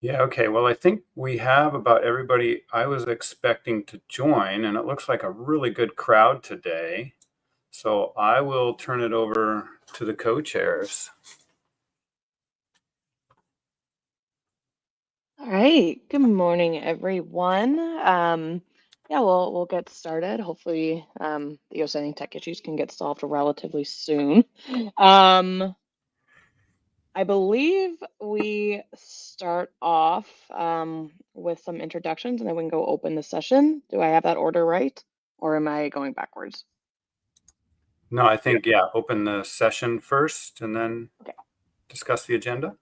Yeah, okay. Well, I think we have about everybody I was expecting to join, and it looks like a really good crowd today. So I will turn it over to the co-chairs. All right. Good morning, everyone. Yeah, we'll get started. Hopefully, the outstanding tech issues can get solved relatively soon. Um, I believe we start off with some introductions, and then we can go open the session. Do I have that order right, or am I going backwards? No, I think, yeah, open the session first and then Okay. discuss the agenda.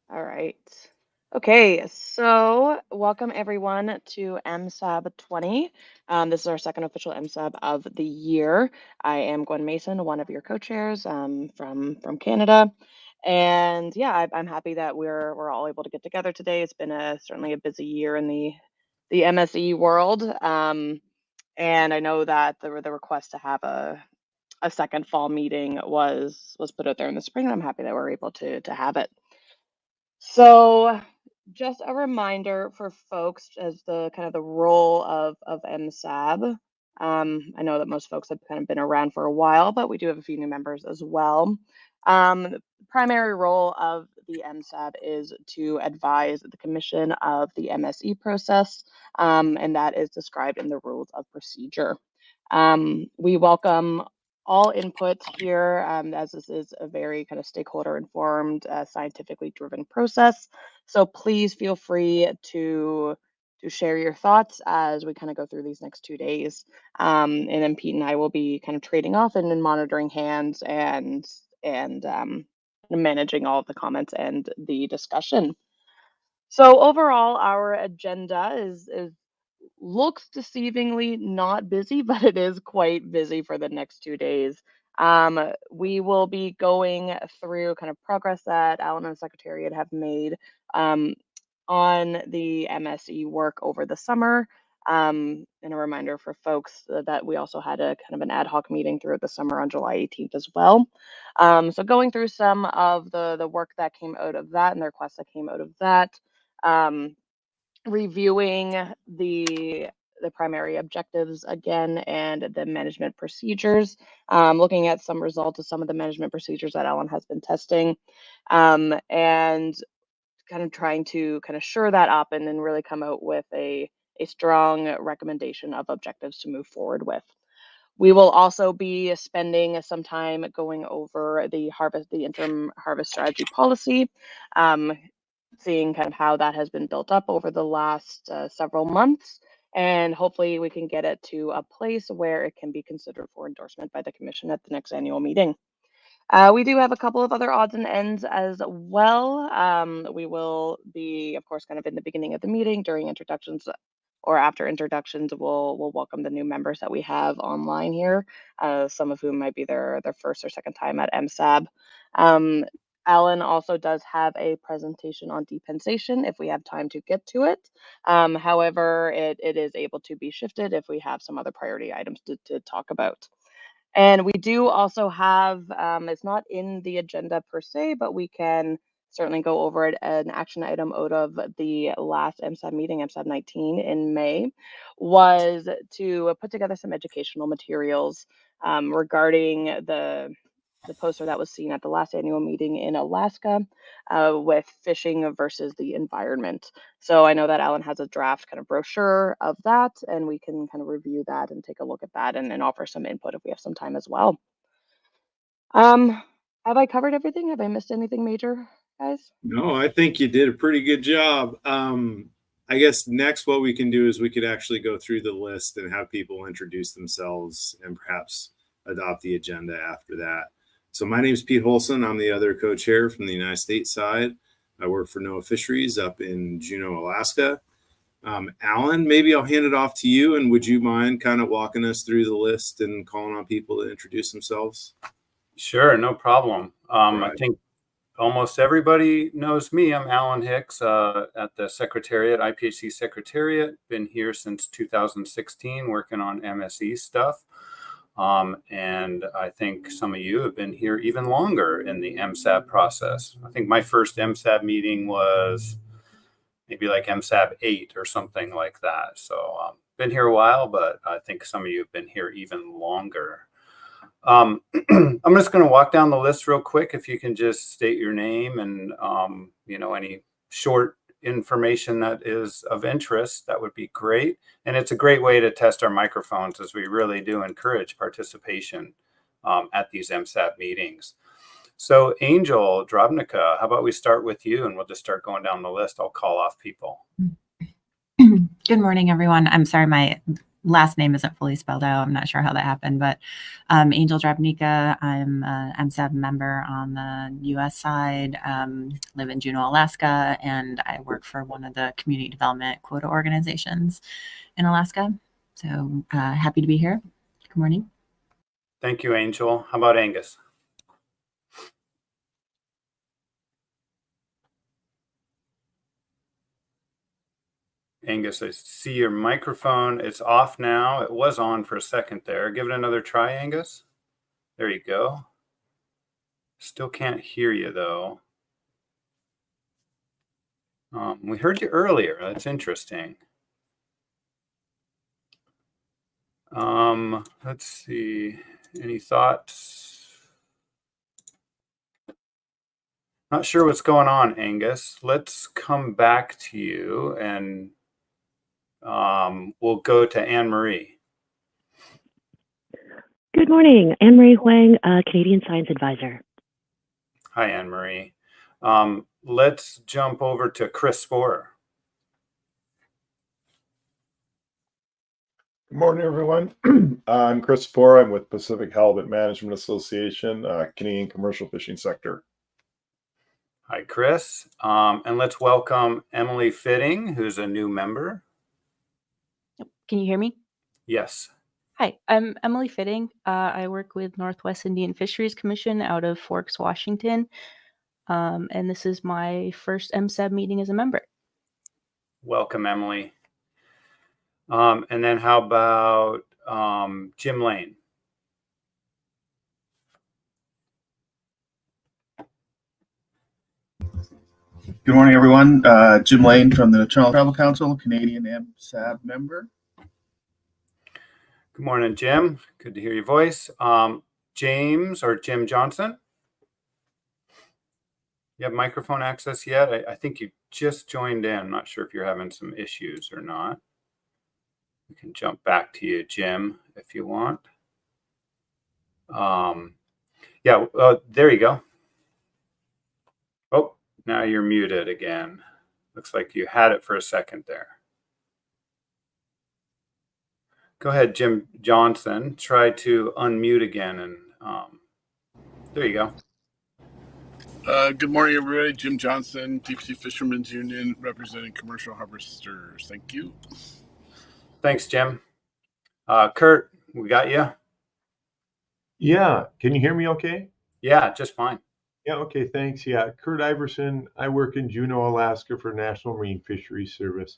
All right. Okay, so welcome everyone to MSAB 20. This is our second official MSAB of the year. I am Gwen Mason, one of your co-chairs from Canada. And yeah, I'm happy that we're all able to get together today. It's been certainly a busy year in the MSE world. And I know that the request to have a second fall meeting was put out there in the spring, and I'm happy that we're able to have it. So, just a reminder for folks as the kind of the role of MSAB. I know that most folks have kind of been around for a while, but we do have a few new members as well. The primary role of the MSAB is to advise the Commission of the MSE process, and that is described in the rules of procedure. We welcome all input here, as this is a very kind of stakeholder informed, scientifically driven process. So please feel free to share your thoughts as we kind of go through these next 2 days. And then Pete and I will be kind of trading off and monitoring hands and managing all of the comments and the discussion. So overall, our agenda is looks deceivingly not busy, but it is quite busy for the next 2 days. We will be going through kind of progress that Alan and Secretariat have made um, on the MSE work over the summer. And a reminder for folks that we also had a kind of an ad hoc meeting throughout the summer on July 18th as well. So going through some of the work that came out of that and the requests that came out of that. Um, Reviewing the primary objectives again and the management procedures, looking at some results of some of the management procedures that Ellen has been testing, and kind of trying to kind of shore that up and then really come out with a strong recommendation of objectives to move forward with. We will also be spending some time going over the interim harvest strategy policy, um, seeing kind of how that has been built up over the last several months. And hopefully we can get it to a place where it can be considered for endorsement by the commission at the next annual meeting. We do have a couple of other odds and ends as well. We will be, of course, kind of in the beginning of the meeting during introductions or after introductions. We'll welcome the new members that we have online here, some of whom might be their first or second time at MSAB. Um, Alan also does have a presentation on depensation if we have time to get to it. However, it is able to be shifted if we have some other priority items to talk about. And we do also have, it's not in the agenda per se, but we can certainly go over it. An action item out of the last MSAB meeting, MSAB 19 in May, was to put together some educational materials regarding the poster that was seen at the last annual meeting in Alaska with fishing versus the environment. So I know that Alan has a draft kind of brochure of that, and we can kind of review that and take a look at that and offer some input if we have some time as well. Um, have I covered everything? Have I missed anything major, guys? No, I think you did a pretty good job. I guess next what we can do is we could actually go through the list and have people introduce themselves and perhaps adopt the agenda after that. So my name is Pete Holson. I'm the other co-chair from the United States side. I work for NOAA Fisheries up in Juneau, Alaska. Alan, maybe I'll hand it off to you. And would you mind kind of walking us through the list and calling on people to introduce themselves? Sure, no problem. Right. I think almost everybody knows me. I'm Alan Hicks at the Secretariat, IPHC Secretariat. Been here since 2016 working on MSE stuff. And I think some of you have been here even longer in the MSAB process. I think my first MSAB meeting was maybe like MSAB020 or something like that. So been here a while, but I think some of you have been here even longer. I'm just going to walk down the list real quick. If you can just state your name and, any short information that is of interest, that would be great. And it's a great way to test our microphones, as we really do encourage participation at these MSAB meetings. So Angel Drobnica, how about we start with you and we'll just start going down the list. I'll call off people. Good morning, everyone. I'm sorry, my last name isn't fully spelled out. I'm not sure how that happened, but Angel Drobnica. I'm an MSAB member on the U.S. side, live in Juneau, Alaska, and I work for one of the community development quota organizations in Alaska. So happy to be here. Good morning. Thank you, Angel. How about Angus? Angus, I see your microphone. It's off now. It was on for a second there. Give it another try, Angus. There you go. Still can't hear you, though. We heard you earlier. That's interesting. Let's see. Any thoughts? Not sure what's going on, Angus. Let's come back to you, and we'll go to Anne Marie. Good morning, Anne Marie Huang, Canadian Science Advisor. Hi, Anne Marie. Let's jump over to Chris Sporer. Good morning, everyone. I'm Chris Sporer. I'm with Pacific Halibut Management Association, Canadian commercial fishing sector. Hi, Chris. And let's welcome Emily Fitting, who's a new member. Can you hear me? Yes. Hi, I'm Emily Fitting. I work with Northwest Indian Fisheries Commission out of Forks, Washington. And this is my first MSAB meeting as a member. Welcome, Emily. And then how about Jim Lane? Good morning, everyone. Jim Lane from the Toronto Travel Council, Canadian MSAB member. Good morning, Jim. Good to hear your voice. James or Jim Johnson? You have microphone access yet? I think you just joined in. I'm not sure if you're having some issues or not. We can jump back to you, Jim, if you want. There you go. Oh, now you're muted again. Looks like you had it for a second there. Go ahead, Jim Johnson. Try to unmute again, and there you go. Good morning, everybody. Jim Johnson, Deep Sea Fishermen's Union, representing commercial harvesters. Thank you. Thanks, Jim. Kurt, we got you? Yeah. Can you hear me okay? Yeah, just fine. Yeah. Okay. Thanks. Yeah. Kurt Iverson. I work in Juneau, Alaska for National Marine Fisheries Service.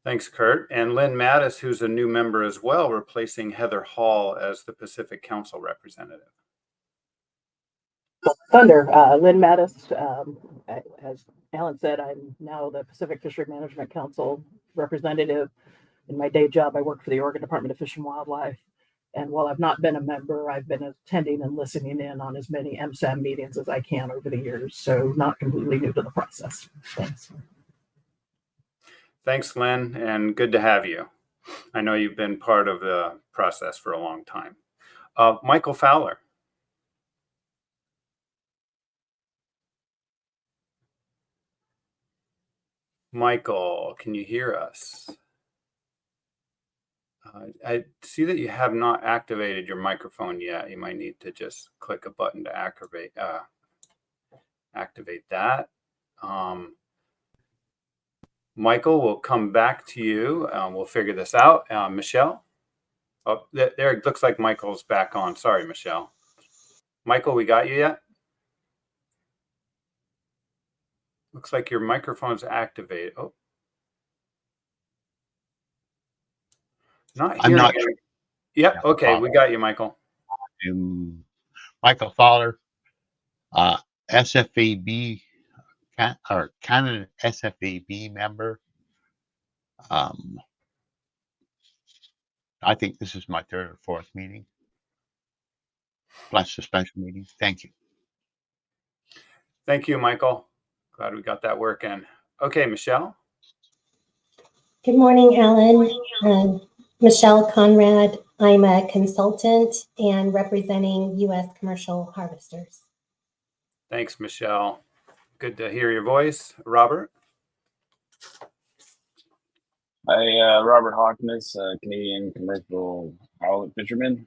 Thanks, Kurt. And Lynn Mattis, who's a new member as well, replacing Heather Hall as the Pacific Council representative. Thunder, Lynn Mattis. As Alan said, I'm now the Pacific Fishery Management Council representative. In my day job, I work for the Oregon Department of Fish and Wildlife. And while I've not been a member, I've been attending and listening in on as many MSAB meetings as I can over the years. So not completely new to the process. Thanks. Thanks, Lynn, and good to have you. I know you've been part of the process for a long time. Michael Fowler. Michael, can you hear us? I see that you have not activated your microphone yet. You might need to just click a button to activate that. Michael, we'll come back to you. We'll figure this out. Michelle? Oh, there it looks like Michael's back on. Sorry, Michelle. Michael, we got you yet? Looks like your microphone's activated. Oh. I'm not sure. Yep. Yeah, okay. We got you, Michael. Michael Fowler, SFAB Canon SFAB member. I think this is my third or fourth meeting, plus the special meeting. Thank you. Thank you, Michael. Glad we got that working. Okay, Michelle. Good morning, Alan. Michelle Conrad. I'm a consultant and representing U.S. commercial harvesters. Thanks, Michelle. Good to hear your voice. Robert. Hi, Robert Hawkins, Canadian commercial halibut fisherman.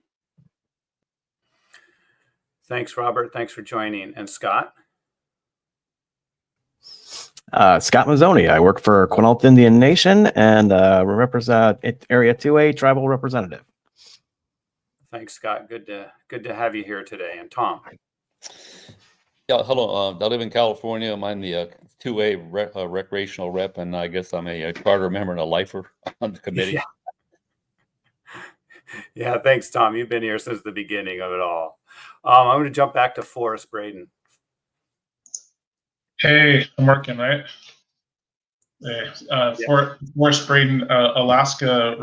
Thanks, Robert. Thanks for joining. And Scott. Scott Mazzoni. I work for Quinault Indian Nation and represent Area 2A tribal representative. Thanks, Scott. Good to have you here today. And Tom. Yeah, hello. I live in California. I'm the 2A recreational rep, and I guess I'm a charter member and a lifer on the committee. Yeah, thanks, Tom. You've been here since the beginning of it all. I'm going to jump back to Forrest Braden. Hey, I'm working, right? Hey, Forrest Braden, Alaska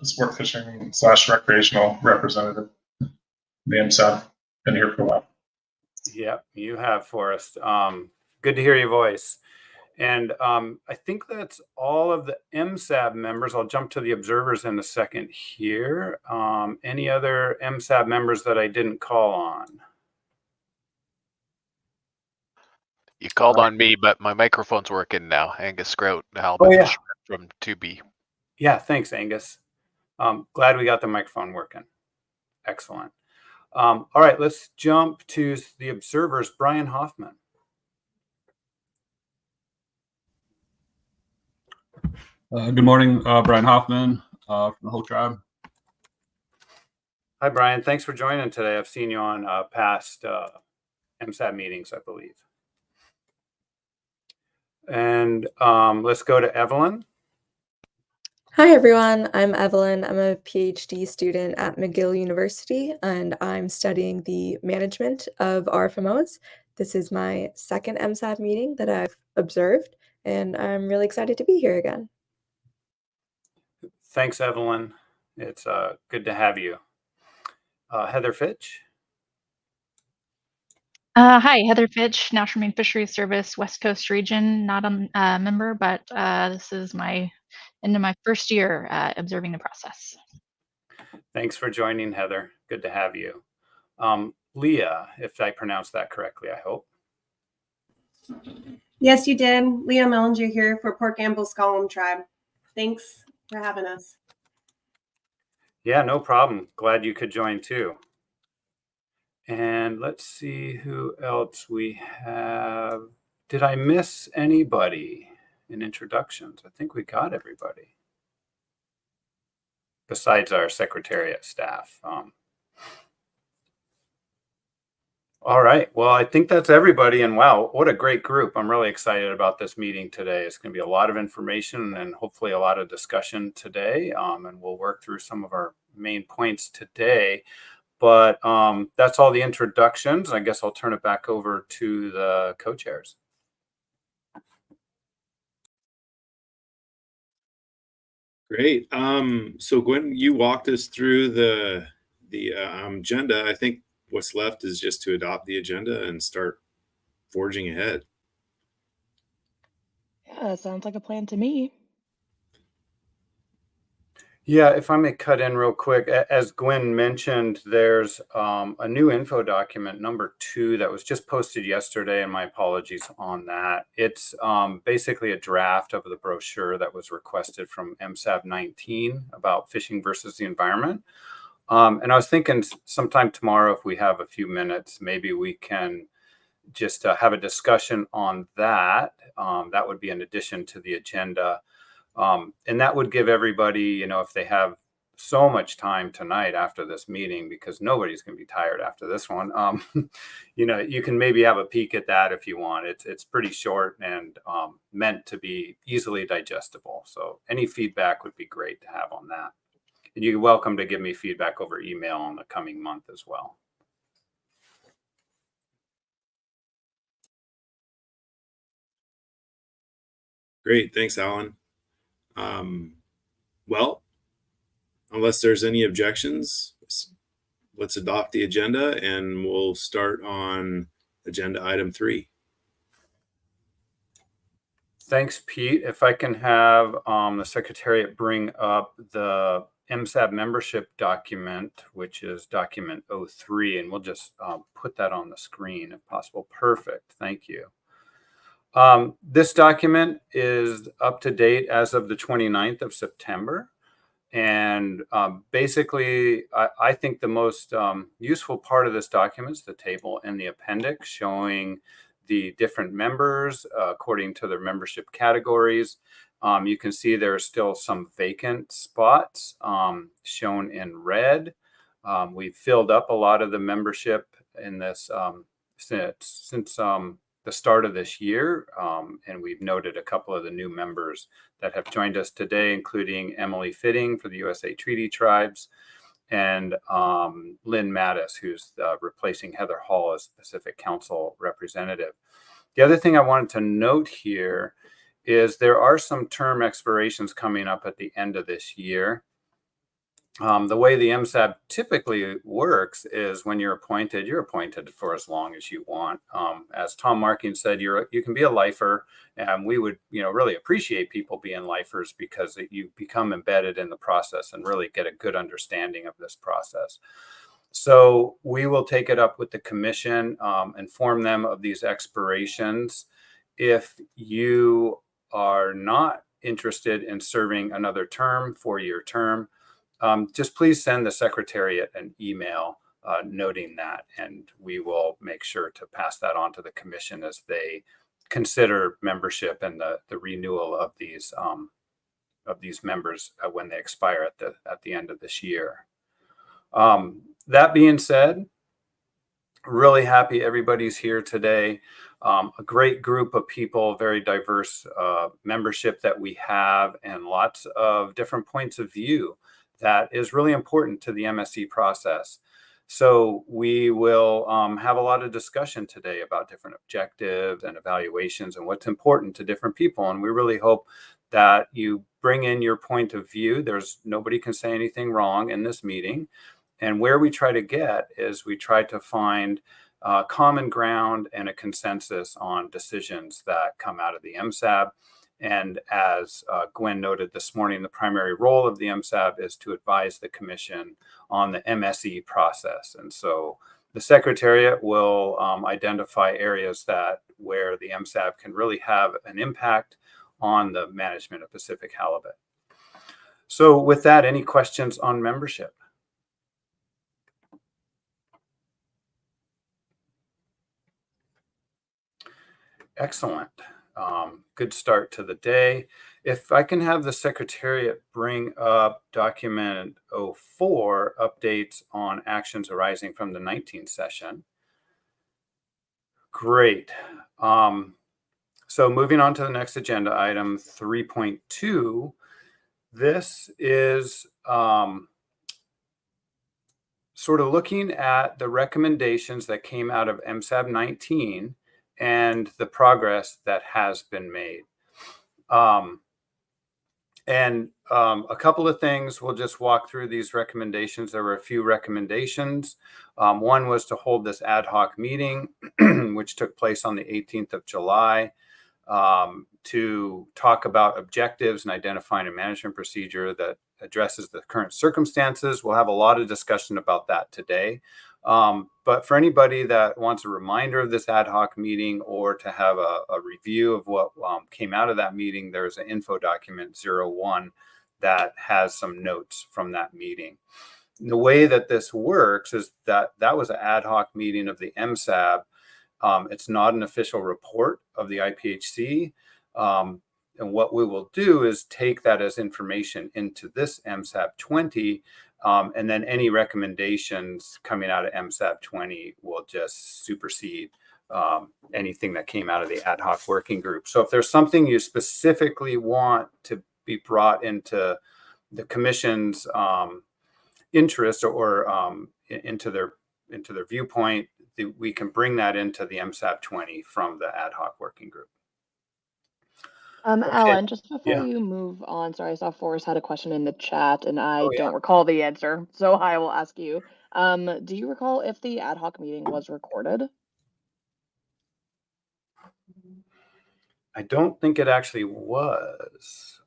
sport fishing / recreational representative. The MSAB. Been here for a while. Yep, you have, Forrest. Good to hear your voice. And I think that's all of the MSAB members. I'll jump to the observers in a second here. Any other MSAB members that I didn't call on? You called on me, but my microphone's working now. Angus Grout, from 2B. Yeah, thanks, Angus. Glad we got the microphone working. Excellent. All right, let's jump to the observers. Brian Hoffman. Good morning, Brian Hoffman from the whole tribe. Hi, Brian. Thanks for joining today. I've seen you on past MSAB meetings, I believe. And let's go to Evelyn. Hi, everyone. I'm Evelyn. I'm a PhD student at McGill University, and I'm studying the management of RFMOs. This is my second MSAB meeting that I've observed, and I'm really excited to be here again. Thanks, Evelyn. It's good to have you. Heather Fitch. Hi, Heather Fitch, National Marine Fisheries Service, West Coast Region. Not a member, but this is my end of my first year observing the process. Thanks for joining, Heather. Good to have you. Leah, if I pronounced that correctly, I hope. Yes, you did. Leah Mellinger here for Port Gamble's Gollum Tribe. Thanks for having us. Yeah, no problem. Glad you could join too. And let's see who else we have. Did I miss anybody in introductions? I think we got everybody besides our secretariat staff. All right. Well, I think that's everybody. And wow, what a great group. I'm really excited about this meeting today. It's going to be a lot of information and hopefully a lot of discussion today. And we'll work through some of our main points today. But that's all the introductions. I guess I'll turn it back over to the co-chairs. Great. So Gwen, you walked us through the agenda. I think what's left is just to adopt the agenda and start forging ahead. Yeah, that sounds like a plan to me. Yeah, if I may cut in real quick, as Gwen mentioned, there's a new info document, number 2, that was just posted yesterday, and my apologies on that. It's basically a draft of the brochure that was requested from MSAB020 about fishing versus the environment. And I was thinking sometime tomorrow, if we have a few minutes, maybe we can just have a discussion on that. That would be in addition to the agenda. And that would give everybody, if they have so much time tonight after this meeting, because nobody's going to be tired after this one, you can maybe have a peek at that if you want. It's pretty short and meant to be easily digestible. So any feedback would be great to have on that. And you're welcome to give me feedback over email in the coming month as well. Great. Thanks, Alan. Well, unless there's any objections, let's adopt the agenda and we'll start on agenda item 3. Thanks, Pete. If I can have the Secretariat bring up the MSAB membership document, which is document 03, and we'll just put that on the screen if possible. Perfect. Thank you. This document is up to date as of the 29th of September. And basically, I think the most useful part of this document is the table and the appendix showing the different members according to their membership categories. You can see there are still some vacant spots shown in red. We've filled up a lot of the membership in this since the start of this year, and we've noted a couple of the new members that have joined us today, including Emily Fitting for the USA Treaty Tribes and Lynn Mattis, who's replacing Heather Hall as Pacific Council representative. The other thing I wanted to note here is there are some term expirations coming up at the end of this year. The way the MSAB typically works is when you're appointed for as long as you want. As Tom Marking said, you can be a lifer, and we would really appreciate people being lifers because you become embedded in the process and really get a good understanding of this process. So we will take it up with the commission, inform them of these expirations. If you are not interested in serving another term, 4-year term, just please send the Secretariat an email noting that, and we will make sure to pass that on to the commission as they consider membership and the renewal of these members when they expire at the end of this year. That being said, really happy everybody's here today. A great group of people, very diverse membership that we have, and lots of different points of view that is really important to the MSC process. So we will have a lot of discussion today about different objectives and evaluations and what's important to different people. And we really hope that you bring in your point of view. Nobody can say anything wrong in this meeting. And where we try to get is we try to find common ground and a consensus on decisions that come out of the MSAB. And as Gwen noted this morning, the primary role of the MSAB is to advise the commission on the MSE process. And so the Secretariat will identify areas where the MSAB can really have an impact on the management of Pacific halibut. So with that, any questions on membership? Excellent. Good start to the day. If I can have the Secretariat bring up document 04, updates on actions arising from the 19th session. Great. So moving on to the next agenda item, 3.2. This is sort of looking at the recommendations that came out of MSAB 19 and the progress that has been made. A couple of things, we'll just walk through these recommendations. There were a few recommendations. One was to hold this ad hoc meeting, which took place on the 18th of July, to talk about objectives and identifying a management procedure that addresses the current circumstances. We'll have a lot of discussion about that today. But for anybody that wants a reminder of this ad hoc meeting or to have a review of what came out of that meeting, there's an info document 01 that has some notes from that meeting. The way that this works is that was an ad hoc meeting of the MSAB. It's not an official report of the IPHC. And what we will do is take that as information into this MSAB020. And then any recommendations coming out of MSAB020 will just supersede anything that came out of the ad hoc working group. So if there's something you specifically want to be brought into the commission's interest or into their viewpoint, we can bring that into the MSAB020 from the ad hoc working group. Alan, just before Yeah. you move on, sorry, I saw Forrest had a question in the chat and I Oh, yeah. don't recall the answer, so I will ask you. Do you recall if the ad hoc meeting was recorded? I don't think it actually was.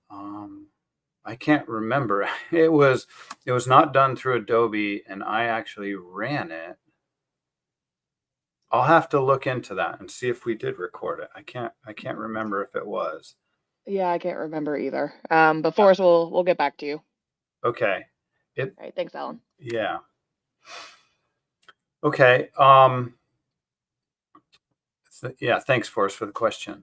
I can't remember. It was not done through Adobe, and I actually ran it. I'll have to look into that and see if we did record it. I can't remember if it was. Yeah, I can't remember either. But Forrest, we'll get back to you. Okay. All right, thanks, Alan. Yeah. Okay. Yeah, thanks, Forrest, for the question.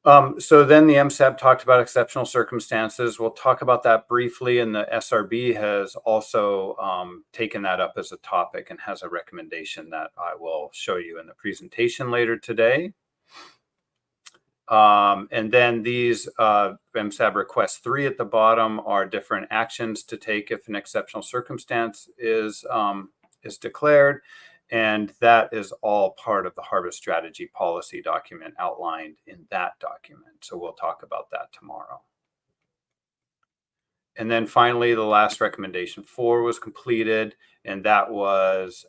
So then the MSAB talked about exceptional circumstances. We'll talk about that briefly, and the SRB has also taken that up as a topic and has a recommendation that I will show you in the presentation later today. And then these MSAB request 3 at the bottom are different actions to take if an exceptional circumstance is declared. And that is all part of the harvest strategy policy document outlined in that document. So we'll talk about that tomorrow. And then finally, the last recommendation 4 was completed, and that was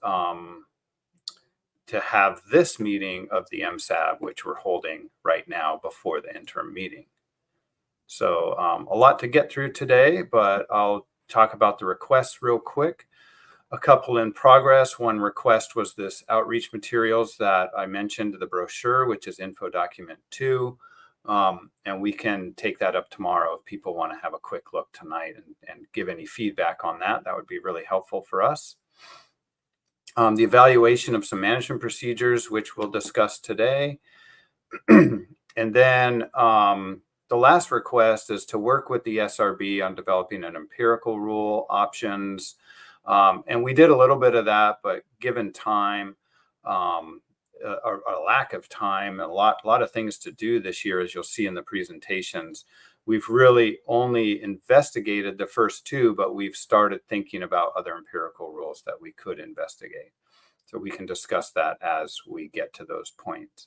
to have this meeting of the MSAB, which we're holding right now before the interim meeting. So a lot to get through today, but I'll talk about the requests real quick. A couple in progress. One request was this outreach materials that I mentioned, the brochure, which is info document 2. And we can take that up tomorrow if people want to have a quick look tonight and give any feedback on that. That would be really helpful for us. The evaluation of some management procedures, which we'll discuss today. And then the last request is to work with the SRB on developing an empirical rule, options. And we did a little bit of that, but given time, a lack of time, a lot of things to do this year, as you'll see in the presentations, we've really only investigated the first 2, but we've started thinking about other empirical rules that we could investigate. So we can discuss that as we get to those points.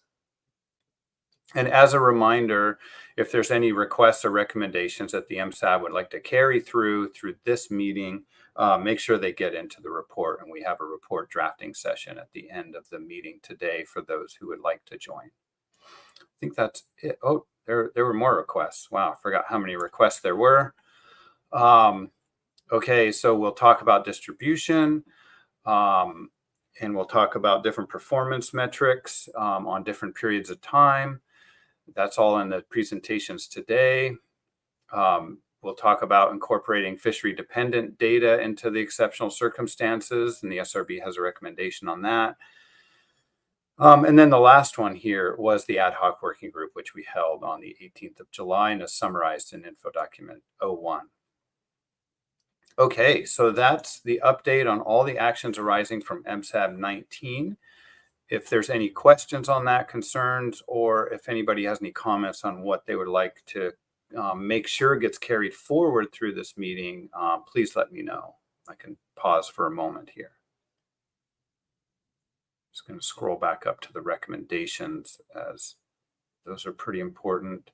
And as a reminder, if there's any requests or recommendations that the MSAB would like to carry through this meeting, make sure they get into the report. And we have a report drafting session at the end of the meeting today for those who would like to join. I think that's it. Oh, there were more requests. Wow, I forgot how many requests there were. Okay, so we'll talk about distribution. And we'll talk about different performance metrics on different periods of time. That's all in the presentations today. We'll talk about incorporating fishery-dependent data into the exceptional circumstances, and the SRB has a recommendation on that. And then the last one here was the ad hoc working group, which we held on the 18th of July and is summarized in info document 01. Okay, so that's the update on all the actions arising from MSAB 19. If there's any questions on that, concerns, or if anybody has any comments on what they would like to make sure gets carried forward through this meeting, please let me know. I can pause for a moment here. Just going to scroll back up to the recommendations, as those are pretty important.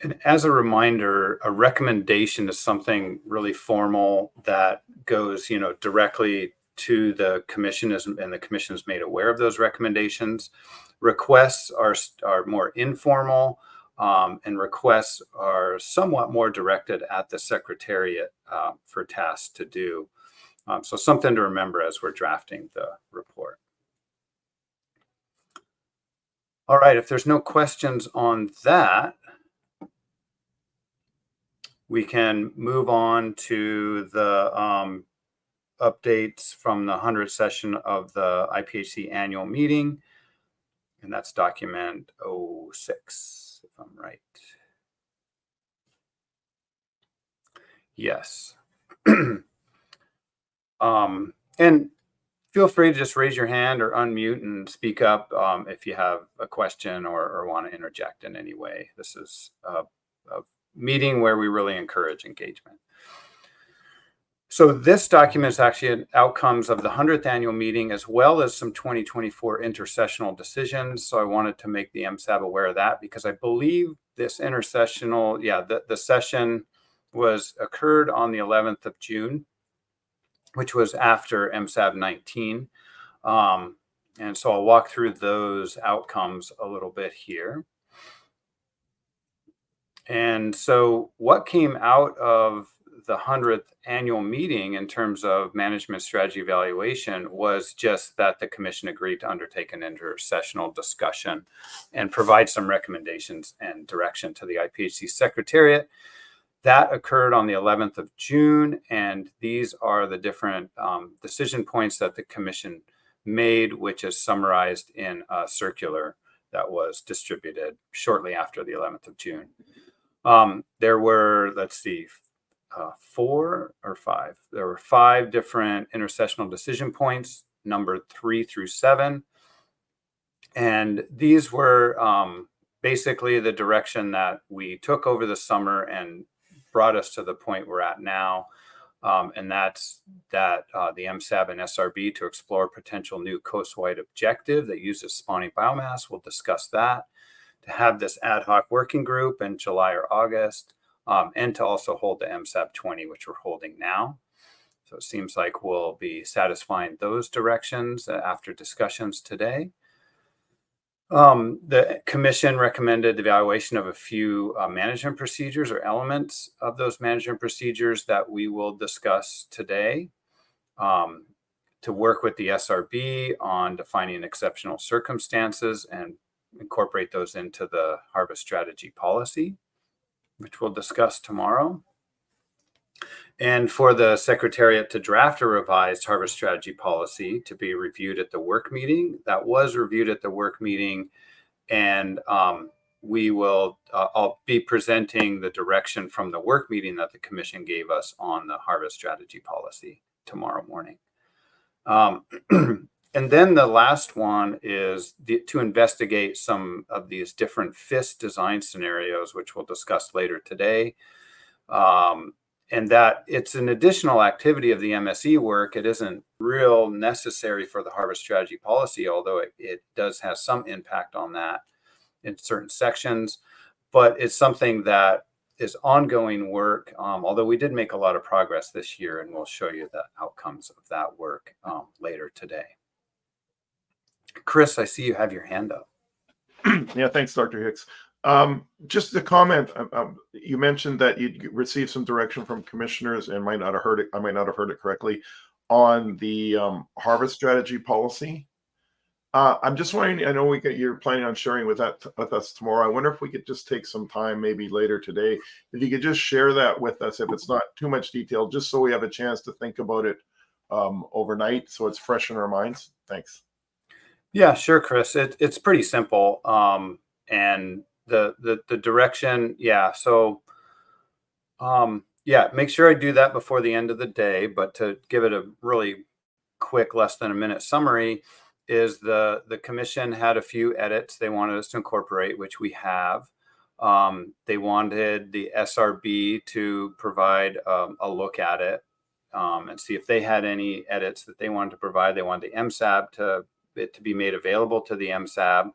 And as a reminder, a recommendation is something really formal that goes, directly to the commission, and the commission is made aware of those recommendations. Requests are more informal, and requests are somewhat more directed at the secretariat for tasks to do. So something to remember as we're drafting the report. All right, if there's no questions on that, we can move on to the updates from the 100th session of the IPHC annual meeting. And that's document 06, if I'm right. Yes. And feel free to just raise your hand or unmute and speak up if you have a question or want to interject in any way. This is a meeting where we really encourage engagement. So this document is actually outcomes of the 100th annual meeting, as well as some 2024 intersessional decisions. So I wanted to make the MSAB aware of that, because I believe this intersessional, the session occurred on the 11th of June, which was after MSAB 19. And so I'll walk through those outcomes a little bit here. And so what came out of the 100th annual meeting in terms of management strategy evaluation was just that the commission agreed to undertake an intersessional discussion and provide some recommendations and direction to the IPHC Secretariat. That occurred on the 11th of June, and these are the different decision points that the commission made, which is summarized in a circular that was distributed shortly after the 11th of June. There were, let's see, 4 or 5. There were 5 different intersessional decision points, numbered 3 through 7. And these were basically the direction that we took over the summer and brought us to the point we're at now. And that's that the MSAB and SRB to explore potential new coast-wide objective that uses spawning biomass. We'll discuss that. To have this ad hoc working group in July or August, and to also hold the MSAB020, which we're holding now. So it seems like we'll be satisfying those directions after discussions today. The commission recommended the evaluation of a few management procedures or elements of those management procedures that we will discuss today. To work with the SRB on defining exceptional circumstances and incorporate those into the harvest strategy policy, which we'll discuss tomorrow. And for the Secretariat to draft a revised harvest strategy policy to be reviewed at the work meeting. That was reviewed at the work meeting, and we will, I'll be presenting the direction from the work meeting that the commission gave us on the harvest strategy policy tomorrow morning. And then the last one is to investigate some of these different FIST design scenarios, which we'll discuss later today. And that it's an additional activity of the MSE work. It isn't real necessary for the harvest strategy policy, although it does have some impact on that in certain sections. But it's something that is ongoing work, although we did make a lot of progress this year, and we'll show you the outcomes of that work later today. Chris, I see you have your hand up. Yeah, thanks, Dr. Hicks. Just a comment. You mentioned that you'd received some direction from commissioners and might not have heard it. I might not have heard it correctly on the harvest strategy policy. I'm just wondering. I know you're planning on sharing with us tomorrow. I wonder if we could just take some time, maybe later today, if you could just share that with us, if it's not too much detail, just so we have a chance to think about it overnight, so it's fresh in our minds. Thanks. Yeah, sure, Chris. It's pretty simple. And the direction, yeah. So, yeah, make sure I do that before the end of the day. But to give it a really quick, less than a minute summary, is the commission had a few edits they wanted us to incorporate, which we have. They wanted the SRB to provide a look at it and see if they had any edits that they wanted to provide. They wanted the MSAB to be made available to the MSAB,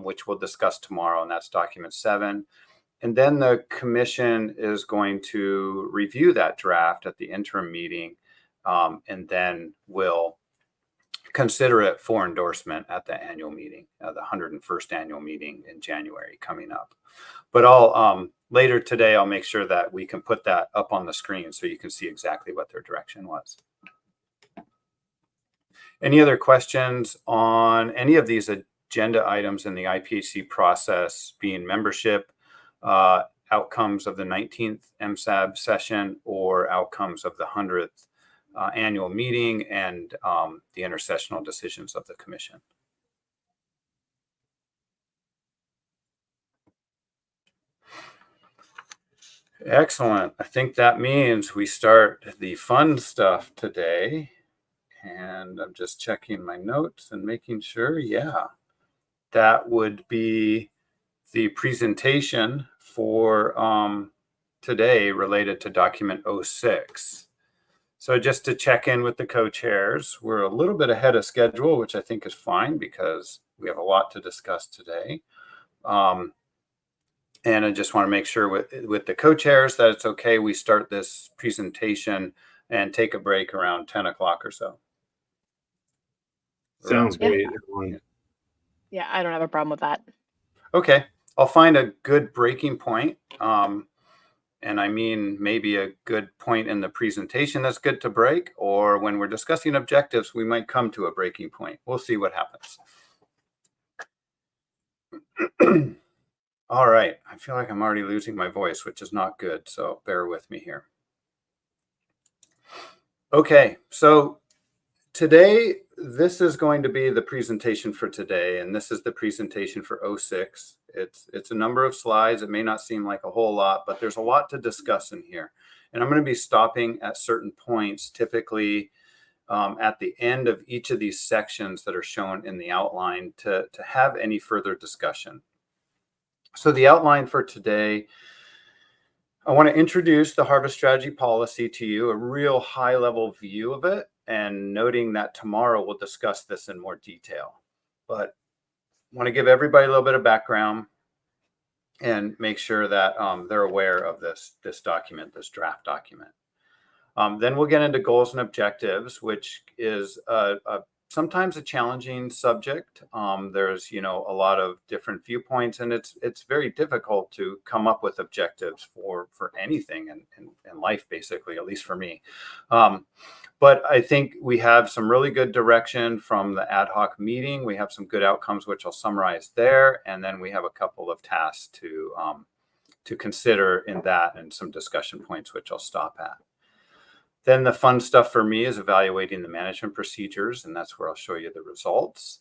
which we'll discuss tomorrow, and that's document 7. And then the commission is going to review that draft at the interim meeting, and then we'll consider it for endorsement at the annual meeting, the 101st annual meeting in January coming up. But I'll later today, I'll make sure that we can put that up on the screen so you can see exactly what their direction was. Any other questions on any of these agenda items in the IPHC process, being membership, outcomes of the 19th MSAB session, or outcomes of the 100th annual meeting, and the intersessional decisions of the commission? Excellent. I think that means we start the fun stuff today. And I'm just checking my notes and making sure, yeah, that would be the presentation for today related to document 06. So just to check in with the co-chairs, we're a little bit ahead of schedule, which I think is fine because we have a lot to discuss today. And I just want to make sure with the co-chairs that it's okay. We start this presentation and take a break around 10 o'clock or so. Sounds great. Yeah, I don't have a problem with that. Okay, I'll find a good breaking point. And I mean, maybe a good point in the presentation that's good to break, or when we're discussing objectives, we might come to a breaking point. We'll see what happens. All right, I feel like I'm already losing my voice, which is not good, so bear with me here. Okay, so today, this is going to be the presentation for today, and this is the presentation for 06. It's a number of slides. It may not seem like a whole lot, but there's a lot to discuss in here. And I'm going to be stopping at certain points, typically at the end of each of these sections that are shown in the outline to have any further discussion. So the outline for today, I want to introduce the harvest strategy policy to you, a real high-level view of it, and noting that tomorrow we'll discuss this in more detail. But I want to give everybody a little bit of background and make sure that they're aware of this document, this draft document. Then we'll get into goals and objectives, which is sometimes a challenging subject. There's, a lot of different viewpoints, and it's very difficult to come up with objectives for anything in life, basically, at least for me. But I think we have some really good direction from the ad hoc meeting. We have some good outcomes, which I'll summarize there. And then we have a couple of tasks to consider in that and some discussion points, which I'll stop at. Then the fun stuff for me is evaluating the management procedures, and that's where I'll show you the results.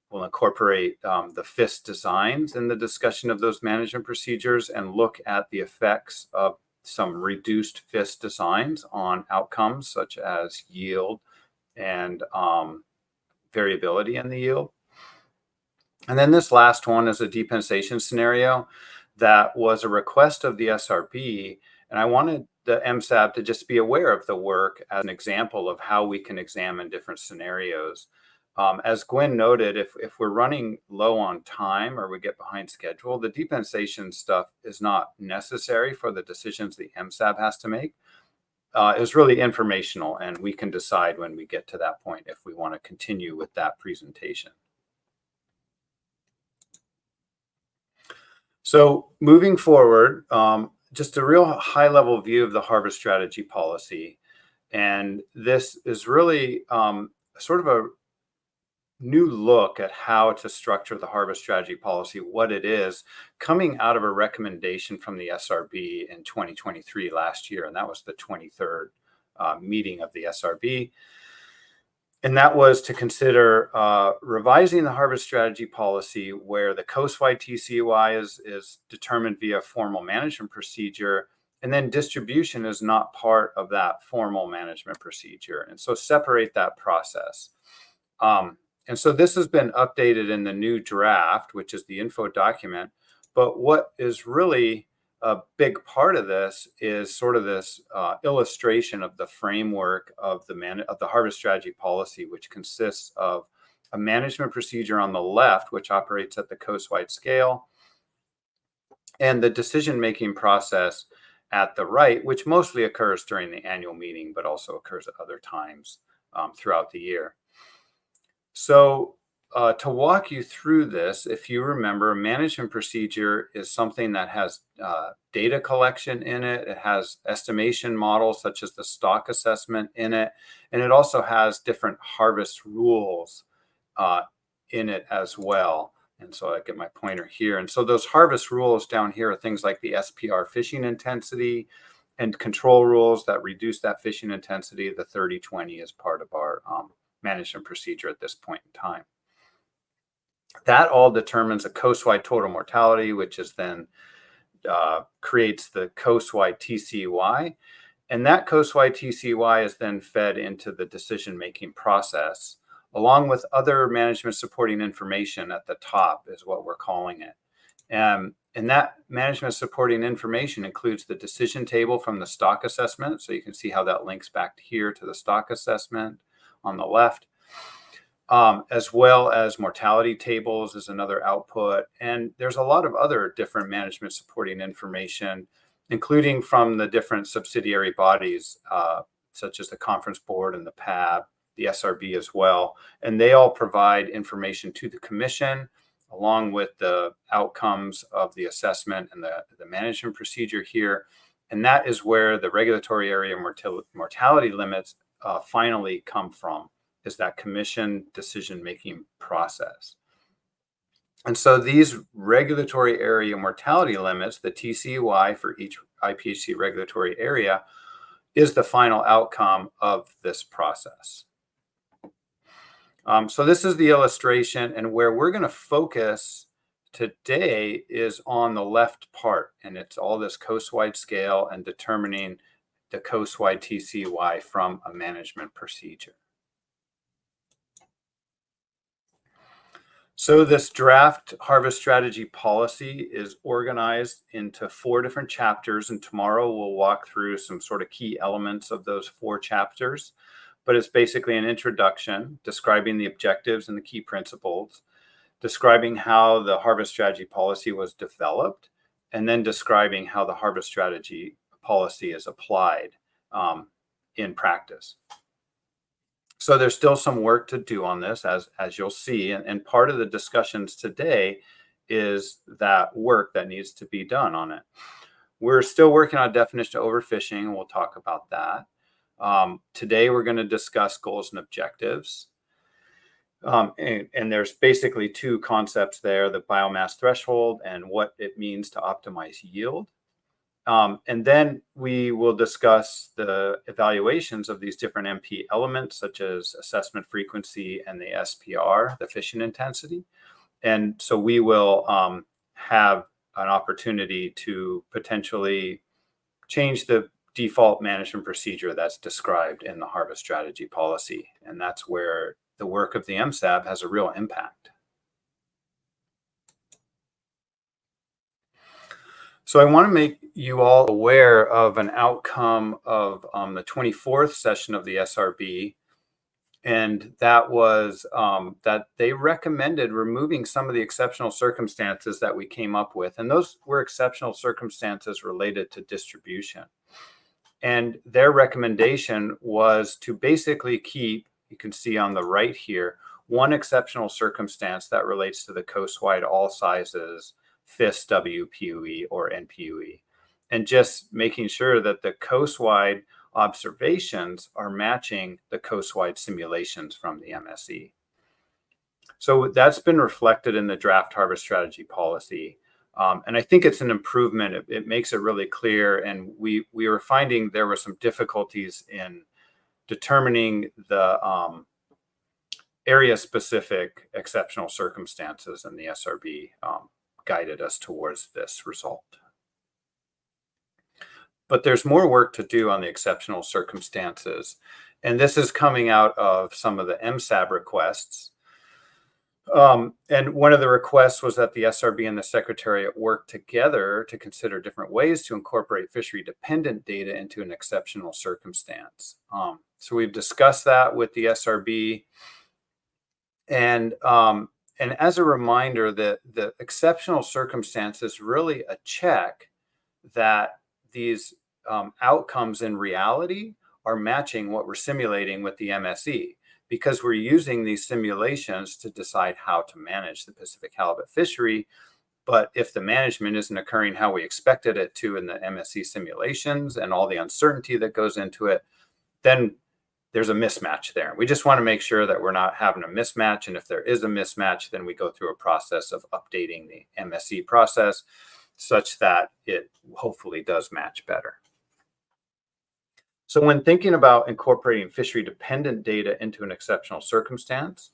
We'll incorporate the FIST designs in the discussion of those management procedures and look at the effects of some reduced FIST designs on outcomes such as yield and variability in the yield. And then this last one is a depensation scenario that was a request of the SRB, and I wanted the MSAB to just be aware of the work as an example of how we can examine different scenarios. As Gwen noted, if we're running low on time or we get behind schedule, the depensation stuff is not necessary for the decisions the MSAB has to make. It's really informational, and we can decide when we get to that point if we want to continue with that presentation. So moving forward, just a real high-level view of the harvest strategy policy. And this is really sort of a new look at how to structure the harvest strategy policy, what it is, coming out of a recommendation from the SRB in 2023 last year. And that was the 23rd meeting of the SRB. And that was to consider revising the harvest strategy policy where the coast-wide TCY is determined via formal management procedure, and then distribution is not part of that formal management procedure. And so separate that process. And so this has been updated in the new draft, which is the info document. But what is really a big part of this is sort of this illustration of the framework of the harvest strategy policy, which consists of a management procedure on the left, which operates at the coast-wide scale, and the decision-making process at the right, which mostly occurs during the annual meeting, but also occurs at other times throughout the year. So to walk you through this, if you remember, a management procedure is something that has data collection in it. It has estimation models such as the stock assessment in it. And it also has different harvest rules in it as well. And so I get my pointer here. And so those harvest rules down here are things like the SPR fishing intensity and control rules that reduce that fishing intensity. The 30-20 is part of our management procedure at this point in time. That all determines a coast-wide total mortality, which is then creates the coast-wide TCY. And that coast-wide TCY is then fed into the decision-making process, along with other management supporting information at the top is what we're calling it. And that management supporting information includes the decision table from the stock assessment. So you can see how that links back here to the stock assessment on the left, as well as mortality tables is another output. And there's a lot of other different management supporting information, including from the different subsidiary bodies, such as the conference board and the PAB, the SRB as well. And they all provide information to the commission, along with the outcomes of the assessment and the management procedure here. And that is where the regulatory area mortality limits finally come from, is that commission decision-making process. And so these regulatory area mortality limits, the TCY for each IPHC regulatory area, is the final outcome of this process. So this is the illustration, and where we're going to focus today is on the left part, and it's all this coast-wide scale and determining the coast-wide TCY from a management procedure. So this draft harvest strategy policy is organized into 4 different chapters, and tomorrow we'll walk through some sort of key elements of those 4 chapters. But it's basically an introduction describing the objectives and the key principles, describing how the harvest strategy policy was developed, and then describing how the harvest strategy policy is applied in practice. So there's still some work to do on this, as you'll see, and part of the discussions today is that work that needs to be done on it. We're still working on definition of overfishing, and we'll talk about that. Today, we're going to discuss goals and objectives. And there's basically 2 concepts there, the biomass threshold and what it means to optimize yield. And then we will discuss the evaluations of these different MP elements, such as assessment frequency and the SPR, the fishing intensity. And so we will have an opportunity to potentially change the default management procedure that's described in the harvest strategy policy. And that's where the work of the MSAB has a real impact. So I want to make you all aware of an outcome of the 24th session of the SRB. And that was that they recommended removing some of the exceptional circumstances that we came up with. And those were exceptional circumstances related to distribution. And their recommendation was to basically keep, you can see on the right here, 1 exceptional circumstance that relates to the coastwide all sizes FIS WPUE or NPUE, and just making sure that the coastwide observations are matching the coastwide simulations from the MSE. So that's been reflected in the draft harvest strategy policy. And I think it's an improvement. It makes it really clear. And we were finding there were some difficulties in determining the area-specific exceptional circumstances, and the SRB guided us towards this result. But there's more work to do on the exceptional circumstances. And this is coming out of some of the MSAB requests. And one of the requests was that the SRB and the Secretariat work together to consider different ways to incorporate fishery-dependent data into an exceptional circumstance. So we've discussed that with the SRB. And as a reminder, the exceptional circumstance is really a check that these outcomes in reality are matching what we're simulating with the MSE, because we're using these simulations to decide how to manage the Pacific halibut fishery. But if the management isn't occurring how we expected it to in the MSE simulations and all the uncertainty that goes into it, then there's a mismatch there. We just want to make sure that we're not having a mismatch. And if there is a mismatch, then we go through a process of updating the MSE process such that it hopefully does match better. So when thinking about incorporating fishery-dependent data into an exceptional circumstance,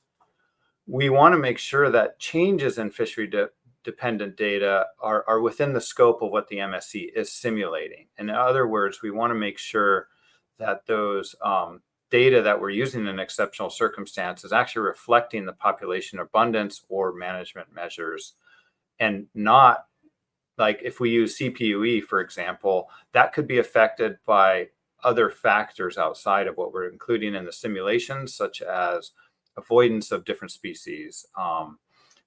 we want to make sure that changes in fishery-dependent data are within the scope of what the MSE is simulating. In other words, we want to make sure that those data that we're using in exceptional circumstances actually reflecting the population abundance or management measures, and not like if we use CPUE, for example, that could be affected by other factors outside of what we're including in the simulations, such as avoidance of different species,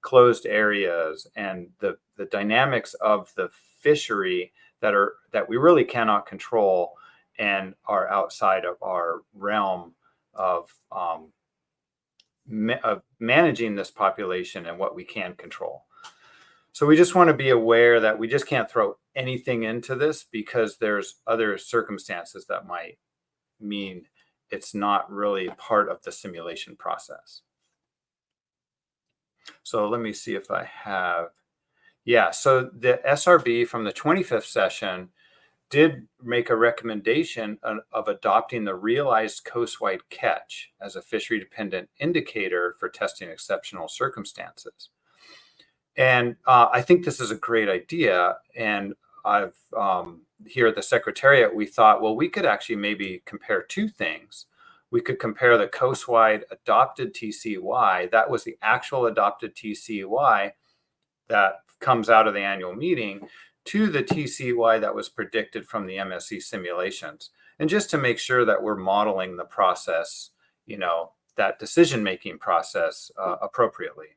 closed areas, and the dynamics of the fishery that we really cannot control and are outside of our realm of managing this population and what we can control. So we just want to be aware that we just can't throw anything into this, because there's other circumstances that might mean it's not really part of the simulation process. So let me see if I have, yeah, so the SRB from the 25th session did make a recommendation of adopting the realized coastwide catch as a fishery-dependent indicator for testing exceptional circumstances. And I think this is a great idea. And I've here at the Secretariat, we thought, well, we could actually maybe compare two things. We could compare the coastwide adopted TCY, that was the actual adopted TCY that comes out of the annual meeting, to the TCY that was predicted from the MSC simulations. And just to make sure that we're modeling the process, you know, that decision-making process appropriately.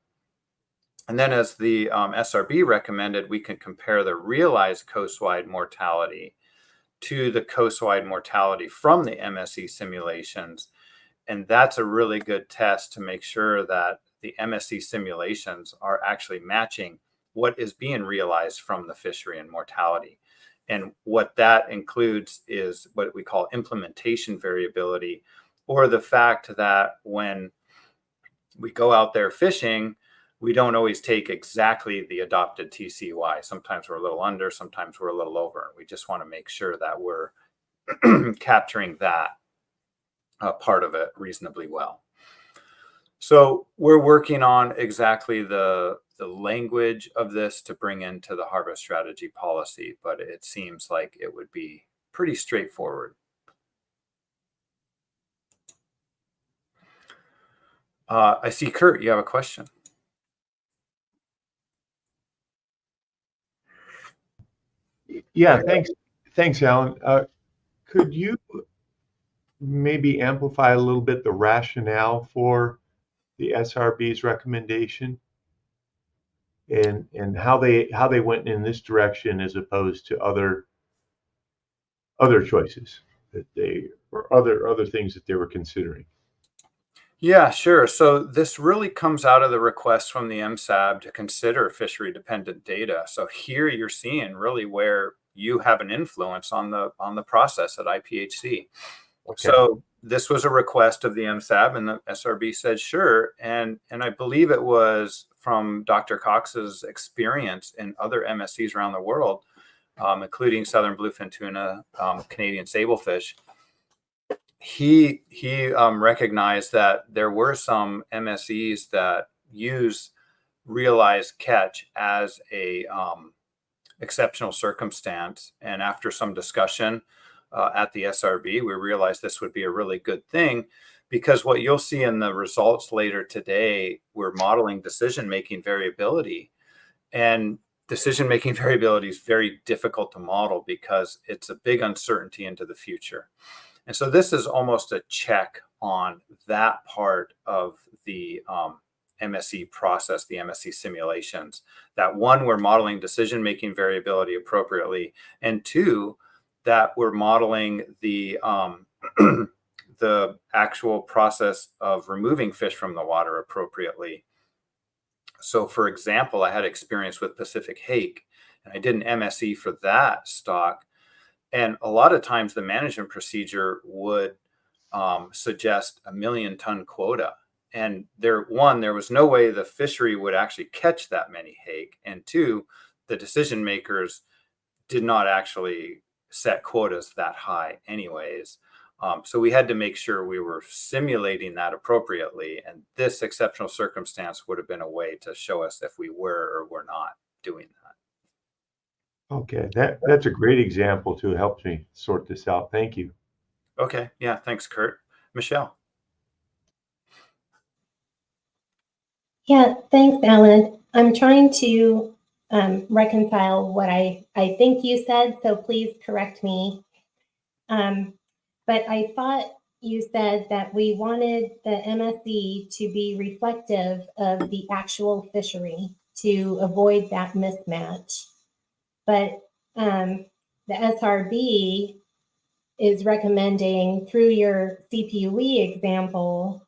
And then as the SRB recommended, we can compare the realized coastwide mortality to the coastwide mortality from the MSC simulations. And that's a really good test to make sure that the MSC simulations are actually matching what is being realized from the fishery and mortality. And what that includes is what we call implementation variability, or the fact that when we go out there fishing, we don't always take exactly the adopted TCY. Sometimes we're a little under, sometimes we're a little over. We just want to make sure that we're capturing that part of it reasonably well. So we're working on exactly the language of this to bring into the harvest strategy policy, but it seems like it would be pretty straightforward. I see, Kurt, you have a question. Yeah, thanks, Alan. Could you maybe amplify a little bit the rationale for the SRB's recommendation and how they went in this direction as opposed to other choices that they, or other things that they were considering? Yeah, sure. So this really comes out of the request from the MSAB to consider fishery dependent data. So here you're seeing really where you have an influence on the process at IPHC. Okay. So this was a request of the MSAB, and the SRB said sure. And I believe it was from Dr. Cox's experience in other MSCs around the world, including southern bluefin tuna, Canadian sablefish. He recognized that there were some MSCs that use realized catch as a exceptional circumstance. And after some discussion at the SRB, we realized this would be a really good thing, because what you'll see in the results later today, we're modeling decision-making variability. And decision-making variability is very difficult to model because it's a big uncertainty into the future. And so this is almost a check on that part of the MSC process, the MSC simulations, that one, we're modeling decision-making variability appropriately, and two, that we're modeling the the actual process of removing fish from the water appropriately. So for example, I had experience with Pacific hake, and I did an MSC for that stock. And a lot of times the management procedure would suggest a 1 million ton quota. And there was no way the fishery would actually catch that many hake. And two, the decision makers did not actually set quotas that high anyways. So we had to make sure we were simulating that appropriately. And this exceptional circumstance would have been a way to show us if we were or were not doing that. Okay, that's a great example too. It helps me sort this out. Thank you. Okay, yeah, thanks, Kurt. Michelle. Yeah, thanks, Alan. I'm trying to reconcile what I think you said, so please correct me. But I thought you said that we wanted the MSE to be reflective of the actual fishery to avoid that mismatch. But the SRB is recommending, through your CPUE example,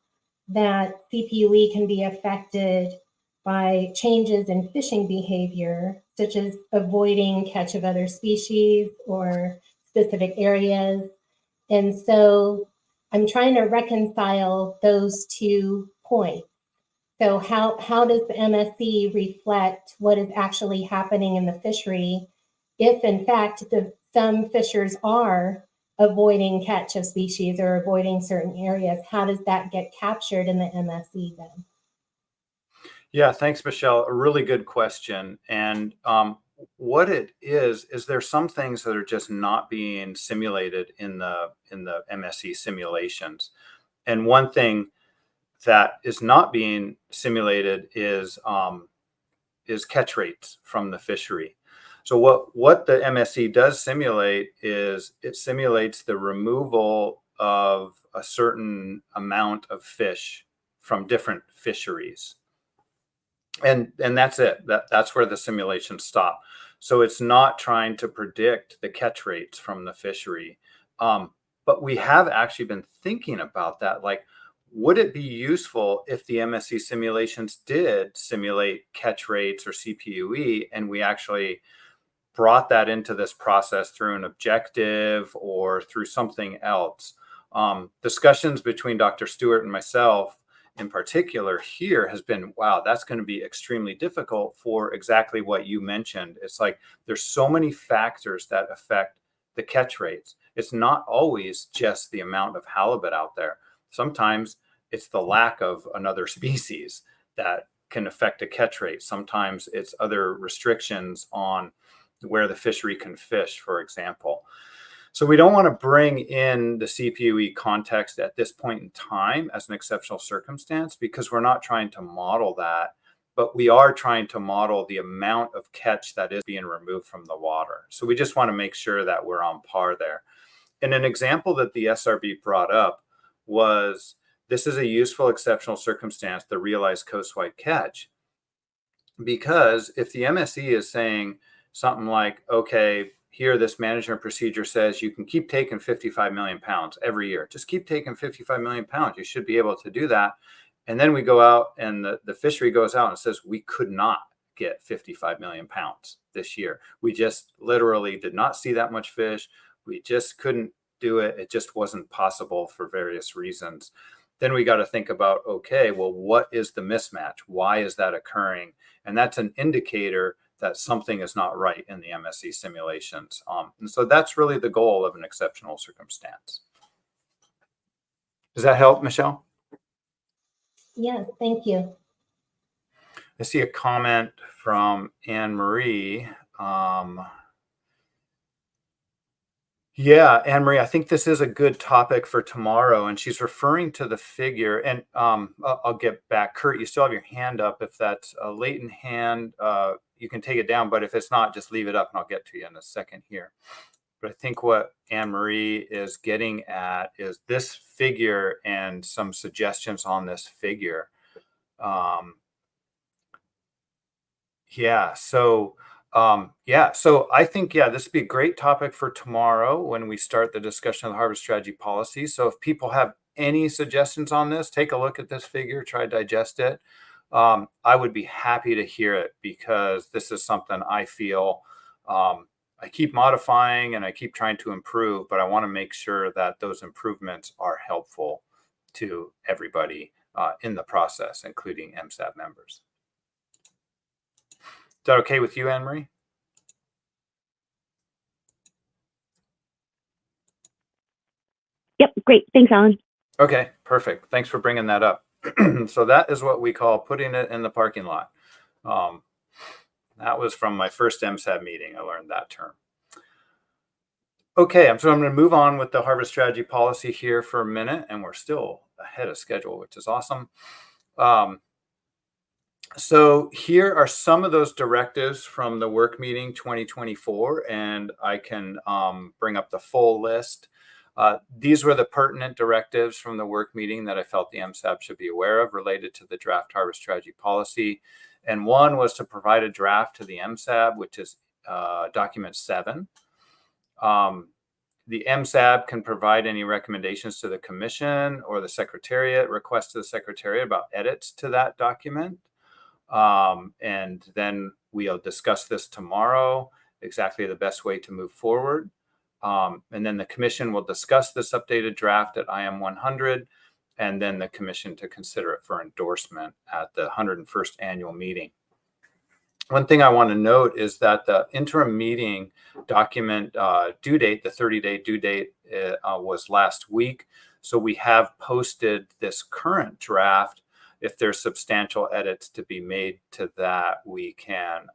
that CPUE can be affected by changes in fishing behavior, such as avoiding catch of other species or specific areas. And so I'm trying to reconcile those 2 points. So how does the MSC reflect what is actually happening in the fishery if, in fact, some fishers are avoiding catch of species or avoiding certain areas? How does that get captured in the MSC then? Yeah, thanks, Michelle. A really good question. And what it is there's some things that are just not being simulated in the MSE simulations. And one thing that is not being simulated is catch rates from the fishery. So what the MSE does simulate is it simulates the removal of a certain amount of fish from different fisheries. And that's it. That's where the simulations stop. So it's not trying to predict the catch rates from the fishery. But we have actually been thinking about that. Like, would it be useful if the MSC simulations did simulate catch rates or CPUE, and we actually brought that into this process through an objective or through something else? Discussions between Dr. Stewart and myself in particular here has been, wow, that's going to be extremely difficult for exactly what you mentioned. It's like there's so many factors that affect the catch rates. It's not always just the amount of halibut out there. Sometimes it's the lack of another species that can affect a catch rate. Sometimes it's other restrictions on where the fishery can fish, for example. So we don't want to bring in the CPUE context at this point in time as an exceptional circumstance, because we're not trying to model that, but we are trying to model the amount of catch that is being removed from the water. So we just want to make sure that we're on par there. And an example that the SRB brought up was, this is a useful exceptional circumstance, the realized coastwide catch, because if the MSE is saying something like, okay, here, this management procedure says you can keep taking 55 million pounds every year. Just keep taking 55 million pounds. You should be able to do that. And then we go out and the fishery goes out and says, we could not get 55 million pounds this year. We just literally did not see that much fish. We just couldn't do it. It just wasn't possible for various reasons. Then we got to think about, okay, well, what is the mismatch? Why is that occurring? And that's an indicator that something is not right in the MSE simulations. And so that's really the goal of an exceptional circumstance. Does that help, Michelle? Yes, thank you. I see a comment from Anne Marie. Yeah, Anne Marie, I think this is a good topic for tomorrow, and she's referring to the figure. And I'll get back. Kurt, you still have your hand up. If that's a latent hand, you can take it down. But if it's not, just leave it up, and I'll get to you in a second here. But I think what Anne Marie is getting at is this figure and some suggestions on this figure. So I think, this would be a great topic for tomorrow when we start the discussion of the harbor strategy policy. So if people have any suggestions on this, take a look at this figure, try to digest it. I would be happy to hear it, because this is something I feel I keep modifying and I keep trying to improve, but I want to make sure that those improvements are helpful to everybody in the process, including MSAB members. Is that okay with you, Anne Marie? Yep, great. Thanks, Alan. Okay, perfect. Thanks for bringing that up. So that is what we call putting it in the parking lot. That was from my first MSAB meeting. I learned that term. Okay, so I'm going to move on with the harbor strategy policy here for a minute, and we're still ahead of schedule, which is awesome. So here are some of those directives from the work meeting 2024, and I can bring up the full list. These were the pertinent directives from the work meeting that I felt the MSAB should be aware of related to the draft harvest strategy policy. And one was to provide a draft to the MSAB, which is document 7. The MSAB can provide any recommendations to the commission or the secretariat, request to the secretariat about edits to that document. And then we'll discuss this tomorrow, exactly the best way to move forward. And then the commission will discuss this updated draft at IM 100, and then the commission to consider it for endorsement at the 101st annual meeting. One thing I want to note is that the interim meeting document due date, the 30-day due date, was last week. So we have posted this current draft. If there's substantial edits to be made to that, we can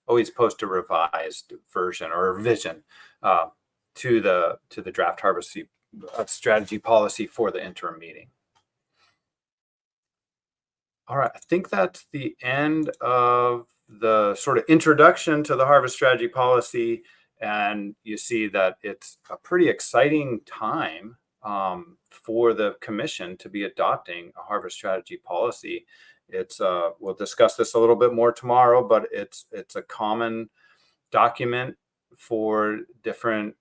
always post a revised version or revision to the draft harvest strategy policy for the interim meeting. All right, I think that's the end of the sort of introduction to the harvest strategy policy. And you see that it's a pretty exciting time for the commission to be adopting a harvest strategy policy. It's we'll discuss this a little bit more tomorrow, but it's a common document for different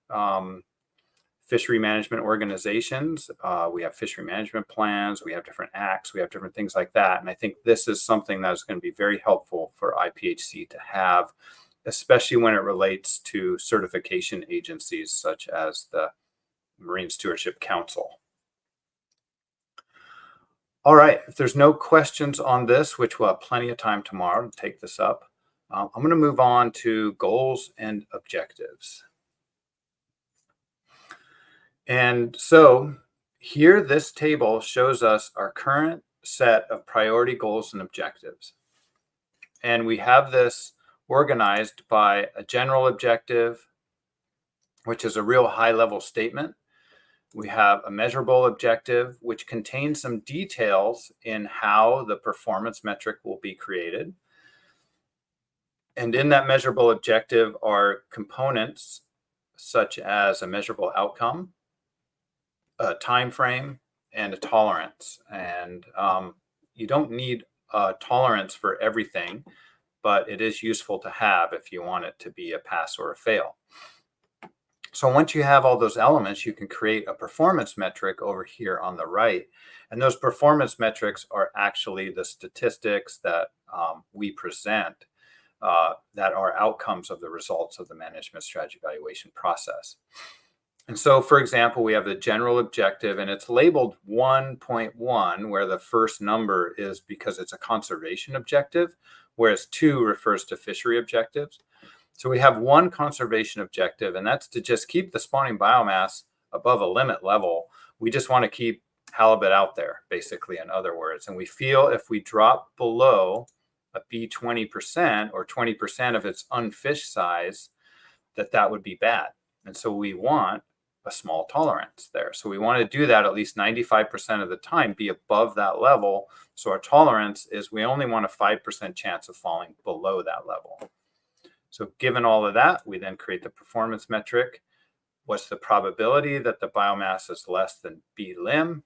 fishery management organizations. We have fishery management plans, we have different acts, we have different things like that. And I think this is something that is going to be very helpful for IPHC to have, especially when it relates to certification agencies such as the Marine Stewardship Council. All right, if there's no questions on this, which we'll have plenty of time tomorrow to take this up, I'm going to move on to goals and objectives. And so here, this table shows us our current set of priority goals and objectives. And we have this organized by a general objective, which is a real high-level statement. We have a measurable objective, which contains some details in how the performance metric will be created. And in that measurable objective are components such as a measurable outcome, a time frame, and a tolerance. And you don't need a tolerance for everything, but it is useful to have if you want it to be a pass or a fail. So once you have all those elements, you can create a performance metric over here on the right. And those performance metrics are actually the statistics that we present that are outcomes of the results of the management strategy evaluation process. And so, for example, we have the general objective, and it's labeled 1.1, where the first number is because it's a conservation objective, whereas 2 refers to fishery objectives. So we have one conservation objective, and that's to just keep the spawning biomass above a limit level. We just want to keep halibut out there, basically, in other words. And we feel if we drop below a B20% or 20% of its unfished size, that would be bad. And so we want a small tolerance there. So we want to do that at least 95% of the time, be above that level. So our tolerance is we only want a 5% chance of falling below that level. So given all of that, we then create the performance metric. What's the probability that the biomass is less than B lim?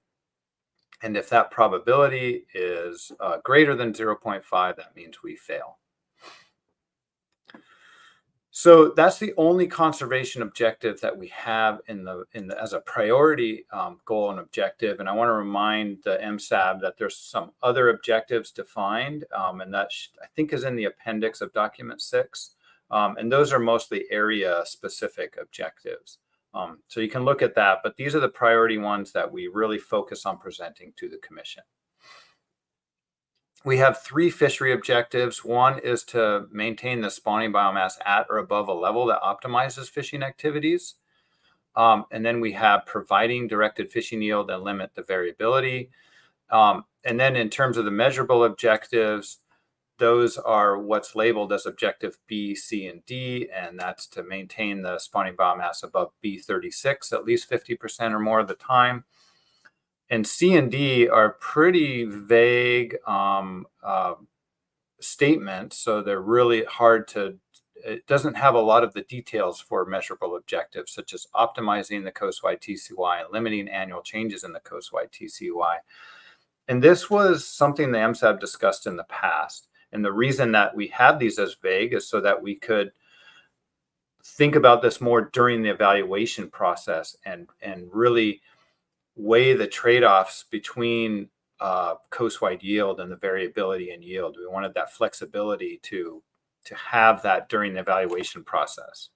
And if that probability is greater than 0.5, that means we fail. So that's the only conservation objective that we have as a priority goal and objective. And I want to remind the MSAB that there's some other objectives defined, and that I think is in the appendix of document 6. And those are mostly area-specific objectives. So you can look at that, but these are the priority ones that we really focus on presenting to the commission. We have 3 fishery objectives. One is to maintain the spawning biomass at or above a level that optimizes fishing activities. And then we have providing directed fishing yield and limit the variability. And then in terms of the measurable objectives, those are what's labeled as objective B, C, and D, and that's to maintain the spawning biomass above B36 at least 50% or more of the time. And C and D are pretty vague statements, so they're really hard to, it doesn't have a lot of the details for measurable objectives, such as optimizing the coastwide TCY and limiting annual changes in the coastwide TCY. And this was something the MSAB discussed in the past. And the reason that we had these as vague is so that we could think about this more during the evaluation process and really weigh the trade-offs between coastwide yield and the variability in yield. We wanted that flexibility to have that during the evaluation process.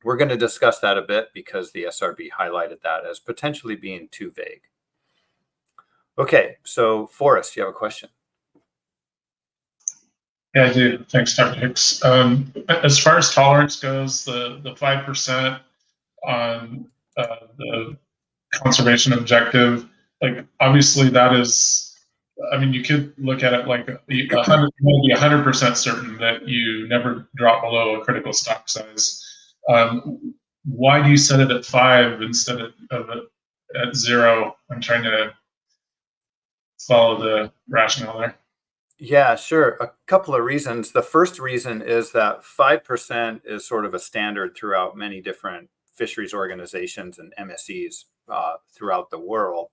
We're going to discuss that a bit because the SRB highlighted that as potentially being too vague. Okay, so Forrest, you have a question? Yeah, I do. Thanks, Dr. Hicks. As far as tolerance goes, the 5% on the conservation objective, like obviously that is, I mean, you could look at it like 100% certain that you never drop below a critical stock size. Why do you set it at 5 instead of at 0? I'm trying to follow the rationale there. Yeah, sure. A couple of reasons. The first reason is that 5% is sort of a standard throughout many different fisheries organizations and MSEs throughout the world,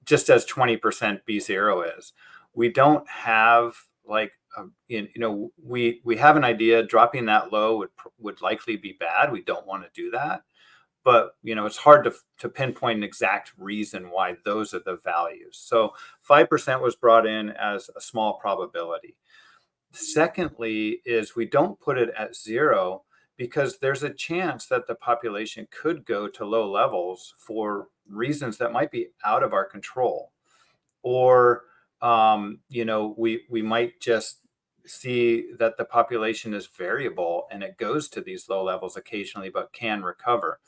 just as 20% B0 is. We don't have like, we have an idea dropping that low would likely be bad. We don't want to do that. But, it's hard to pinpoint an exact reason why those are the values. So 5% was brought in as a small probability. Secondly, is we don't put it at 0 because there's a chance that the population could go to low levels for reasons that might be out of our control. Or, we might just see that the population is variable and it goes to these low levels occasionally, but can recover.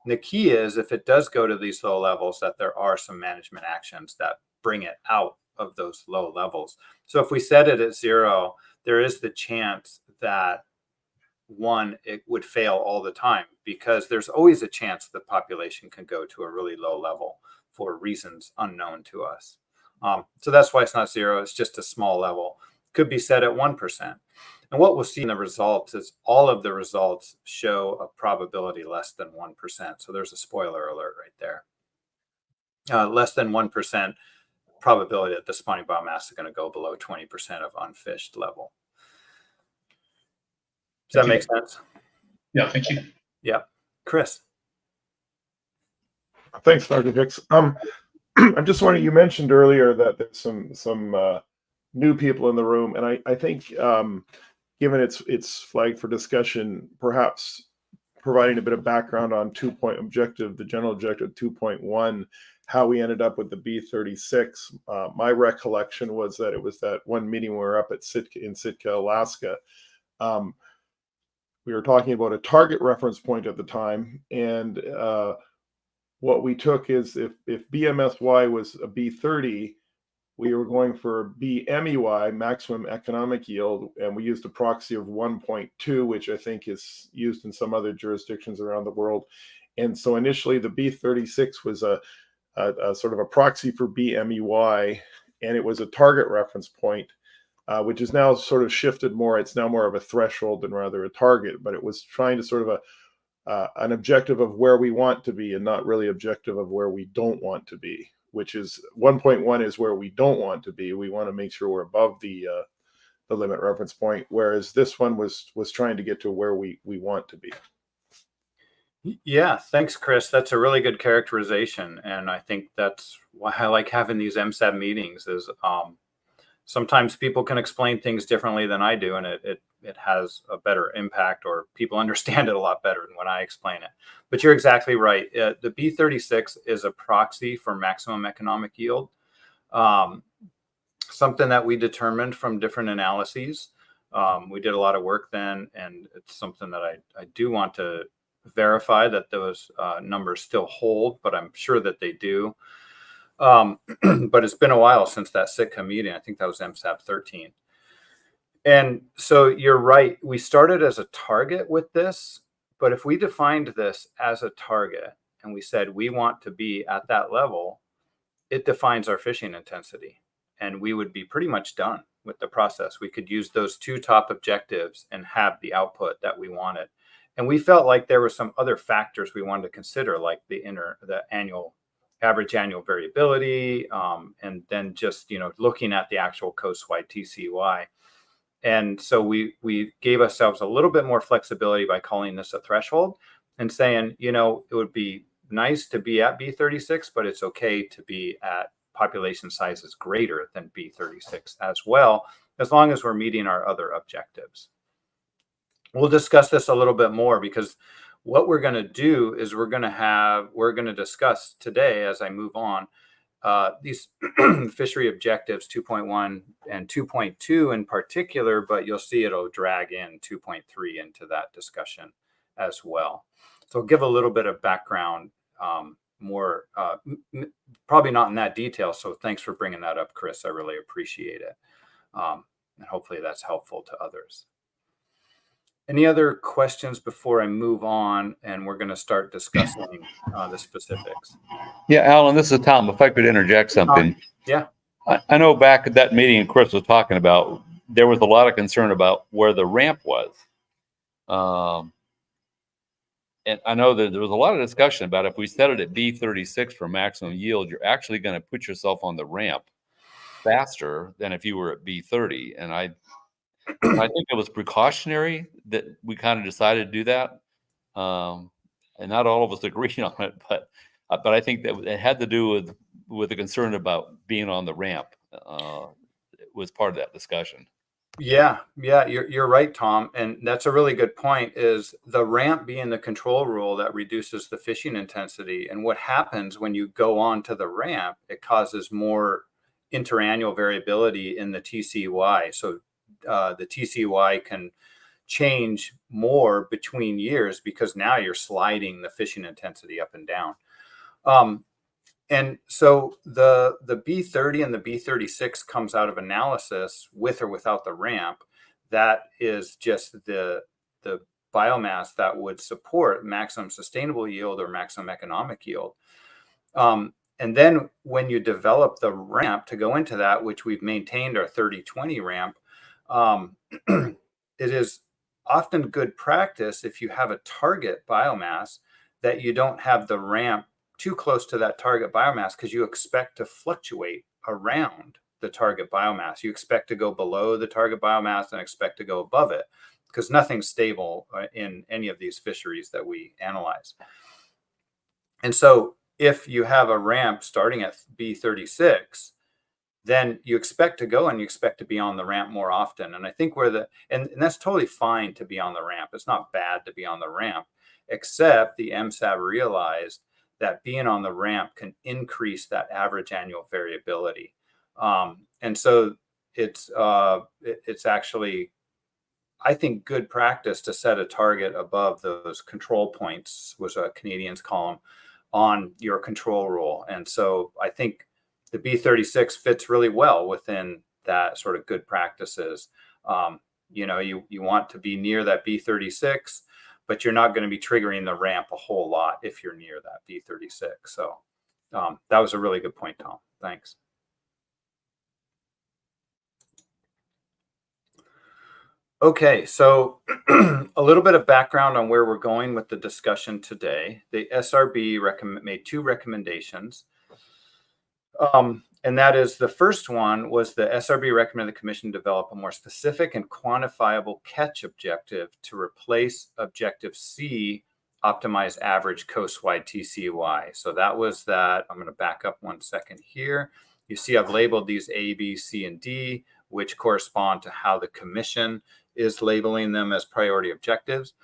And the key is if it does go to these low levels, that there are some management actions that bring it out of those low levels. So if we set it at 0, there is the chance that it would fail all the time because there's always a chance the population can go to a really low level for reasons unknown to us. So that's why it's not 0. It's just a small level. Could be set at 1%. And what we'll see in the results is all of the results show a probability less than 1%. So there's a spoiler alert right there. Less than 1% probability that the spawning biomass is going to go below 20% of unfished level. Does that make sense? Yeah, thank you. Yeah. Chris. Thanks, Dr. Hicks. I'm just wondering, you mentioned earlier that there's some new people in the room, and I think given its flag for discussion, perhaps providing a bit of background on the general objective 2.1, how we ended up with the B36. My recollection was that it was that one meeting we were up at in Sitka, Alaska. We were talking about a target reference point at the time, and what we took is if BMSY was a B30, we were going for BMEY, maximum economic yield, and we used a proxy of 1.2, which I think is used in some other jurisdictions around the world. And so initially the B36 was a sort of a proxy for BMEY, and it was a target reference point, which is now sort of shifted more. It's now more of a threshold than rather a target, but it was trying to sort of an objective of where we want to be and not really objective of where we don't want to be, which is 1.1 is where we don't want to be. We want to make sure we're above the limit reference point, whereas this one was trying to get to where we want to be. Yeah, thanks, Chris. That's a really good characterization. And I think that's why I like having these MSAB meetings is sometimes people can explain things differently than I do, and it has a better impact, or people understand it a lot better than when I explain it. But you're exactly right. The B36 is a proxy for maximum economic yield, something that we determined from different analyses. We did a lot of work then, and it's something that I do want to verify that those numbers still hold, but I'm sure that they do. But it's been a while since that Sitka meeting. I think that was MSAB020. And so you're right. We started as a target with this, but if we defined this as a target and we said we want to be at that level, it defines our fishing intensity, and we would be pretty much done with the process. We could use those two top objectives and have the output that we wanted. And we felt like there were some other factors we wanted to consider, like the average annual variability, and then just, looking at the actual coast-wide TCY. And so we gave ourselves a little bit more flexibility by calling this a threshold and saying, it would be nice to be at B36, but it's okay to be at population sizes greater than B36 as well, as long as we're meeting our other objectives. We'll discuss this a little bit more, because what we're going to do is we're going to discuss today, as I move on, these fishery objectives 2.1 and 2.2 in particular, but you'll see it'll drag in 2.3 into that discussion as well. So I'll give a little bit of background, more, probably not in that detail. So thanks for bringing that up, Chris. I really appreciate it. And hopefully that's helpful to others. Any other questions before I move on and we're going to start discussing the specifics? Yeah, Alan, this is Tom. If I could interject something. Yeah. I know back at that meeting Chris was talking about, there was a lot of concern about where the ramp was. And I know that there was a lot of discussion about if we set it at B36 for maximum yield, you're actually going to put yourself on the ramp faster than if you were at B30. And I think it was precautionary that we kind of decided to do that. And not all of us agreed on it, but I think that it had to do with the concern about being on the ramp. It was part of that discussion. Yeah, you're right, Tom. And that's a really good point, is the ramp being the control rule that reduces the fishing intensity. And what happens when you go on to the ramp, it causes more interannual variability in the TCY. So the TCY can change more between years, because now you're sliding the fishing intensity up and down. And so the B30 and the B36 comes out of analysis with or without the ramp. That is just the biomass that would support maximum sustainable yield or maximum economic yield. And then when you develop the ramp to go into that, which we've maintained our 30-20 ramp, it is often good practice, if you have a target biomass, that you don't have the ramp too close to that target biomass, because you expect to fluctuate around the target biomass. You expect to go below the target biomass and expect to go above it, because nothing's stable in any of these fisheries that we analyze. And so if you have a ramp starting at B36, then you expect to go and you expect to be on the ramp more often. And I think and that's totally fine to be on the ramp. It's not bad to be on the ramp, except the MSAB realized that being on the ramp can increase that average annual variability. And so it's actually, I think, good practice to set a target above those control points, which Canadians call them, on your control rule. And so I think the B36 fits really well within that sort of good practices. You want to be near that B36, but you're not going to be triggering the ramp a whole lot if you're near that B36. So that was a really good point, Tom. Thanks. Okay, so a little bit of background on where we're going with the discussion today. The SRB made two recommendations. And that is, the first one was the SRB recommended the Commission develop a more specific and quantifiable catch objective to replace Objective C, optimize average coast-wide TCY. So that was that. I'm going to back up 1 second here. You see I've labeled these A, B, C, and D, which correspond to how the Commission is labeling them as priority objectives.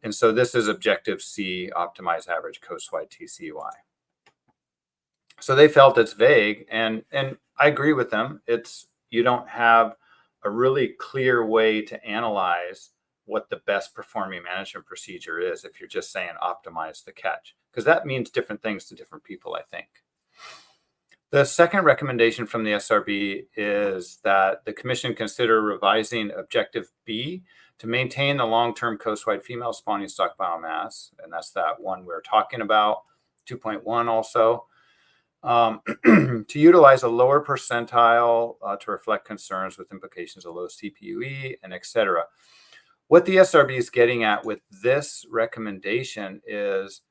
And so this is Objective C, optimize average coast-wide TCY. So they felt it's vague, and I agree with them. You don't have a really clear way to analyze what the best performing management procedure is if you're just saying optimize the catch, because that means different things to different people, I think. The second recommendation from the SRB is that the Commission consider revising Objective B to maintain the long-term coast-wide female spawning stock biomass, and that's that one we're talking about, 2.1 also. to utilize a lower percentile to reflect concerns with implications of low CPUE and etc. What the SRB is getting at with this recommendation is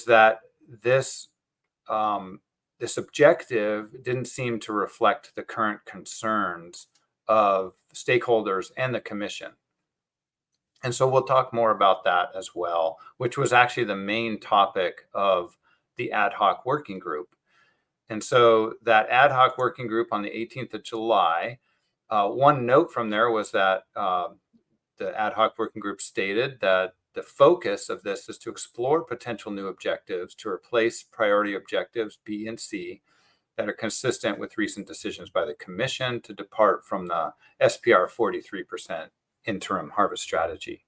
that this this objective didn't seem to reflect the current concerns of stakeholders and the commission. And so we'll talk more about that as well, which was actually the main topic of the ad hoc working group. And so that ad hoc working group on the 18th of July, one note from there was that the ad hoc working group stated that the focus of this is to explore potential new objectives to replace priority objectives B and C that are consistent with recent decisions by the commission to depart from the SPR 43% interim harvest strategy.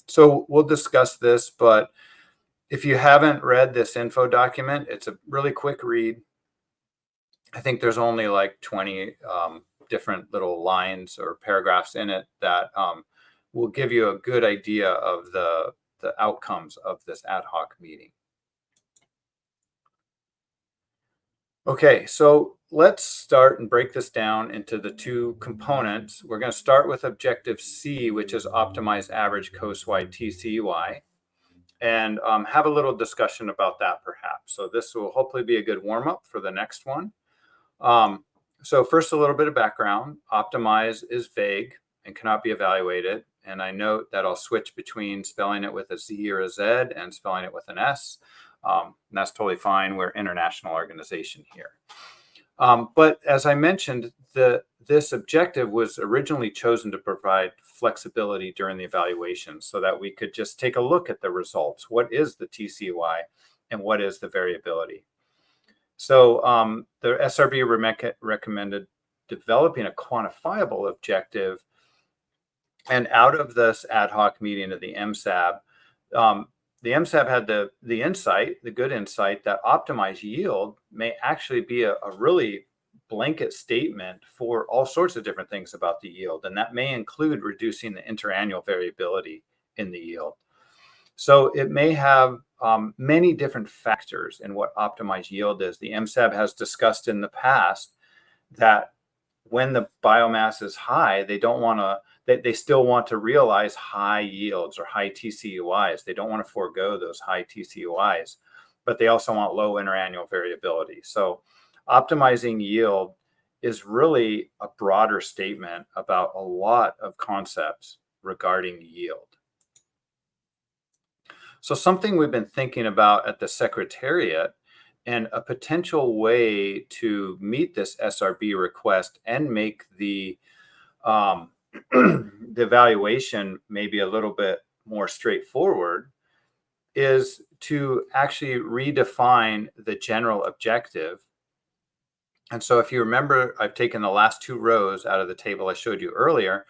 So we'll discuss this, but if you haven't read this info document, it's a really quick read. I think there's only like 20 different little lines or paragraphs in it that will give you a good idea of the outcomes of this ad hoc meeting. Okay, so let's start and break this down into the two components. We're going to start with objective C, which is optimize average coastwide TCUI, and have a little discussion about that perhaps. So this will hopefully be a good warm-up for the next one. So first, a little bit of background. Optimize is vague and cannot be evaluated. And I note that I'll switch between spelling it with a Z or a Z and spelling it with an S. And that's totally fine. We're an international organization here. But as I mentioned, this objective was originally chosen to provide flexibility during the evaluation so that we could just take a look at the results. What is the TCUI and what is the variability? So the SRB recommended developing a quantifiable objective. And out of this ad hoc meeting of the MSAB, the MSAB had the insight, the good insight, that optimized yield may actually be a really blanket statement for all sorts of different things about the yield. And that may include reducing the interannual variability in the yield. So it may have many different factors in what optimized yield is. The MSAB has discussed in the past that when the biomass is high, they don't want to, they still want to realize high yields or high TCUIs. They don't want to forego those high TCUIs, but they also want low interannual variability. So optimizing yield is really a broader statement about a lot of concepts regarding yield. So something we've been thinking about at the Secretariat and a potential way to meet this SRB request and make the the evaluation maybe a little bit more straightforward is to actually redefine the general objective. And so if you remember, I've taken the last two rows out of the table I showed you earlier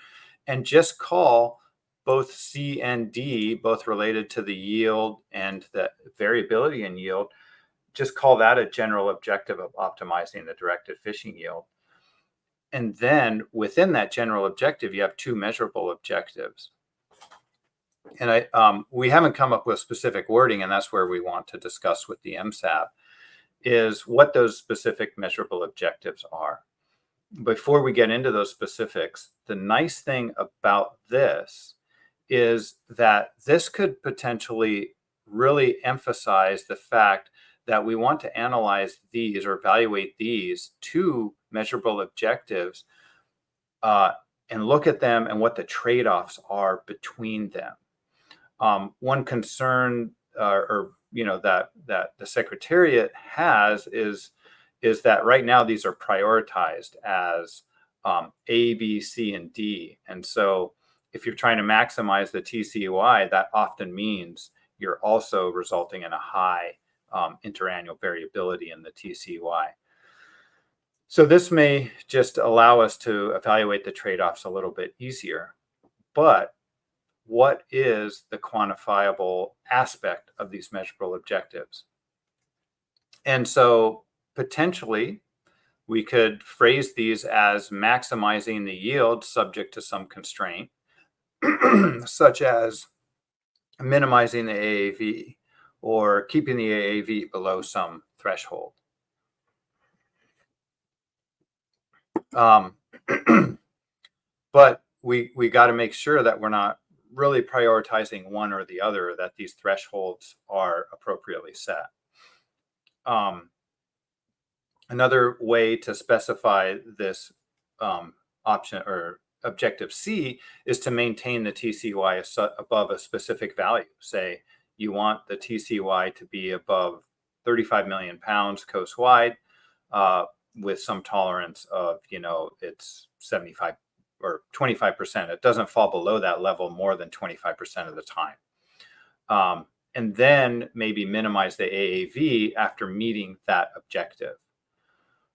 and just call both C and D, both related to the yield and the variability in yield, just call that a general objective of optimizing the directed fishing yield. And then within that general objective, you have two measurable objectives. And we haven't come up with specific wording, and that's where we want to discuss with the MSAB, is what those specific measurable objectives are. Before we get into those specifics, the nice thing about this is that this could potentially really emphasize the fact that we want to analyze these or evaluate these two measurable objectives and look at them and what the trade-offs are between them. One concern that the Secretariat has is that right now these are prioritized as A, B, C, and D. And so if you're trying to maximize the TCUI, that often means you're also resulting in a high interannual variability in the TCUI. So this may just allow us to evaluate the trade-offs a little bit easier. But what is the quantifiable aspect of these measurable objectives? And so potentially we could phrase these as maximizing the yield subject to some constraint, such as minimizing the AAV or keeping the AAV below some threshold. But we got to make sure that we're not really prioritizing one or the other, that these thresholds are appropriately set. Another way to specify this option or objective C is to maintain the TCY above a specific value. Say you want the TCY to be above 35 million pounds coast-wide, with some tolerance of, it's 75 or 25%. It doesn't fall below that level more than 25% of the time. And then maybe minimize the AAV after meeting that objective.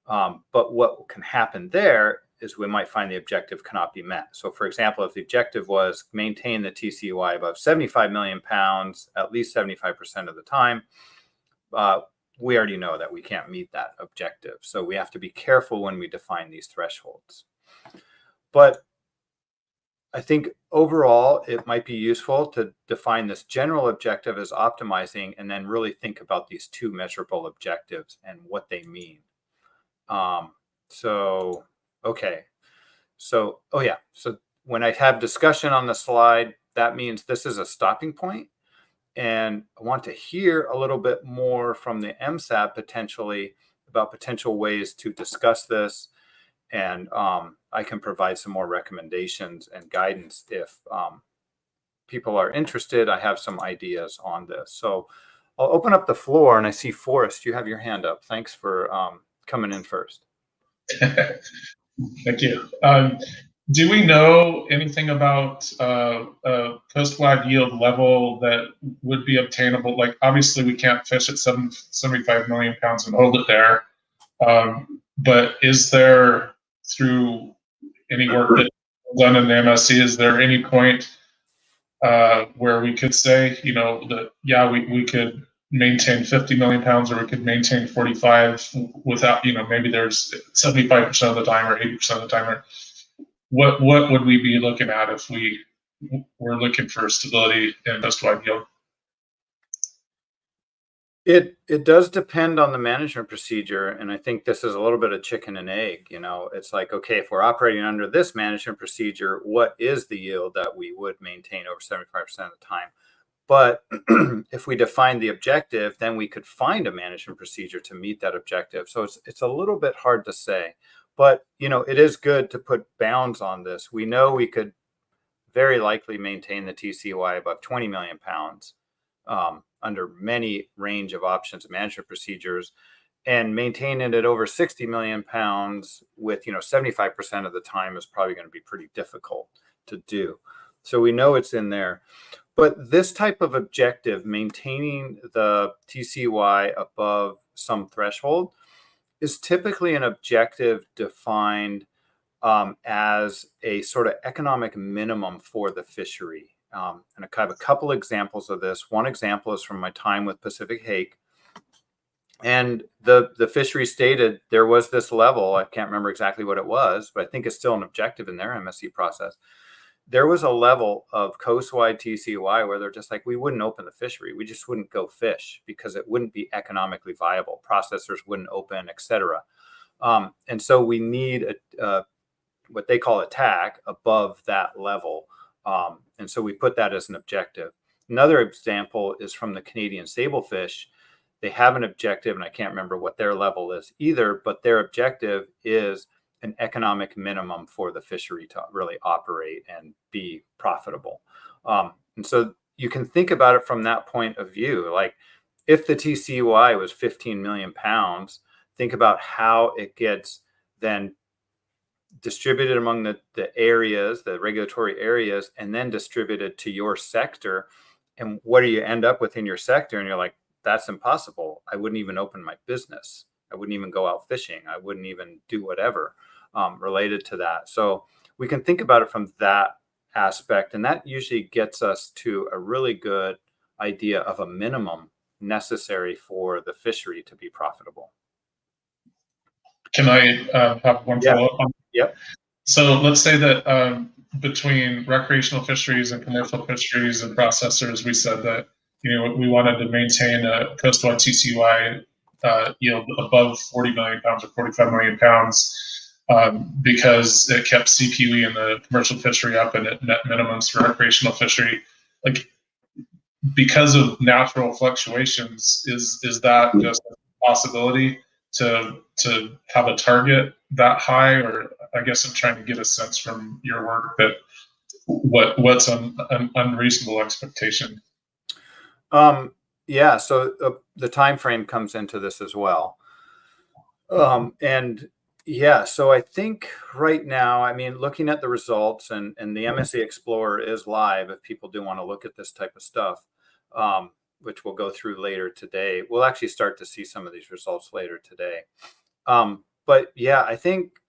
But what can happen there is we might find the objective cannot be met. So for example, if the objective was maintain the TCY above 75 million pounds, at least 75% of the time, we already know that we can't meet that objective. So we have to be careful when we define these thresholds. But I think overall, it might be useful to define this general objective as optimizing and then really think about these two measurable objectives and what they mean. Okay. So when I have discussion on the slide, that means this is a stopping point. And I want to hear a little bit more from the MSAB potentially about potential ways to discuss this. And I can provide some more recommendations and guidance if people are interested. I have some ideas on this. So I'll open up the floor, and I see Forrest, you have your hand up. Thanks for coming in first. Thank you. Do we know anything about a coast-wide yield level that would be obtainable? Like, obviously, we can't fish at 75 million pounds and hold it there. But is there, through any work that's done in the MSC, is there any point where we could say, that, yeah, we could maintain 50 million pounds, or we could maintain 45 without, maybe there's 75% of the time or 80% of the time, or what would we be looking at if we were looking for stability in coast-wide yield? It does depend on the management procedure, and I think this is a little bit of chicken and egg. It's like, okay, if we're operating under this management procedure, what is the yield that we would maintain over 75% of the time? But if we define the objective, then we could find a management procedure to meet that objective. So it's a little bit hard to say, but it is good to put bounds on this. We know we could very likely maintain the TCY above 20 million pounds under many range of options and management procedures, and maintain it at over 60 million pounds with 75% of the time is probably going to be pretty difficult to do. So we know it's in there. But this type of objective, maintaining the TCY above some threshold, is typically an objective defined as a sort of economic minimum for the fishery. And I have a couple examples of this. One example is from my time with Pacific Hake. And the fishery stated there was this level, I can't remember exactly what it was, but I think it's still an objective in their MSC process. There was a level of coast-wide TCY where they're just like, we wouldn't open the fishery. We just wouldn't go fish because it wouldn't be economically viable. Processors wouldn't open, et cetera. And so we need what they call a TAC above that level. And so we put that as an objective. Another example is from the Canadian sablefish. They have an objective, and I can't remember what their level is either, but their objective is an economic minimum for the fishery to really operate and be profitable. And so you can think about it from that point of view. Like, if the TCY was 15 million pounds, think about how it gets then distributed among the areas, the regulatory areas, and then distributed to your sector. And what do you end up with in your sector? And you're like, that's impossible. I wouldn't even open my business. I wouldn't even go out fishing. I wouldn't even do whatever related to that. So we can think about it from that aspect. And that usually gets us to a really good idea of a minimum necessary for the fishery to be profitable. Can I have one follow-up on? Yep. So let's say that between recreational fisheries and commercial fisheries and processors, we said that we wanted to maintain a coast-wide TCY yield above 40 million pounds or 45 million pounds because it kept CPE in the commercial fishery up and at net minimums for recreational fishery. Like, because of natural fluctuations, is that just a possibility to have a target that high? Or I guess I'm trying to get a sense from your work that what's an unreasonable expectation. Yeah, so the time frame comes into this as well. And yeah, so I think right now, I mean, looking at the results, and the MSA Explorer is live if people do want to look at this type of stuff, which we'll go through later today. We'll actually start to see some of these results later today. But yeah, I think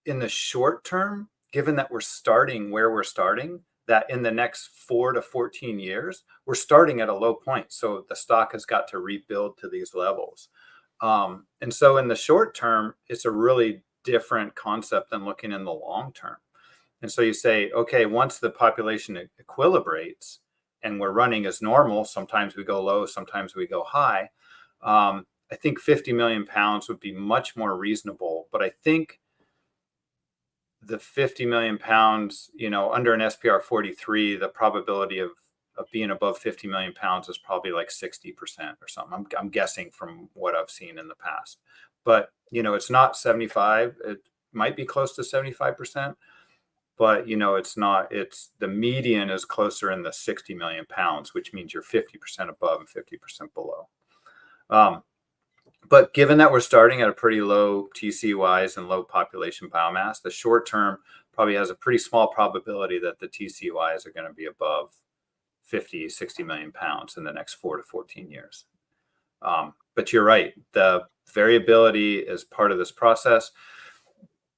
in the short term, given that we're starting where we're starting, that in the next 4 to 14 years, we're starting at a low point. So the stock has got to rebuild to these levels. And so in the short term, it's a really different concept than looking in the long term. And so you say, okay, once the population equilibrates and we're running as normal, sometimes we go low, sometimes we go high. I think 50 million pounds would be much more reasonable. But I think the 50 million pounds, you know, under an SPR 43, the probability of being above 50 million pounds is probably like 60% or something. I'm guessing from what I've seen in the past. But, you know, it's not 75. It might be close to 75%. But, you know, it's not. It's the median is closer in the 60 million pounds, which means you're 50% above and 50% below. But given that we're starting at a pretty low TCYs and low population biomass, the short term probably has a pretty small probability that the TCYs are going to be above 50, 60 million pounds in the next 4 to 14 years. But you're right. The variability is part of this process.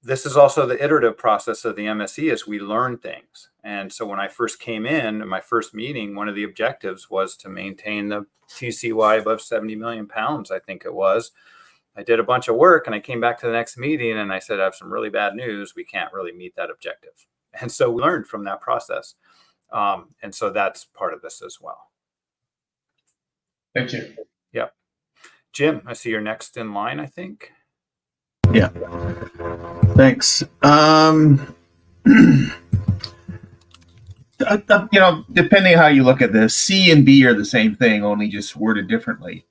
This is also the iterative process of the MSE as we learn things. And so when I first came in my first meeting, one of the objectives was to maintain the TCY above 70 million pounds, I think it was. I did a bunch of work and I came back to the next meeting and I said, I have some really bad news. We can't really meet that objective. And so we learned from that process. And so that's part of this as well. Thank you. Yep. Jim, I see you're next in line, I think. Yeah. Thanks. You know, depending how you look at this, C and B are the same thing, only just worded differently.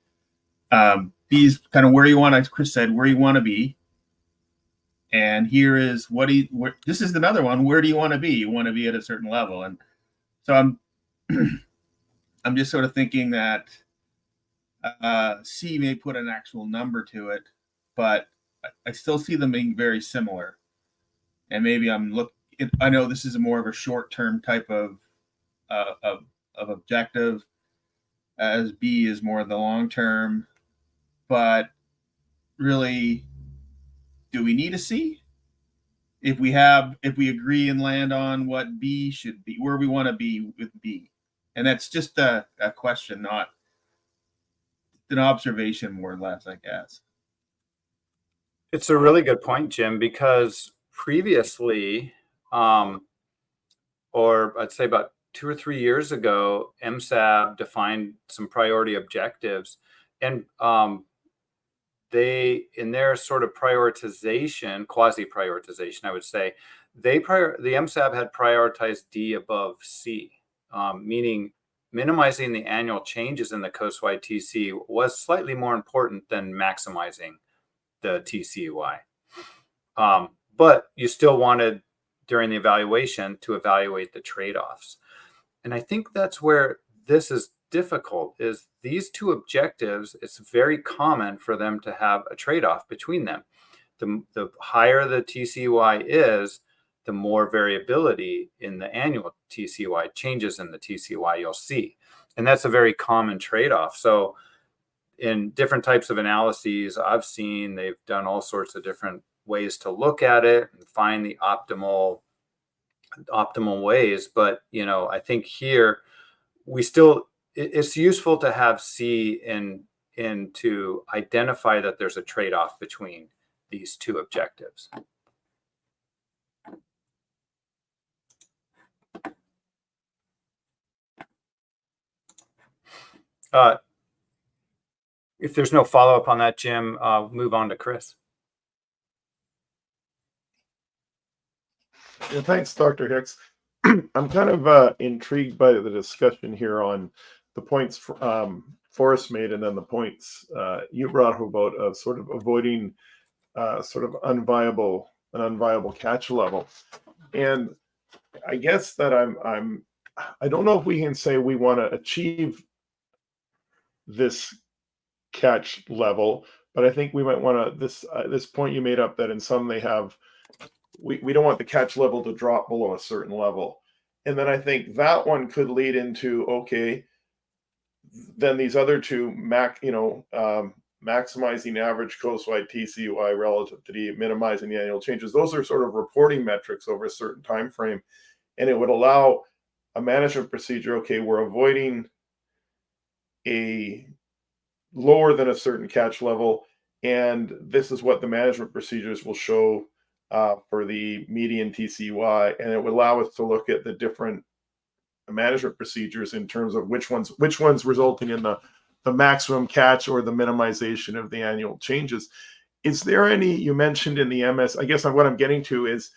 B's kind of where you want to, Chris said, where you want to be. And here is this is another one. Where do you want to be? You want to be at a certain level. And so I'm just sort of thinking that C may put an actual number to it, but I still see them being very similar. And maybe I know this is more of a short-term type of objective, as B is more the long-term. But really, do we need a C? If we agree and land on what B should be, where we want to be with B, and that's just a question, not an observation, more or less, I guess. It's a really good point, Jim, because previously, or I'd say about 2 or 3 years ago, MSAB defined some priority objectives, and they, in their sort of prioritization, quasi-prioritization, I would say, the MSAB had prioritized D above C, meaning minimizing the annual changes in the coastwide TC was slightly more important than maximizing the TCY. But you still wanted, during the evaluation, to evaluate the trade-offs. And I think that's where this is difficult, is these two objectives, it's very common for them to have a trade-off between them. The higher the TCY is, the more variability in the annual TCY, changes in the TCY you'll see. And that's a very common trade-off. So in different types of analyses I've seen, they've done all sorts of different ways to look at it and find the optimal ways. But, you know, I think here it's useful to have C in to identify that there's a trade-off between these two objectives. If there's no follow-up on that, Jim, I'll move on to Chris. Yeah, thanks, Dr. Hicks. I'm kind of intrigued by the discussion here on the points Forrest made, and then the points you brought up about sort of avoiding sort of an unviable catch level. And I guess that I don't know if we can say we want to achieve this catch level, but I think we might want to this point you made up that in some they have we don't want the catch level to drop below a certain level. And then I think that one could lead into, okay, then these other two maximizing average coastwide TCUI relative to minimizing the annual changes. Those are sort of reporting metrics over a certain time frame, and it would allow a management procedure. Okay, we're avoiding a lower than a certain catch level, and this is what the management procedures will show for the median TCUI, and it would allow us to look at the different management procedures in terms of which ones resulting in the maximum catch or the minimization of the annual changes. Is there any, you mentioned in the MS, I guess what I'm getting to is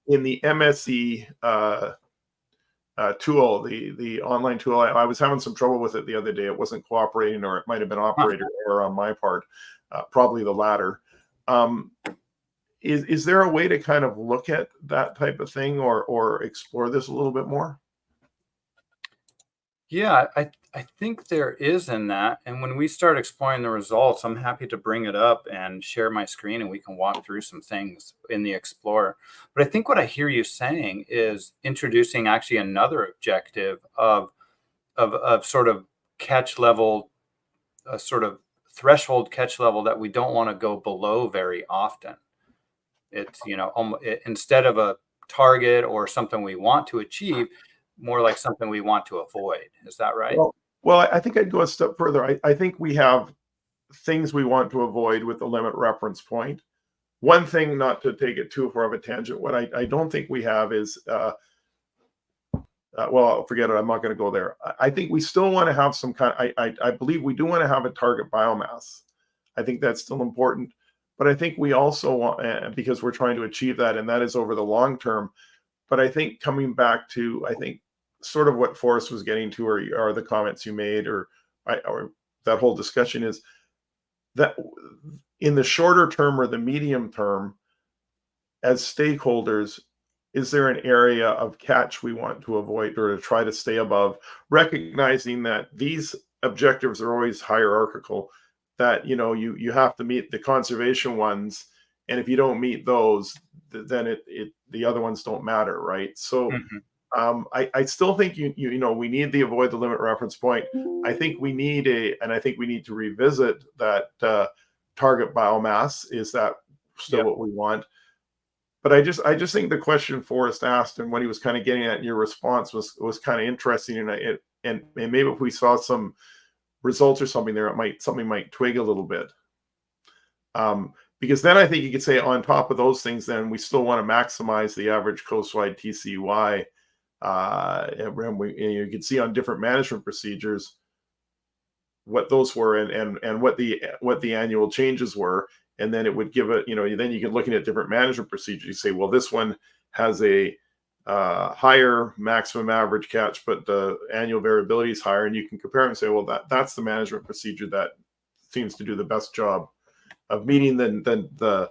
in the MSE tool, the online tool, I was having some trouble with it the other day. It wasn't cooperating, or it might have been operator error on my part, probably the latter. Is there a way to kind of look at that type of thing or explore this a little bit more? Yeah, I think there is in that. And when we start exploring the results, I'm happy to bring it up and share my screen, and we can walk through some things in the Explorer. But I think what I hear you saying is introducing actually another objective of sort of catch level, a sort of threshold catch level that we don't want to go below very often. It's, instead of a target or something we want to achieve, more like something we want to avoid. Is that right? Well, I think I'd go a step further. I think we have things we want to avoid with the limit reference point. One thing, not to take it too far of a tangent, what I don't think we have is, well, forget it. I'm not going to go there. I think we still want to have some kind, I believe we do want to have a target biomass. I think that's still important. But I think we also want, because we're trying to achieve that, and that is over the long term. But I think coming back to, I think sort of what Forrest was getting to, or the comments you made, or that whole discussion is that in the shorter term or the medium term, as stakeholders, is there an area of catch we want to avoid or to try to stay above, recognizing that these objectives are always hierarchical, that you have to meet the conservation ones, and if you don't meet those, then the other ones don't matter, right? So I still think we need the avoid the limit reference point. I think we need to revisit that target biomass. Is that still what we want? But I just think the question Forrest asked and what he was kind of getting at in your response was kind of interesting, and maybe if we saw some results or something there, something might twig a little bit. Because then I think you could say on top of those things, then we still want to maximize the average coastwide TCUI. You can see on different management procedures what those were and what the annual changes were, and then it would give it. Then you can looking at different management procedures. You say, well, this one has a higher maximum average catch, but the annual variability is higher, and you can compare and say, well, that's the management procedure that seems to do the best job of meeting the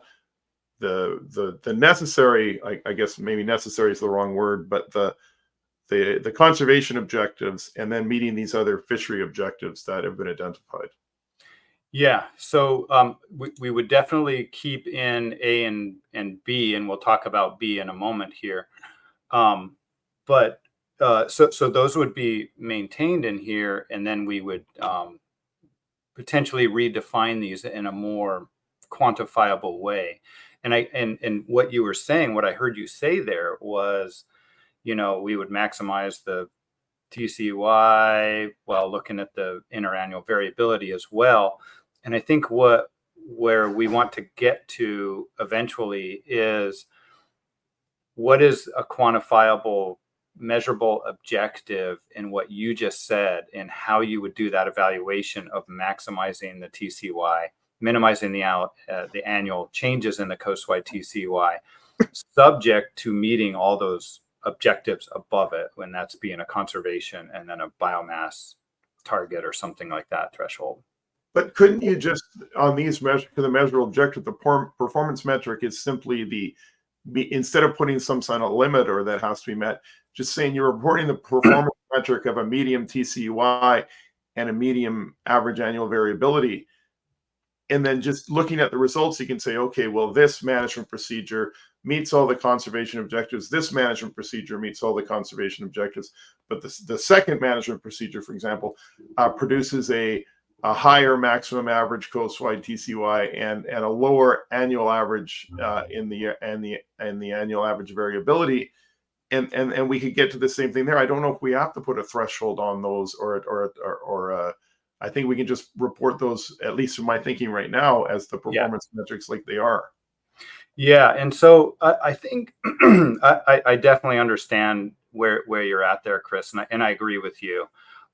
necessary, I guess maybe necessary is the wrong word, but the conservation objectives, and then meeting these other fishery objectives that have been identified. Yeah, so we would definitely keep in A and B, and we'll talk about B in a moment here. But so those would be maintained in here, and then we would potentially redefine these in a more quantifiable way. And what you were saying, what I heard you say there was, we would maximize the TCUI while looking at the interannual variability as well. And I think where we want to get to eventually is, what is a quantifiable measurable objective in what you just said and how you would do that evaluation of maximizing the TCY, minimizing the annual changes in the coastwide TCY, subject to meeting all those objectives above it, when that's being a conservation and then a biomass target or something like that threshold. But couldn't you just, on these measure for the measurable objective, the performance metric is simply instead of putting some kind of limit or that has to be met, just saying you're reporting the performance metric of a medium TCY and a medium average annual variability. And then just looking at the results, you can say, okay, well, this management procedure meets all the conservation objectives. This management procedure meets all the conservation objectives. But the second management procedure, for example, produces a higher maximum average coastwide TCY and a lower annual average in the annual average variability. And we could get to the same thing there. I don't know if we have to put a threshold on those or I think we can just report those, at least in my thinking right now, as the performance metrics like they are. Yeah, and so I think I definitely understand where you're at there, Chris, and I agree with you.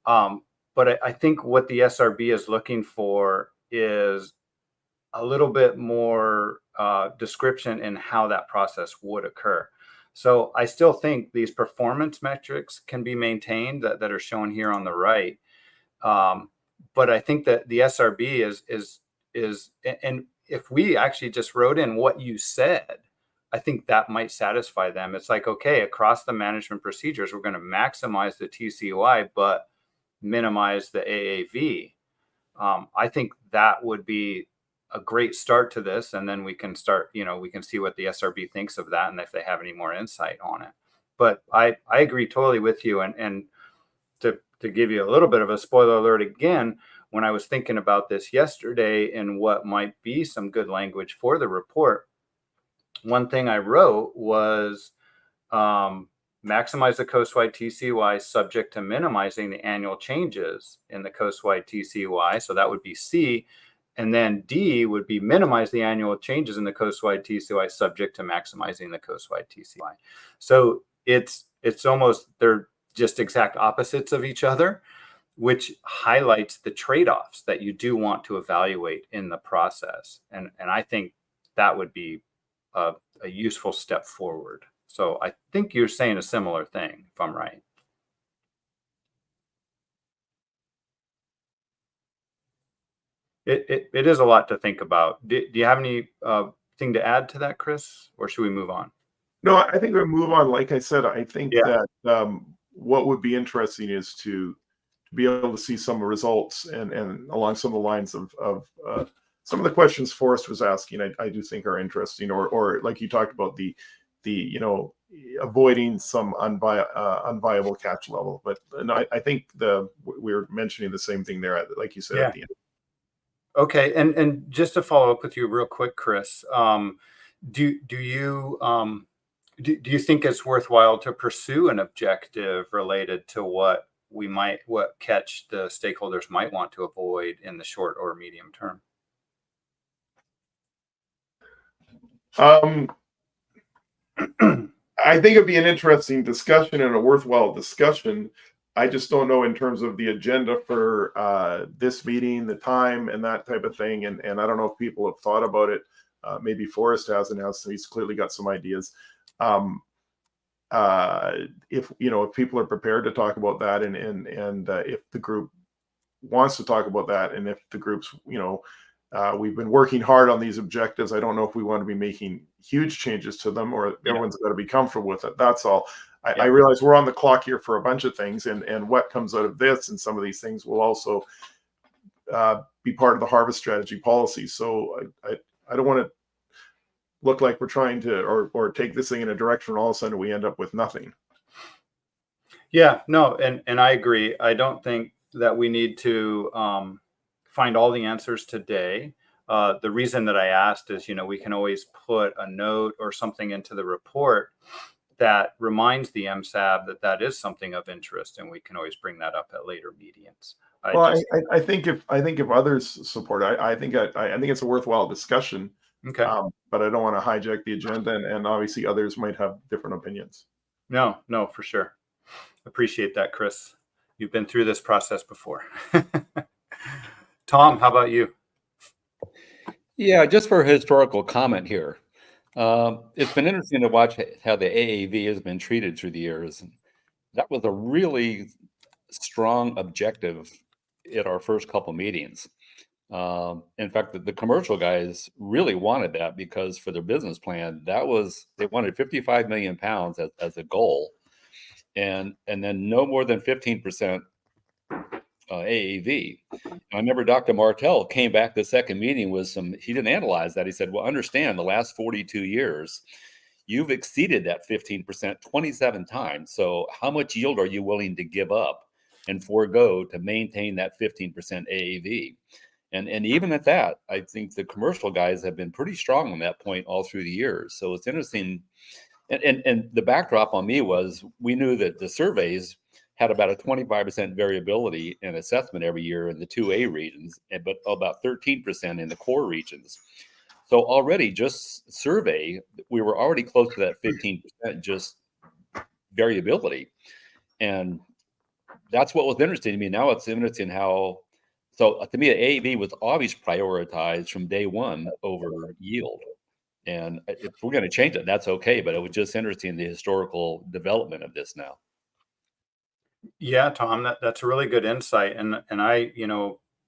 But I think what the SRB is looking for is a little bit more description in how that process would occur. So I still think these performance metrics can be maintained that are shown here on the right. But I think that the SRB is, and if we actually just wrote in what you said, I think that might satisfy them. It's like, okay, across the management procedures, we're going to maximize the TCY, but minimize the AAV. I think that would be a great start to this. And then we can start, we can see what the SRB thinks of that and if they have any more insight on it. But I agree totally with you. And to give you a little bit of a spoiler alert again, when I was thinking about this yesterday and what might be some good language for the report, one thing I wrote was maximize the coastwide TCY subject to minimizing the annual changes in the coastwide TCY. So that would be C. And then D would be minimize the annual changes in the coastwide TCY subject to maximizing the coastwide TCY. So it's almost, they're just exact opposites of each other, which highlights the trade-offs that you do want to evaluate in the process. And I think that would be a useful step forward. So I think you're saying a similar thing, if I'm right. It is a lot to think about. Do you have any thing to add to that, Chris, or should we move on? No, I think we move on. Like I said, I think that what would be interesting is to be able to see some results and along some of the lines of some of the questions Forrest was asking, I do think are interesting, or like you talked about the avoiding some unviable catch level. But no, I think we're mentioning the same thing there, like you said at the end. Okay, and just to follow up with you real quick, Chris, do you think it's worthwhile to pursue an objective related to what catch the stakeholders might want to avoid in the short or medium term? I think it'd be an interesting discussion and a worthwhile discussion. I just don't know in terms of the agenda for this meeting, the time, and that type of thing. And I don't know if people have thought about it. Maybe Forrest hasn't. He's clearly got some ideas. If people are prepared to talk about that, and if the group wants to talk about that, and if the group's, we've been working hard on these objectives. I don't know if we want to be making huge changes to them, or everyone's got to be comfortable with it. That's all. I realize we're on the clock here for a bunch of things, and what comes out of this and some of these things will also be part of the harvest strategy policy. So I don't want to look like we're trying to or take this thing in a direction where all of a sudden we end up with nothing. Yeah, no, and I agree. I don't think that we need to find all the answers today. The reason that I asked is, we can always put a note or something into the report that reminds the MSAB that is something of interest, and we can always bring that up at later meetings. I think if others support it, I think it's a worthwhile discussion. Okay. But I don't want to hijack the agenda, and obviously others might have different opinions. No, for sure. Appreciate that, Chris. You've been through this process before. Tom, how about you? Yeah, just for a historical comment here. It's been interesting to watch how the AAV has been treated through the years. That was a really strong objective at our first couple meetings. In fact, the commercial guys really wanted that because for their business plan, they wanted 55 million pounds as a goal, and then no more than 15% AAV. I remember Dr. Martell came back the second meeting with he didn't analyze that. He said, well, understand the last 42 years, you've exceeded that 15% 27 times. So how much yield are you willing to give up and forego to maintain that 15% AAV? And even at that, I think the commercial guys have been pretty strong on that point all through the years. So it's interesting. And the backdrop on me was we knew that the surveys had about a 25% variability in assessment every year in the 2A regions, but about 13% in the core regions. So already just survey, we were already close to that 15% just variability. And that's what was interesting to me. Now it's interesting how, so to me, AAV was always prioritized from day one over yield. And if we're going to change it, that's okay. But it was just interesting, the historical development of this now. Yeah, Tom, that's a really good insight. And I,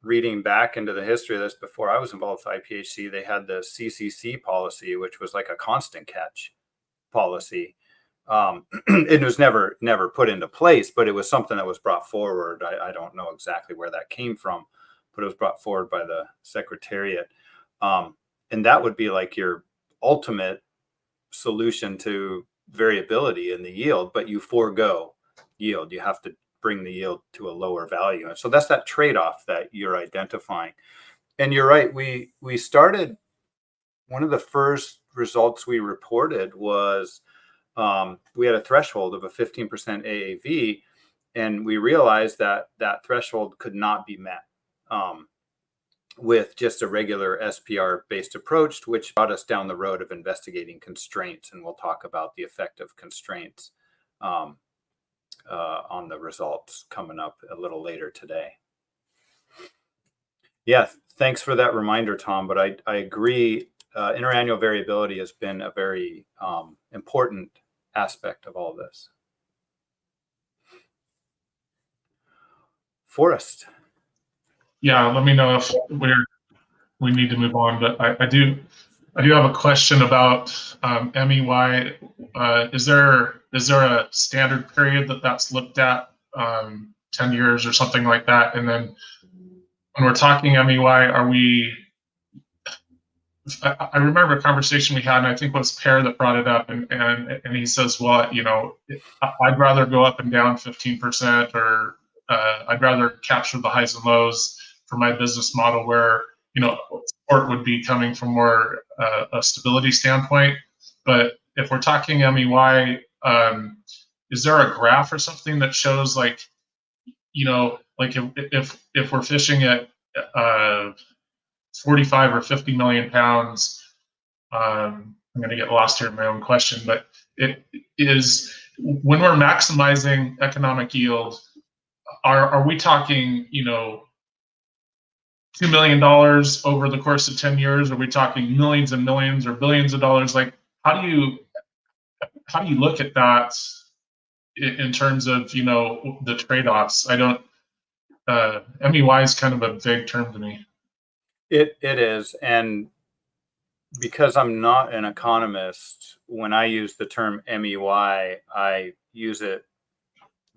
reading back into the history of this before I was involved with IPHC, they had the CCC policy, which was like a constant catch policy. It was never put into place, but it was something that was brought forward. I don't know exactly where that came from, but it was brought forward by the Secretariat. And that would be like your ultimate solution to variability in the yield, but you forego yield. You have to bring the yield to a lower value. And so that's that trade-off that you're identifying. And you're right. We started, one of the first results we reported was we had a threshold of a 15% AAV, and we realized that that threshold could not be met with just a regular SPR-based approach, which brought us down the road of investigating constraints. And we'll talk about the effect of constraints on the results coming up a little later today. Yeah, thanks for that reminder, Tom. But I agree, interannual variability has been a very important aspect of all this. Forrest. Yeah, let me know if we need to move on. But I do have a question about MEY. Is there a standard period that's looked at, 10 years or something like that? And then when we're talking MEY, are we? I remember a conversation we had, and I think it was Per that brought it up, and he says, well, I'd rather go up and down 15%, or I'd rather capture the highs and lows for my business model, where support would be coming from more a stability standpoint. But if we're talking MEY, is there a graph or something that shows like if we're fishing at 45 or 50 million pounds, I'm going to get lost here in my own question, but it is when we're maximizing economic yield, are we talking, $2 million over the course of 10 years? Are we talking millions and millions or billions of dollars? Like, how do you look at that in terms of, the trade-offs? I don't, MEY is kind of a vague term to me. It is. And because I'm not an economist, when I use the term MEY, I use it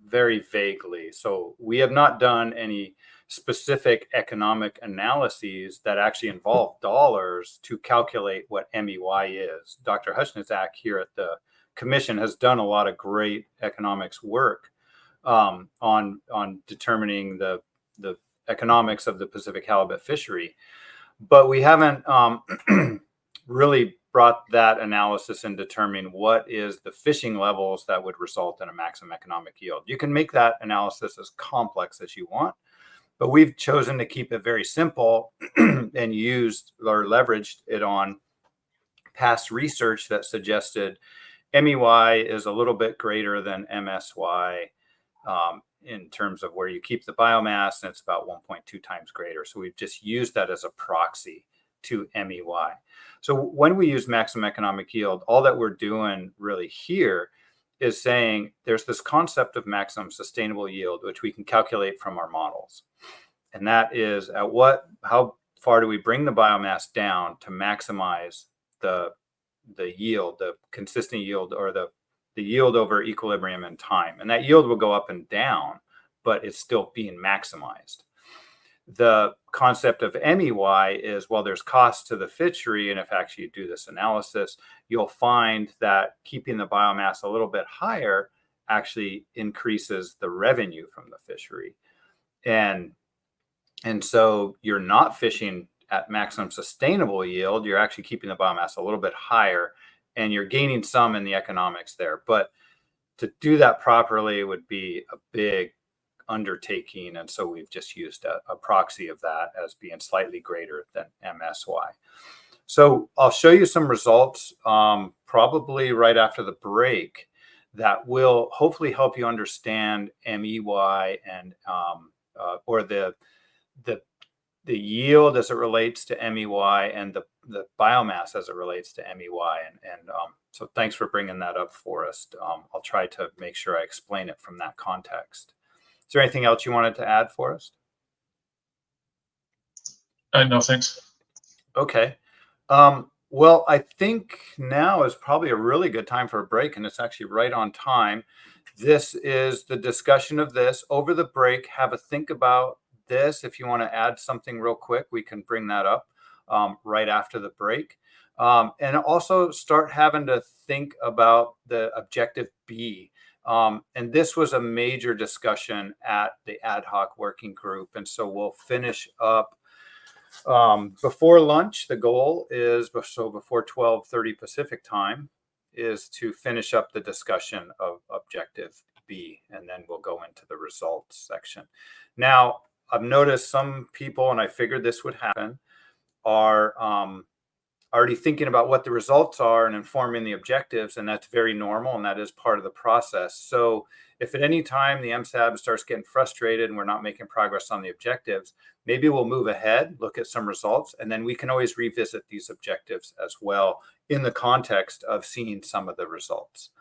very vaguely. So we have not done any specific economic analyses that actually involve dollars to calculate what MEY is. Dr. Hushnizak here at the commission has done a lot of great economics work on determining the economics of the Pacific halibut fishery. But we haven't really brought that analysis in determining what is the fishing levels that would result in a maximum economic yield. You can make that analysis as complex as you want, but we've chosen to keep it very simple and used or leveraged it on past research that suggested MEY is a little bit greater than MSY in terms of where you keep the biomass, and it's about 1.2 times greater. So we've just used that as a proxy to MEY. So when we use maximum economic yield, all that we're doing really here is saying there's this concept of maximum sustainable yield, which we can calculate from our models. And that is how far do we bring the biomass down to maximize the yield, the consistent yield, or the yield over equilibrium in time. And that yield will go up and down, but it's still being maximized. The concept of MEY is, well, there's cost to the fishery. And if actually you do this analysis, you'll find that keeping the biomass a little bit higher actually increases the revenue from the fishery. And so you're not fishing at maximum sustainable yield. You're actually keeping the biomass a little bit higher, and you're gaining some in the economics there. But to do that properly would be a big undertaking. And so we've just used a proxy of that as being slightly greater than MSY. So I'll show you some results probably right after the break that will hopefully help you understand MEY and or the yield as it relates to MEY and the biomass as it relates to MEY. And so thanks for bringing that up for us. I'll try to make sure I explain it from that context. Is there anything else you wanted to add for us? No, thanks. Okay. Well, I think now is probably a really good time for a break, and it's actually right on time. This is the discussion of this. Over the break, have a think about this. If you want to add something real quick, we can bring that up right after the break. And also start having to think about the objective B. And this was a major discussion at the ad hoc working group. And so we'll finish up before lunch. The goal is, so before 12:30 Pacific time, is to finish up the discussion of objective B, and then we'll go into the results section. Now, I've noticed some people, and I figured this would happen, are already thinking about what the results are and informing the objectives, and that's very normal, and that is part of the process. So if at any time the MSAB starts getting frustrated and we're not making progress on the objectives, maybe we'll move ahead, look at some results, and then we can always revisit these objectives as well in the context of seeing some of the results.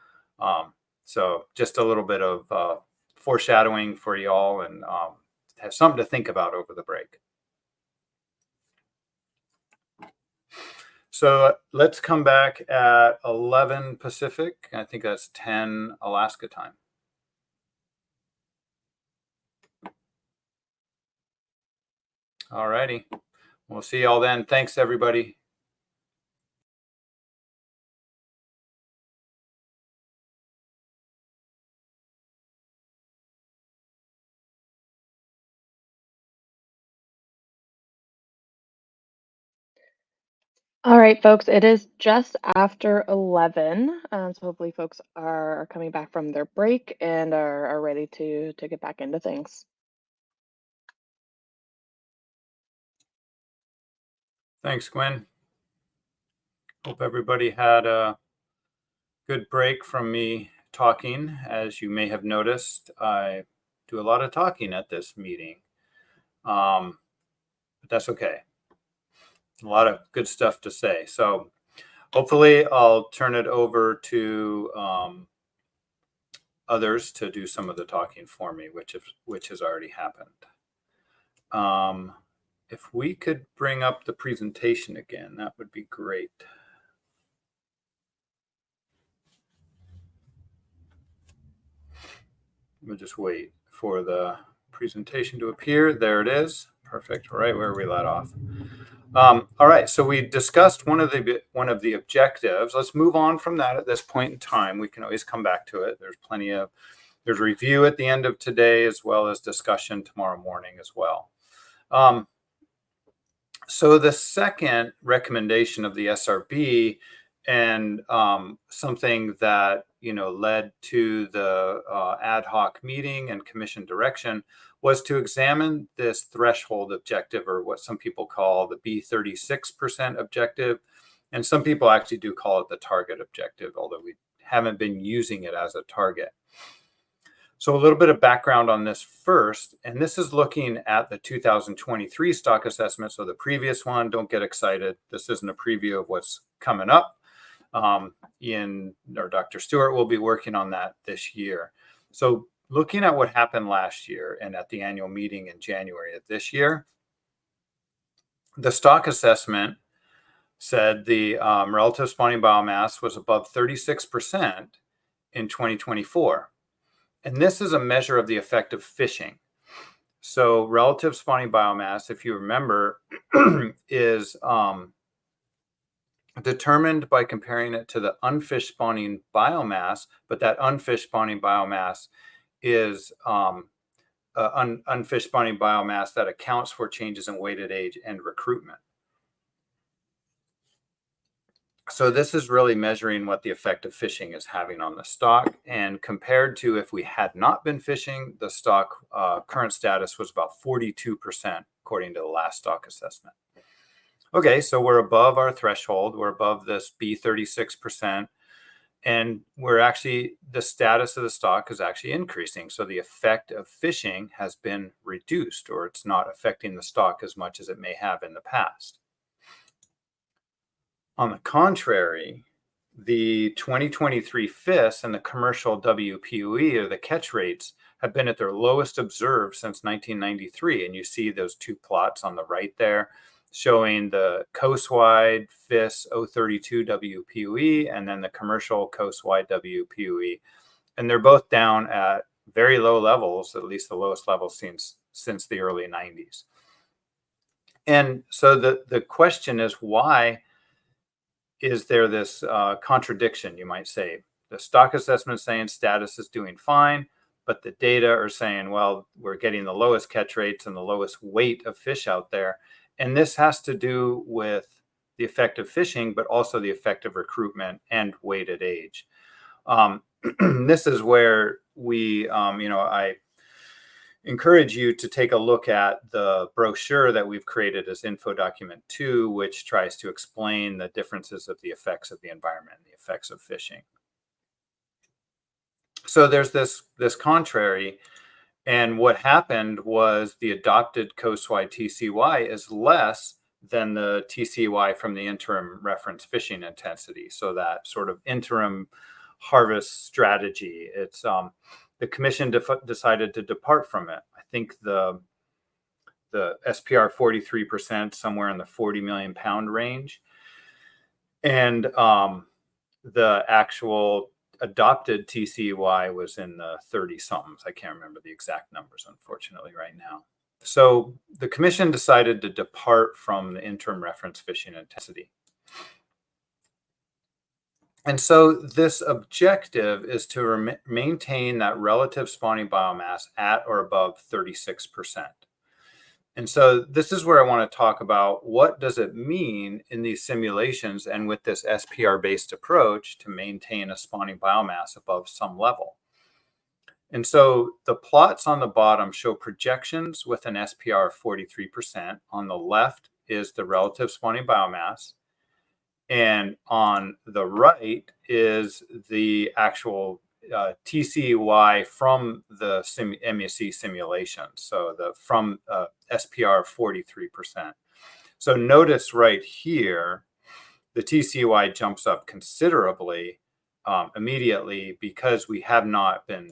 So just a little bit of foreshadowing for y'all, and have something to think about over the break. So let's come back at 11 Pacific. I think that's 10 Alaska time. All righty. We'll see y'all then. Thanks, everybody. All right, folks, it is just after 11. So hopefully folks are coming back from their break and are ready to get back into things. Thanks, Gwen. Hope everybody had a good break from me talking. As you may have noticed, I do a lot of talking at this meeting, but that's okay. A lot of good stuff to say. So hopefully I'll turn it over to others to do some of the talking for me, which has already happened. If we could bring up the presentation again, that would be great. We'll just wait for the presentation to appear. There it is. Perfect. Right where we let off. All right. So we discussed one of the objectives. Let's move on from that at this point in time. We can always come back to it. There's review at the end of today, as well as discussion tomorrow morning as well. So the second recommendation of the SRB, and something that led to the ad hoc meeting and commission direction, was to examine this threshold objective, or what some people call the B36% objective, and some people actually do call it the target objective, although we haven't been using it as a target. So a little bit of background on this first, and this is looking at the 2023 stock assessment. So the previous one, don't get excited. This isn't a preview of what's coming up. Dr. Stewart will be working on that this year. So looking at what happened last year and at the annual meeting in January of this year, the stock assessment said the relative spawning biomass was above 36% in 2024. And this is a measure of the effect of fishing. So relative spawning biomass, if you remember, is determined by comparing it to the unfished spawning biomass, but that unfished spawning biomass is unfished spawning biomass that accounts for changes in weighted age and recruitment. So this is really measuring what the effect of fishing is having on the stock. And compared to if we had not been fishing, the stock current status was about 42%, according to the last stock assessment. Okay, so we're above our threshold. We're above this B36%. And the status of the stock is actually increasing. So the effect of fishing has been reduced, or it's not affecting the stock as much as it may have in the past. On the contrary, the 2023 FIS and the commercial WPUE, or the catch rates, have been at their lowest observed since 1993. And you see those two plots on the right there showing the coastwide FIS 032 WPUE and then the commercial coastwide WPUE. And they're both down at very low levels, at least the lowest level since the early 90s. And so the question is, why is there this contradiction, you might say? The stock assessment is saying status is doing fine, but the data are saying, well, we're getting the lowest catch rates and the lowest weight of fish out there. And this has to do with the effect of fishing, but also the effect of recruitment and weighted age. This is where I encourage you to take a look at the brochure that we've created as Info Document 2, which tries to explain the differences of the effects of the environment and the effects of fishing. So there's this contrary, and what happened was the adopted coastwide TCY is less than the TCY from the interim reference fishing intensity. So that sort of interim harvest strategy, it's the commission decided to depart from it. I think the SPR 43%, somewhere in the 40 million pound range. And the actual adopted TCY was in the 30 somethings. I can't remember the exact numbers, unfortunately, right now. So the commission decided to depart from the interim reference fishing intensity. And so this objective is to maintain that relative spawning biomass at or above 36%. And so this is where I want to talk about what does it mean in these simulations and with this SPR-based approach to maintain a spawning biomass above some level. And so the plots on the bottom show projections with an SPR of 43%. On the left is the relative spawning biomass. And on the right is the actual TCY from the MSC simulation. So from SPR 43%. So notice right here, the TCY jumps up considerably immediately because we have not been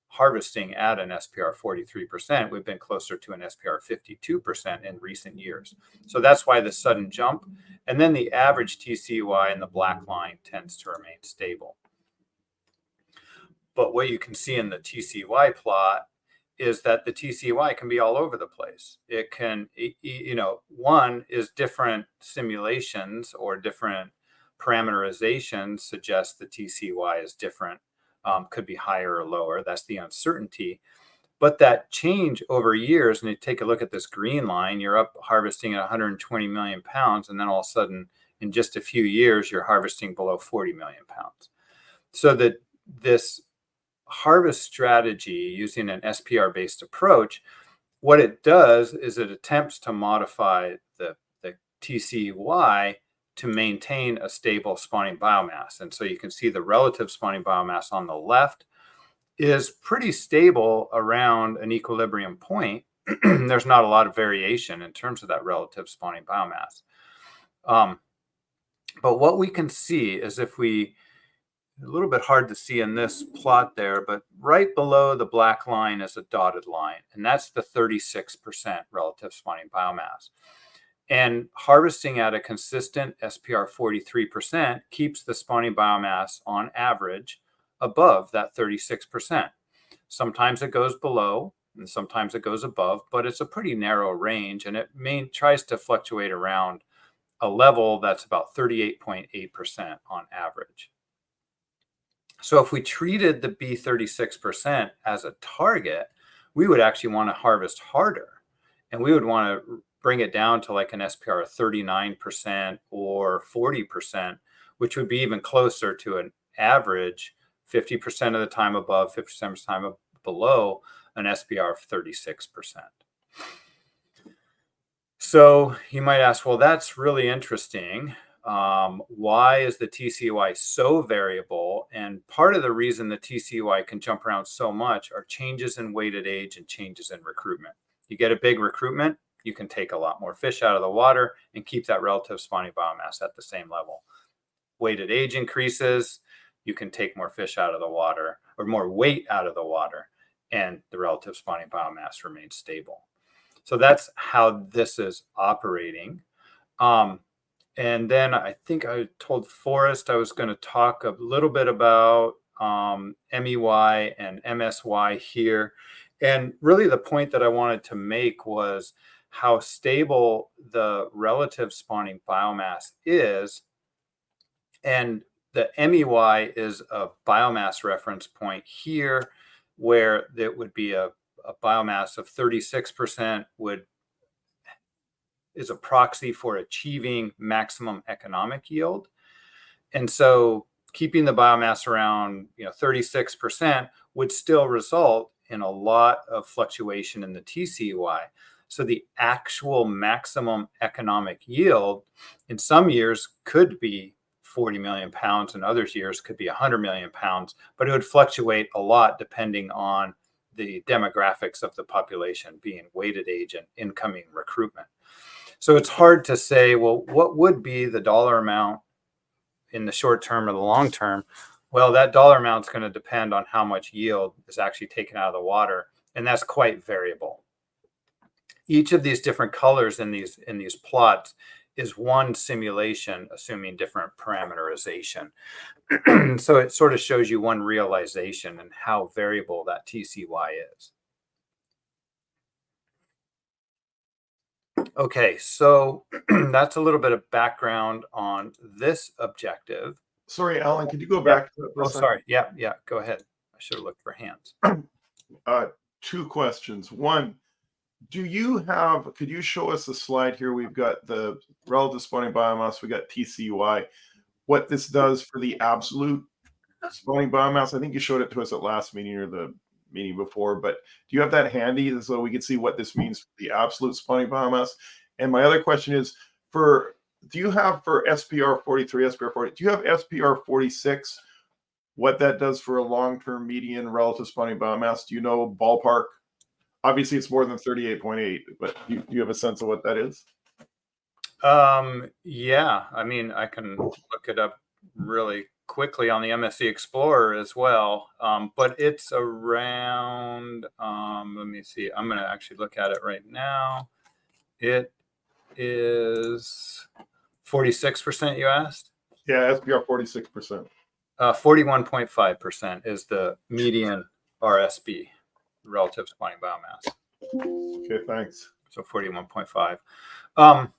harvesting at an SPR 43%. We've been closer to an SPR 52% in recent years. So that's why the sudden jump. And then the average TCY in the black line tends to remain stable. But what you can see in the TCY plot is that the TCY can be all over the place. It can, one is different simulations or different parameterizations suggest the TCY is different, could be higher or lower. That's the uncertainty. But that change over years, and you take a look at this green line, you're up harvesting at 120 million pounds, and then all of a sudden, in just a few years, you're harvesting below 40 million pounds. So that this harvest strategy using an SPR-based approach, what it does is it attempts to modify the TCY to maintain a stable spawning biomass. And so you can see the relative spawning biomass on the left is pretty stable around an equilibrium point. There's not a lot of variation in terms of that relative spawning biomass. But what we can see is if we, a little bit hard to see in this plot there, but right below the black line is a dotted line, and that's the 36% relative spawning biomass. And harvesting at a consistent SPR 43% keeps the spawning biomass on average above that 36%. Sometimes it goes below and sometimes it goes above, but it's a pretty narrow range, and it tries to fluctuate around a level that's about 38.8% on average. So if we treated the B36% as a target, we would actually want to harvest harder, and we would want to bring it down to like an SPR of 39% or 40%, which would be even closer to an average 50% of the time above, 50% of the time below an SPR of 36%. So you might ask, well, that's really interesting. Why is the TCUI so variable? And part of the reason the TCUI can jump around so much are changes in weighted age and changes in recruitment. You get a big recruitment, you can take a lot more fish out of the water and keep that relative spawning biomass at the same level. Weighted age increases, you can take more fish out of the water or more weight out of the water, and the relative spawning biomass remains stable. So that's how this is operating. And then I think I told Forrest I was going to talk a little bit about MEY and MSY here. And really the point that I wanted to make was how stable the relative spawning biomass is. And the MEY is a biomass reference point here, where it would be a biomass of 36% is a proxy for achieving maximum economic yield. And so keeping the biomass around 36% would still result in a lot of fluctuation in the TCUI. So the actual maximum economic yield in some years could be 40 million pounds, and other years could be 100 million pounds, but it would fluctuate a lot depending on the demographics of the population, being weighted age and incoming recruitment. So it's hard to say, well, what would be the dollar amount in the short term or the long term? Well, that dollar amount is going to depend on how much yield is actually taken out of the water, and that's quite variable. Each of these different colors in these plots is one simulation assuming different parameterization. So it sort of shows you one realization and how variable that TCY is. Okay, so that's a little bit of background on this objective. Sorry, Alan, could you go back to that for a second? Sorry. Yeah, go ahead. I should have looked for hands. Two questions. One, could you show us the slide here? We've got the relative spawning biomass, we got TCUI. What this does for the absolute spawning biomass, I think you showed it to us at last meeting or the meeting before, but do you have that handy so we can see what this means for the absolute spawning biomass? And my other question is, do you have for SPR 43, SPR 40, do you have SPR 46, what that does for a long-term median relative spawning biomass? Do you know ballpark? Obviously, it's more than 38.8, but do you have a sense of what that is? Yeah, I mean, I can look it up really quickly on the MSC Explorer as well, but it's around, let me see, I'm going to actually look at it right now. It is 46%, you asked? Yeah, SPR 46%. 41.5% is the median RSB, relative spawning biomass. Okay, thanks. So 41.5.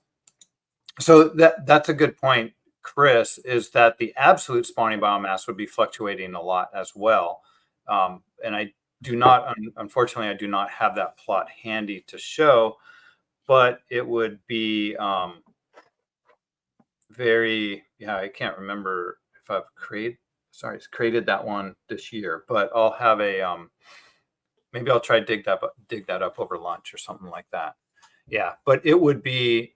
So that's a good point, Chris, is that the absolute spawning biomass would be fluctuating a lot as well. And I do not, unfortunately, I do not have that plot handy to show, but it would be I can't remember if I've created that one this year, but I'll have maybe I'll try to dig that up over lunch or something like that. Yeah, but it would be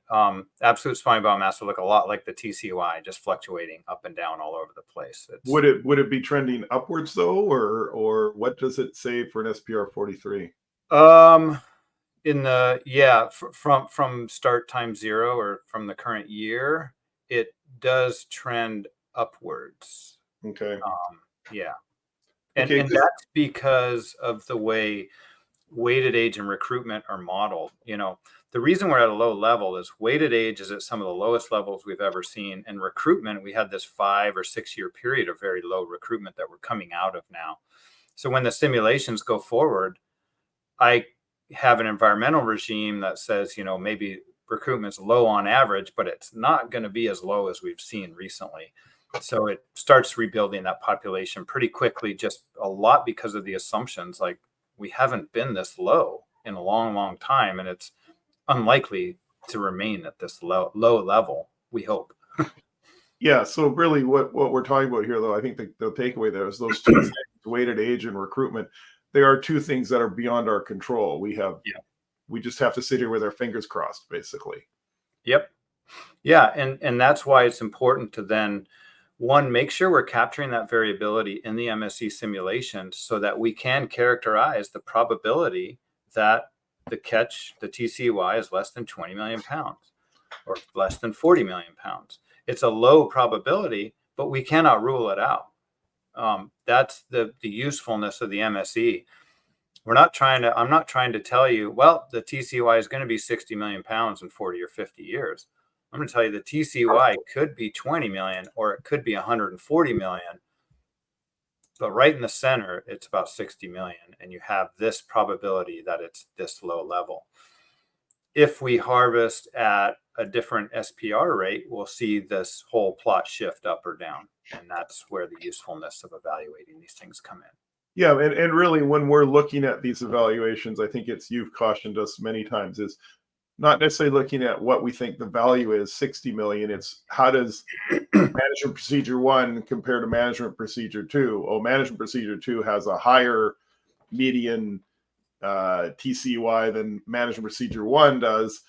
absolute spiny biomass would look a lot like the TCY, just fluctuating up and down all over the place. Would it be trending upwards though, or what does it say for an SPR 43? In the from start time 0 or from the current year, it does trend upwards. Okay. Yeah, and Okay, and that's because of the way weighted age and recruitment are modeled. You know, the reason we're at a low level is weighted age is at some of the lowest levels we've ever seen, and recruitment, we had this 5 or 6 year period of very low recruitment that we're coming out of now. So when the simulations go forward, I have an environmental regime that says, you know, maybe recruitment's low on average, but it's not going to be as low as we've seen recently. So it starts rebuilding that population pretty quickly, just a lot because of the assumptions. Like, we haven't been this low in a long, long time, and it's unlikely to remain at this low level, we hope. Yeah, so really what we're talking about here, though, I think the takeaway there is those two things, weighted age and recruitment, they are two things that are beyond our control. We just have to sit here with our fingers crossed, basically. Yep. Yeah, and that's why it's important to then, one, make sure we're capturing that variability in the MSE simulations so that we can characterize the probability that the catch, the TCY, is less than 20 million pounds or less than 40 million pounds. It's a low probability, but we cannot rule it out. That's the usefulness of the MSE. I'm not trying to tell you, well, the TCY is going to be 60 million pounds in 40 or 50 years. I'm going to tell you the TCY could be 20 million or it could be 140 million. But right in the center, it's about 60 million. And you have this probability that it's this low level. If we harvest at a different SPR rate, we'll see this whole plot shift up or down. And that's where the usefulness of evaluating these things come in. Yeah, and really when we're looking at these evaluations, I think you've cautioned us many times, is not necessarily looking at what we think the value is, 60 million. It's how does management procedure 1 compare to management procedure 2? Oh, management procedure 2 has a higher median TCY than management procedure 1 does,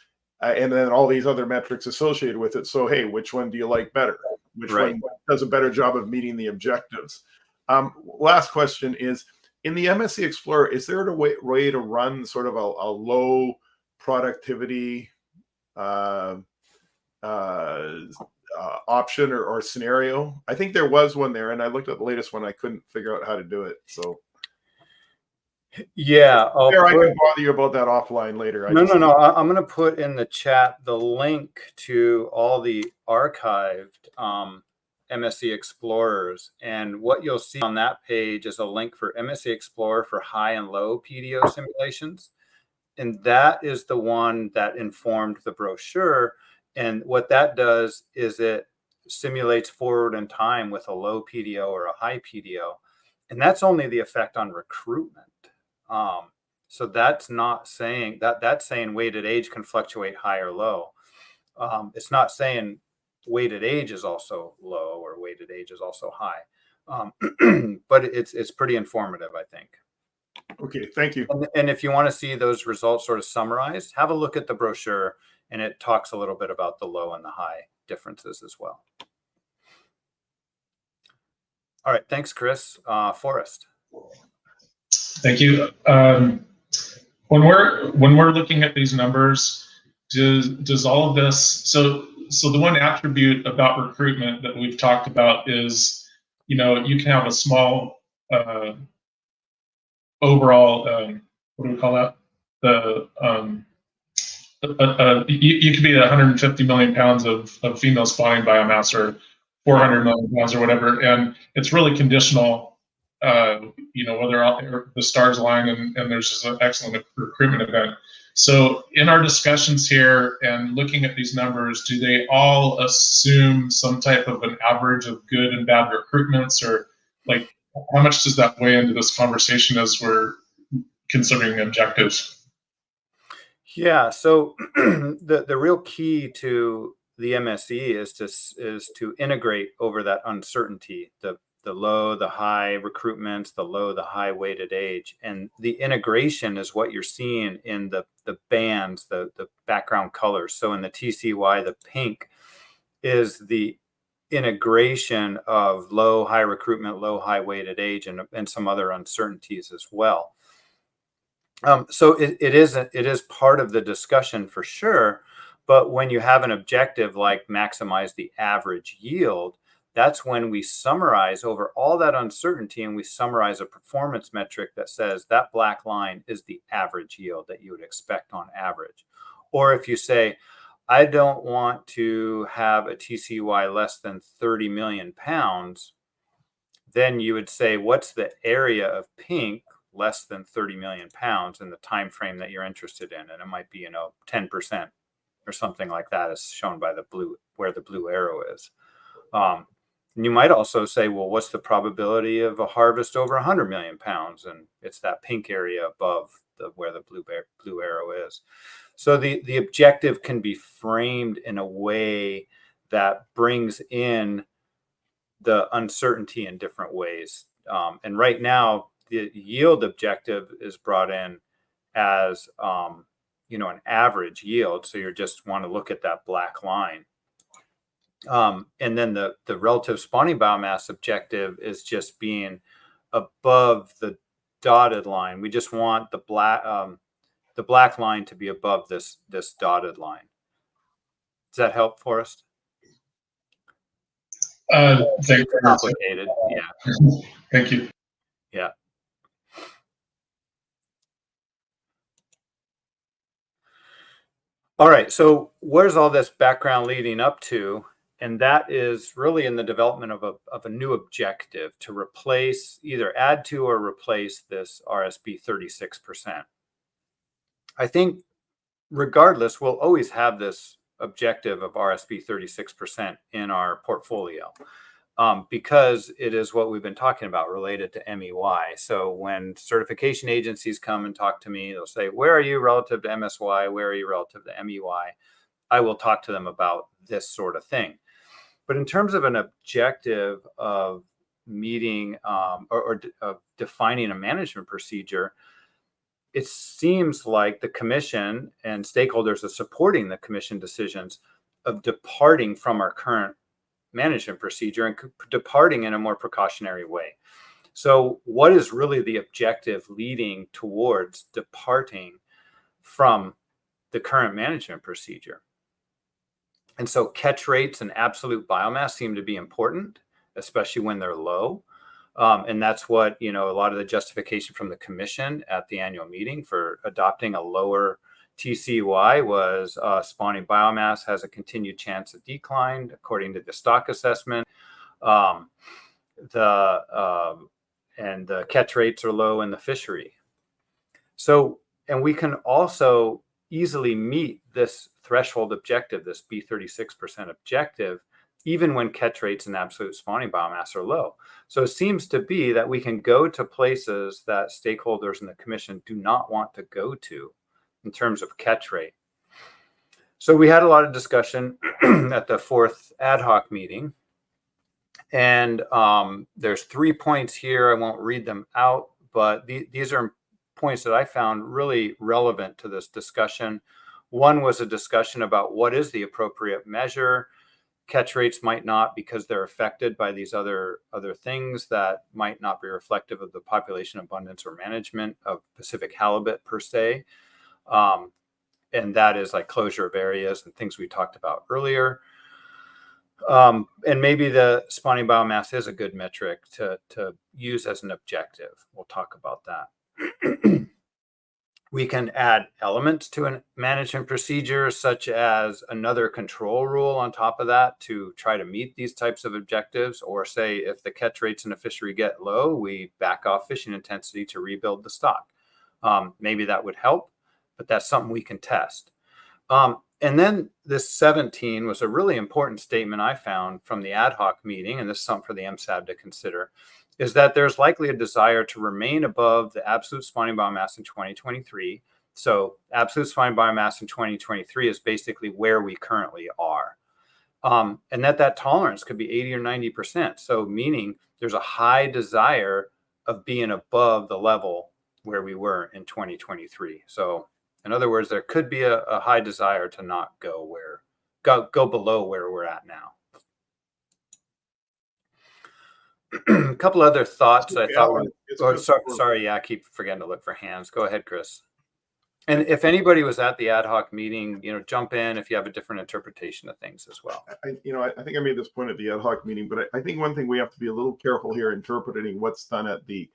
and then all these other metrics associated with it. So, hey, which one do you like better? Which one does a better job of meeting the objectives? Last question is, in the MSE Explorer, is there a way to run sort of a low productivity option or scenario? I think there was one there, and I looked at the latest one. I couldn't figure out how to do it. So yeah, I can bother you about that offline later. No. I'm going to put in the chat the link to all the archived MSE Explorers, and what you'll see on that page is a link for MSE Explorer for high and low PDO simulations. And that is the one that informed the brochure. And what that does is it simulates forward in time with a low PDO or a high PDO. And that's only the effect on recruitment. So that's not saying that's saying weighted age can fluctuate high or low. It's not saying weighted age is also low or weighted age is also high. But it's pretty informative, I think. Okay, thank you. And if you want to see those results sort of summarized, have a look at the brochure, and it talks a little bit about the low and the high differences as well. All right, thanks, Chris. Forrest. Thank you. When we're looking at these numbers, does all of this, so the one attribute about recruitment that we've talked about is, you know, you can have a small overall, what do we call that? You could be 150 million pounds of female spawning biomass, or 400 million pounds, or whatever, and it's really conditional. You know, whether the stars align and there's just an excellent recruitment event. So in our discussions here and looking at these numbers, do they all assume some type of an average of good and bad recruitments, or like how much does that weigh into this conversation as we're considering objectives? Yeah, so the real key to the MSE is to integrate over that uncertainty, the low, the high recruitments, the low, the high weighted age. And the integration is what you're seeing in the bands, the background colors. So in the TCY, the pink is the integration of low, high recruitment, low, high weighted age, and some other uncertainties as well. So it is part of the discussion for sure. But when you have an objective like maximize the average yield, that's when we summarize over all that uncertainty and we summarize a performance metric that says that black line is the average yield that you would expect on average. Or if you say, I don't want to have a TCY less than 30 million pounds, then you would say, what's the area of pink less than 30 million pounds in the time frame that you're interested in? And it might be, 10% or something like that, as shown by the blue, where the blue arrow is. And you might also say, well, what's the probability of a harvest over 100 million pounds? And it's that pink area above where the blue arrow is. So the objective can be framed in a way that brings in the uncertainty in different ways. And right now, the yield objective is brought in as, an average yield. So you just want to look at that black line. And then the relative spawning biomass objective is just being above the dotted line. We just want the black line to be above this dotted line. Does that help, Forrest? Thank you. Complicated, yeah. Thank you. Yeah. All right, so where's all this background leading up to? And that is really in the development of a new objective to replace, either add to or replace this RSB 36%. I think regardless, we'll always have this objective of RSB 36% in our portfolio. Because it is what we've been talking about related to MEY. So when certification agencies come and talk to me, they'll say, where are you relative to MSY? Where are you relative to MEY? I will talk to them about this sort of thing. But in terms of an objective of meeting or of defining a management procedure, it seems like the commission and stakeholders are supporting the commission decisions of departing from our current management procedure and departing in a more precautionary way. So what is really the objective leading towards departing from the current management procedure? And so catch rates and absolute biomass seem to be important, especially when they're low. And that's what, a lot of the justification from the commission at the annual meeting for adopting a lower TCY was spawning biomass has a continued chance of decline according to the stock assessment. And the catch rates are low in the fishery. So, and we can also easily meet this threshold objective, this B36% objective, even when catch rates and absolute spawning biomass are low. So it seems to be that we can go to places that stakeholders in the commission do not want to go to in terms of catch rate. So we had a lot of discussion at the fourth ad hoc meeting. And there's 3 points here. I won't read them out, but these are points that I found really relevant to this discussion. One was a discussion about what is the appropriate measure. Catch rates might not, because they're affected by these other things that might not be reflective of the population abundance or management of Pacific halibut per se. And that is like closure of areas and things we talked about earlier. And maybe the spawning biomass is a good metric to use as an objective. We'll talk about that. We can add elements to a management procedure, such as another control rule on top of that to try to meet these types of objectives, or say if the catch rates in a fishery get low, we back off fishing intensity to rebuild the stock. Maybe that would help, but that's something we can test. And then this 17 was a really important statement I found from the ad hoc meeting, and this is something for the MSAB to consider, is that there's likely a desire to remain above the absolute spawning biomass in 2023. So absolute spawning biomass in 2023 is basically where we currently are. And that tolerance could be 80 or 90%. So meaning there's a high desire of being above the level where we were in 2023. So in other words, there could be a high desire to not go below where we're at now. A couple other thoughts I thought were, sorry, yeah, I keep forgetting to look for hands. Go ahead, Chris. And if anybody was at the ad hoc meeting, jump in if you have a different interpretation of things as well. I think I made this point at the ad hoc meeting, but I think one thing we have to be a little careful here interpreting what's done at the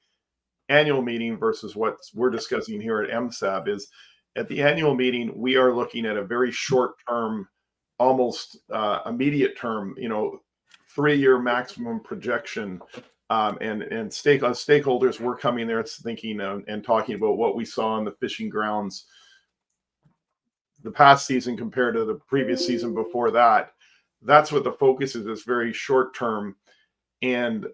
annual meeting versus what we're discussing here at MSAB is at the annual meeting, we are looking at a very short term, almost immediate term, 3-year maximum projection. And stakeholders were coming there thinking and talking about what we saw in the fishing grounds the past season compared to the previous season before that. That's what the focus is very short term. And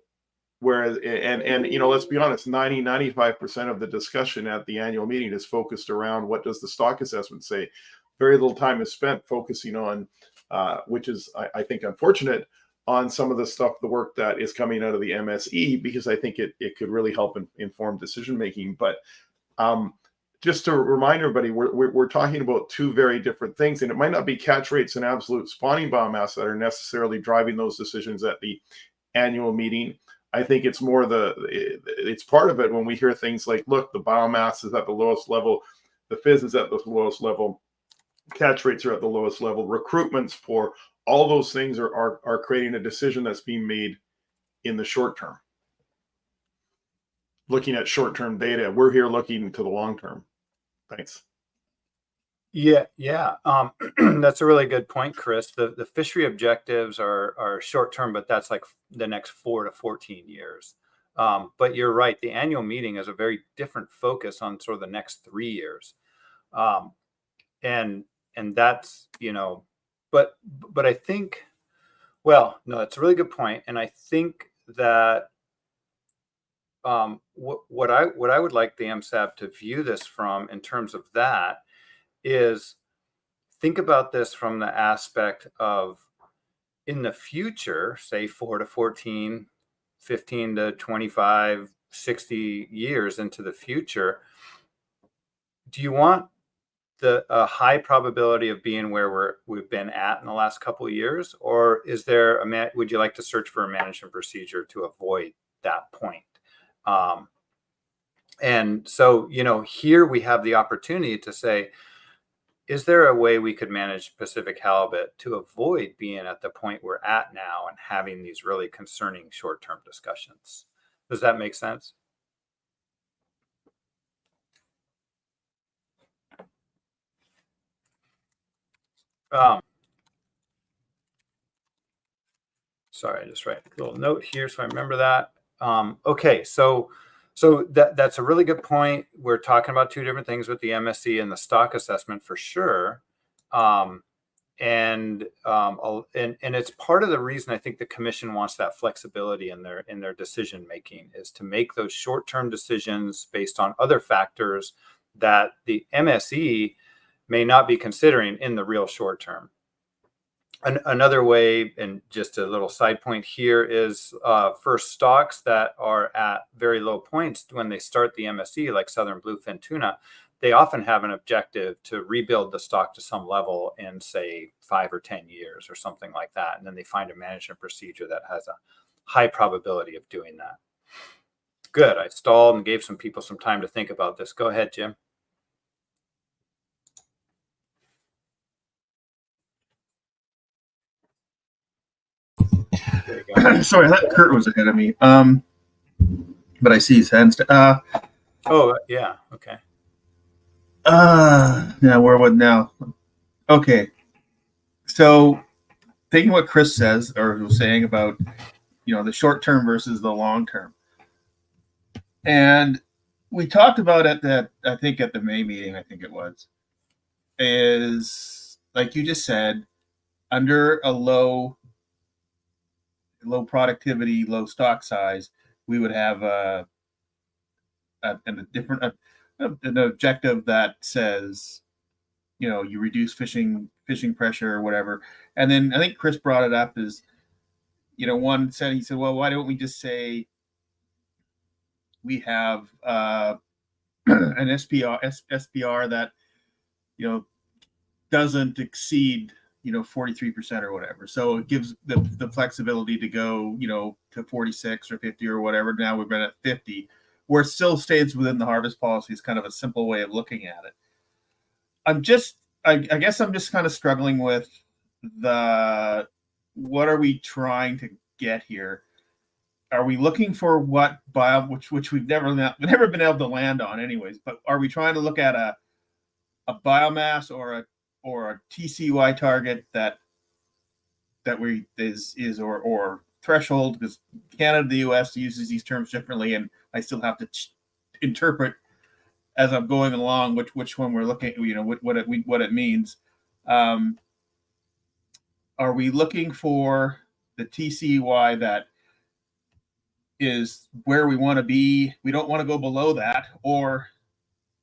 whereas, let's be honest, 95% of the discussion at the annual meeting is focused around what does the stock assessment say. Very little time is spent focusing on, which is, I think, unfortunate, on some of the stuff, the work that is coming out of the MSE, because I think it could really help inform decision making. But just to remind everybody, we're talking about two very different things, and it might not be catch rates and absolute spawning biomass that are necessarily driving those decisions at the annual meeting. I think it's more it's part of it when we hear things like, look, the biomass is at the lowest level, the fizz is at the lowest level, catch rates are at the lowest level, recruitment's poor. All those things are creating a decision that's being made in the short term. Looking at short-term data, we're here looking to the long term. Thanks. Yeah. That's a really good point, Chris. The fishery objectives are short-term, but that's like the next 4 to 14 years. But you're right. The annual meeting is a very different focus on sort of the next 3 years. And that's, but I think, well, no, it's a really good point. And I think that what I would like the MSAB to view this from in terms of that is think about this from the aspect of in the future, say 4 to 14, 15 to 25, 60 years into the future, do you want a high probability of being where we've been at in the last couple of years, or is there would you like to search for a management procedure to avoid that point? And so, here we have the opportunity to say, is there a way we could manage Pacific halibut to avoid being at the point we're at now and having these really concerning short-term discussions? Does that make sense? Sorry, I just write a little note here so I remember that. Okay, so that's a really good point. We're talking about two different things with the MSE and the stock assessment for sure. And it's part of the reason I think the commission wants that flexibility in their decision making, is to make those short-term decisions based on other factors that the MSE may not be considering in the real short term. Another way, and just a little side point here, is for stocks that are at very low points when they start the MSE, like southern bluefin tuna, they often have an objective to rebuild the stock to some level in, say, 5 or 10 years or something like that. And then they find a management procedure that has a high probability of doing that. Good. I stalled and gave some people some time to think about this. Go ahead, Jim. Sorry, I thought Kurt was ahead of me. But I see his hands. Oh, yeah. Okay. Now where would now? Okay. So taking what Chris says or was saying about, the short term versus the long term. And we talked about it I think at the May meeting, is like you just said, under a low productivity, low stock size, we would have an objective that says you reduce fishing pressure or whatever. And then I think Chris brought it up is, one said, he said, well, why don't we just say we have an SPR that, doesn't exceed 43% or whatever. So it gives the flexibility to go, to 46 or 50 or whatever. Now we've been at 50, where it still stays within the harvest policy is kind of a simple way of looking at it. I guess I'm just kind of struggling with what are we trying to get here? Are we looking for which we've never been able to land on anyways, but are we trying to look at a biomass or a TCY target that or threshold? Because Canada, the US uses these terms differently, and I still have to interpret as I'm going along which one we're looking at, what it means. Are we looking for the TCY that is where we want to be? We don't want to go below that, or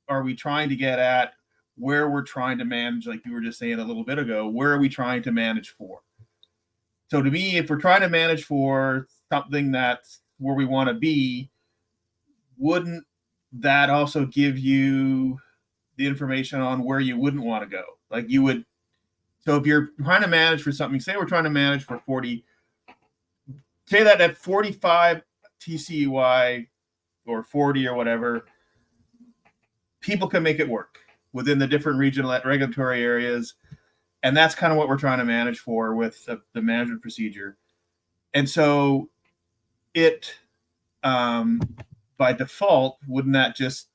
are we trying to get at where we're trying to manage, like you were just saying a little bit ago, where are we trying to manage for? So to me, if we're trying to manage for something that's where we want to be, wouldn't that also give you the information on where you wouldn't want to go? Like you would, so if you're trying to manage for something, say we're trying to manage for 40, say that at 45 TCY or 40 or whatever, people can make it work within the different regional regulatory areas. And that's kind of what we're trying to manage for with the management procedure. And so it, by default, wouldn't that just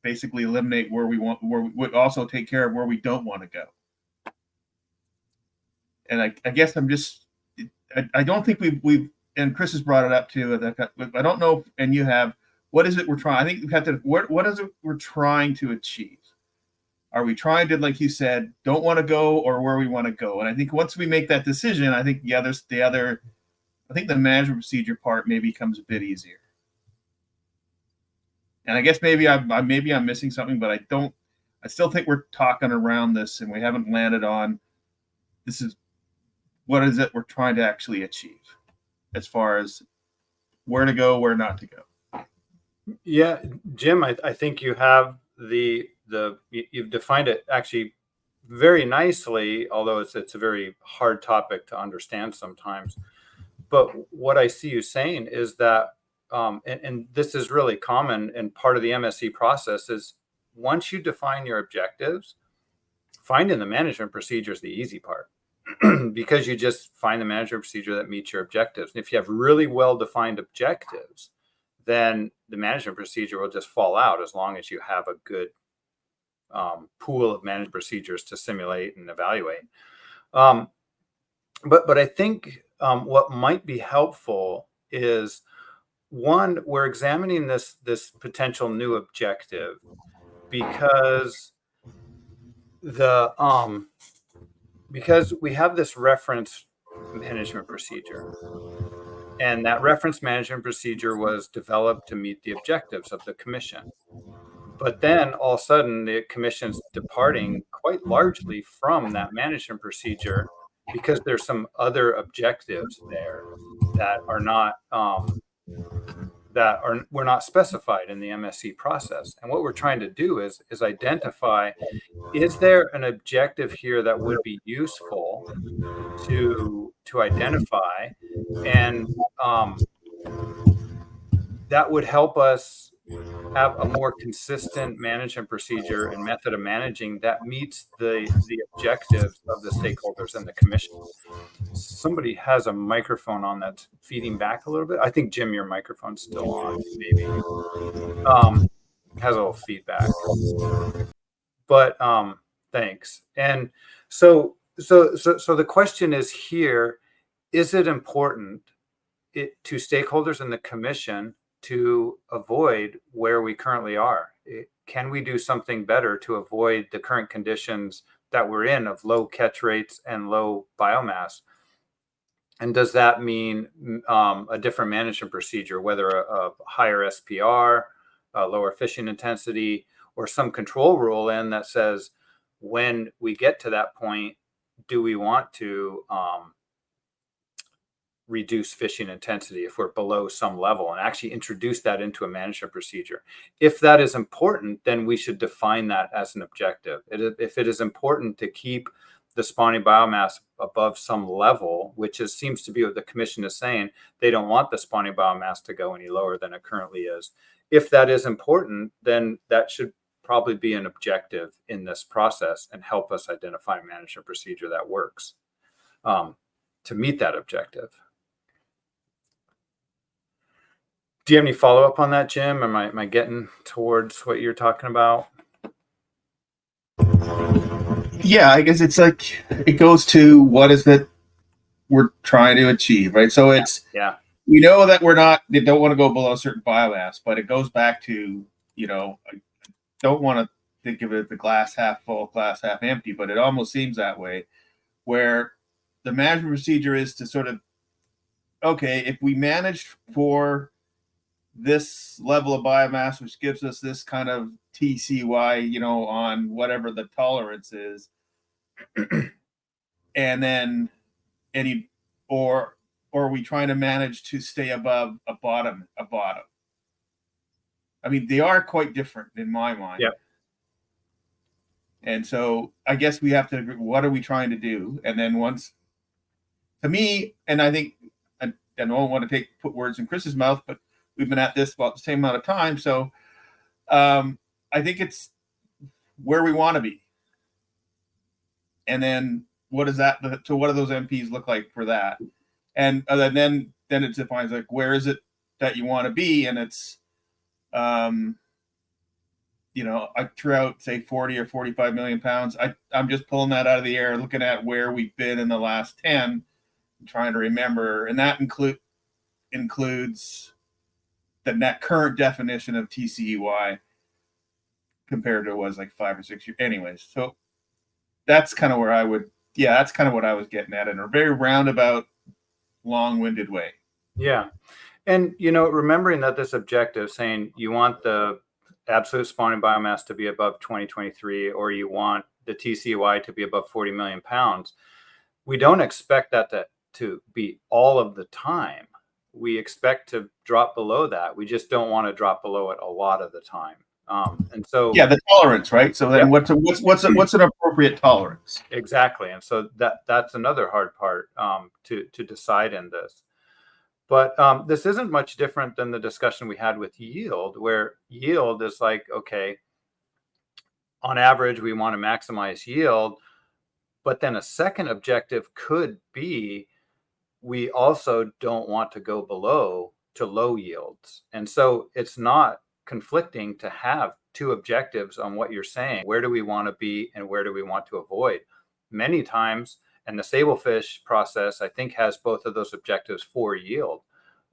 basically eliminate where we would also take care of where we don't want to go? And I guess I'm just, I don't think we've, and Chris has brought it up too. I don't know, and you have, what is it we're trying? I think we've got to, what is it we're trying to achieve? Are we trying to, like you said, don't want to go, or where we want to go? And I think once we make that decision, I think there's the other, I think the management procedure part maybe becomes a bit easier. And I guess maybe I'm missing something, but I still think we're talking around this and we haven't landed on, this is, what is it we're trying to actually achieve as far as where to go, where not to go. Yeah, Jim, I think you have you've defined it actually very nicely, although it's a very hard topic to understand sometimes. But what I see you saying is that, and this is really common and part of the MSC process, is once you define your objectives, finding the management procedure is the easy part. Because you just find the management procedure that meets your objectives. And if you have really well-defined objectives, then the management procedure will just fall out as long as you have a good pool of management procedures to simulate and evaluate. But I think what might be helpful is, one, we're examining this potential new objective because because we have this reference management procedure, and that reference management procedure was developed to meet the objectives of the commission. But then all of a sudden the commission's departing quite largely from that management procedure because there's some other objectives there that are not were not specified in the MSC process. And what we're trying to do is identify, is there an objective here that would be useful to identify, and that would help us have a more consistent management procedure and method of managing that meets the objectives of the stakeholders and the commission. Somebody has a microphone on that's feeding back a little bit. I think, Jim, your microphone's still on, maybe. Has a little feedback. But thanks. And so the question is here, is it important to stakeholders in the commission to avoid where we currently are? Can we do something better to avoid the current conditions that we're in of low catch rates and low biomass? And does that mean a different management procedure, whether a higher SPR, a lower fishing intensity, or some control rule in that says when we get to that point, do we want to reduce fishing intensity if we're below some level, and actually introduce that into a management procedure? If that is important, then we should define that as an objective. If it is important to keep the spawning biomass above some level, which seems to be what the commission is saying, they don't want the spawning biomass to go any lower than it currently is. If that is important, then that should probably be an objective in this process and help us identify a management procedure that works to meet that objective. Do you have any follow-up on that, Jim? Am I getting towards what you're talking about? Yeah, I guess it's like it goes to what is it we're trying to achieve, right? So it's we know that they don't want to go below a certain biomass, but it goes back to, I don't want to think of it the glass half full, glass half empty, but it almost seems that way, where the management procedure is to sort of, okay, if we managed for this level of biomass, which gives us this kind of TCY, on whatever the tolerance is, and then or are we trying to manage to stay above a bottom? I mean, they are quite different in my mind. Yeah. And so I guess we have to agree, what are we trying to do? And then to me, and I think, I don't want to put words in Chris's mouth, but we've been at this about the same amount of time. So I think it's where we want to be. And then what is that? So what do those MPs look like for that? And then it defines like, where is it that you want to be? And it's, I threw out, say, 40 or 45 million pounds. I'm just pulling that out of the air, looking at where we've been in the last 10, trying to remember. And that includes the net current definition of TCEY compared to it was like 5 or 6 years. Anyways, so that's kind of where that's kind of what I was getting at in a very roundabout, long-winded way. Yeah. And, remembering that this objective saying you want the absolute spawning biomass to be above 2023, or you want the TCY to be above 40 million pounds, we don't expect that to be all of the time. We expect to drop below that. We just don't want to drop below it a lot of the time. And so the tolerance, right? So then what's an appropriate tolerance? Exactly. And so that's another hard part to decide in this. But this isn't much different than the discussion we had with yield, where yield is like, okay, on average, we want to maximize yield. But then a second objective could be, we also don't want to go below to low yields. And so it's not conflicting to have two objectives on what you're saying. Where do we want to be and where do we want to avoid? Many times, and the sablefish process, I think, has both of those objectives for yield.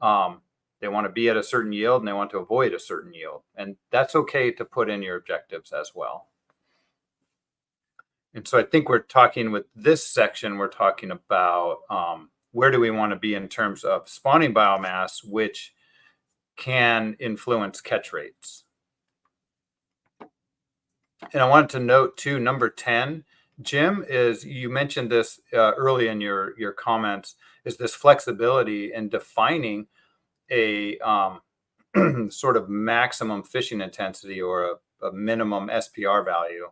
They want to be at a certain yield and they want to avoid a certain yield. And that's okay to put in your objectives as well. And so I think we're talking with this section, we're talking about where do we want to be in terms of spawning biomass, which can influence catch rates. And I wanted to note too, number 10, Jim, is you mentioned this early in your comments, is this flexibility in defining a sort of maximum fishing intensity or a minimum SPR value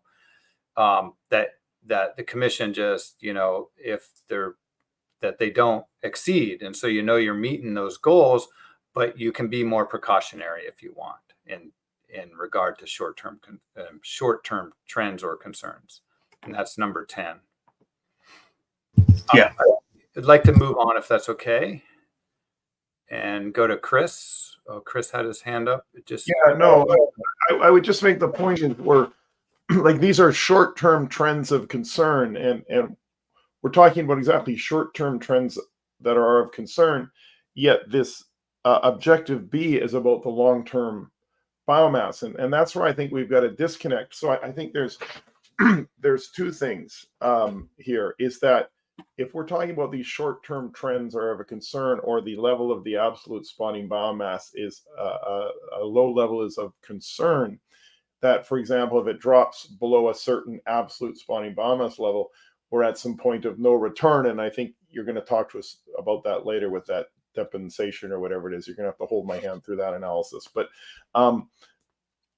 that the commission just, if that they don't exceed. And so, you're meeting those goals, but you can be more precautionary if you want in regard to short-term trends or concerns. And that's number 10. Yeah. I'd like to move on if that's okay, and go to Chris. Oh, Chris had his hand up. I would just make the point where like these are short-term trends of concern, and we're talking about exactly short-term trends that are of concern, yet this objective B is about the long-term biomass, and that's where I think we've got a disconnect. So I think there's two things here, is that if we're talking about these short-term trends are of a concern, or the level of the absolute spawning biomass is a low level is of concern, that, for example, if it drops below a certain absolute spawning biomass level, we're at some point of no return. And I think you're going to talk to us about that later with that depotentation or whatever it is. You're going to have to hold my hand through that analysis. But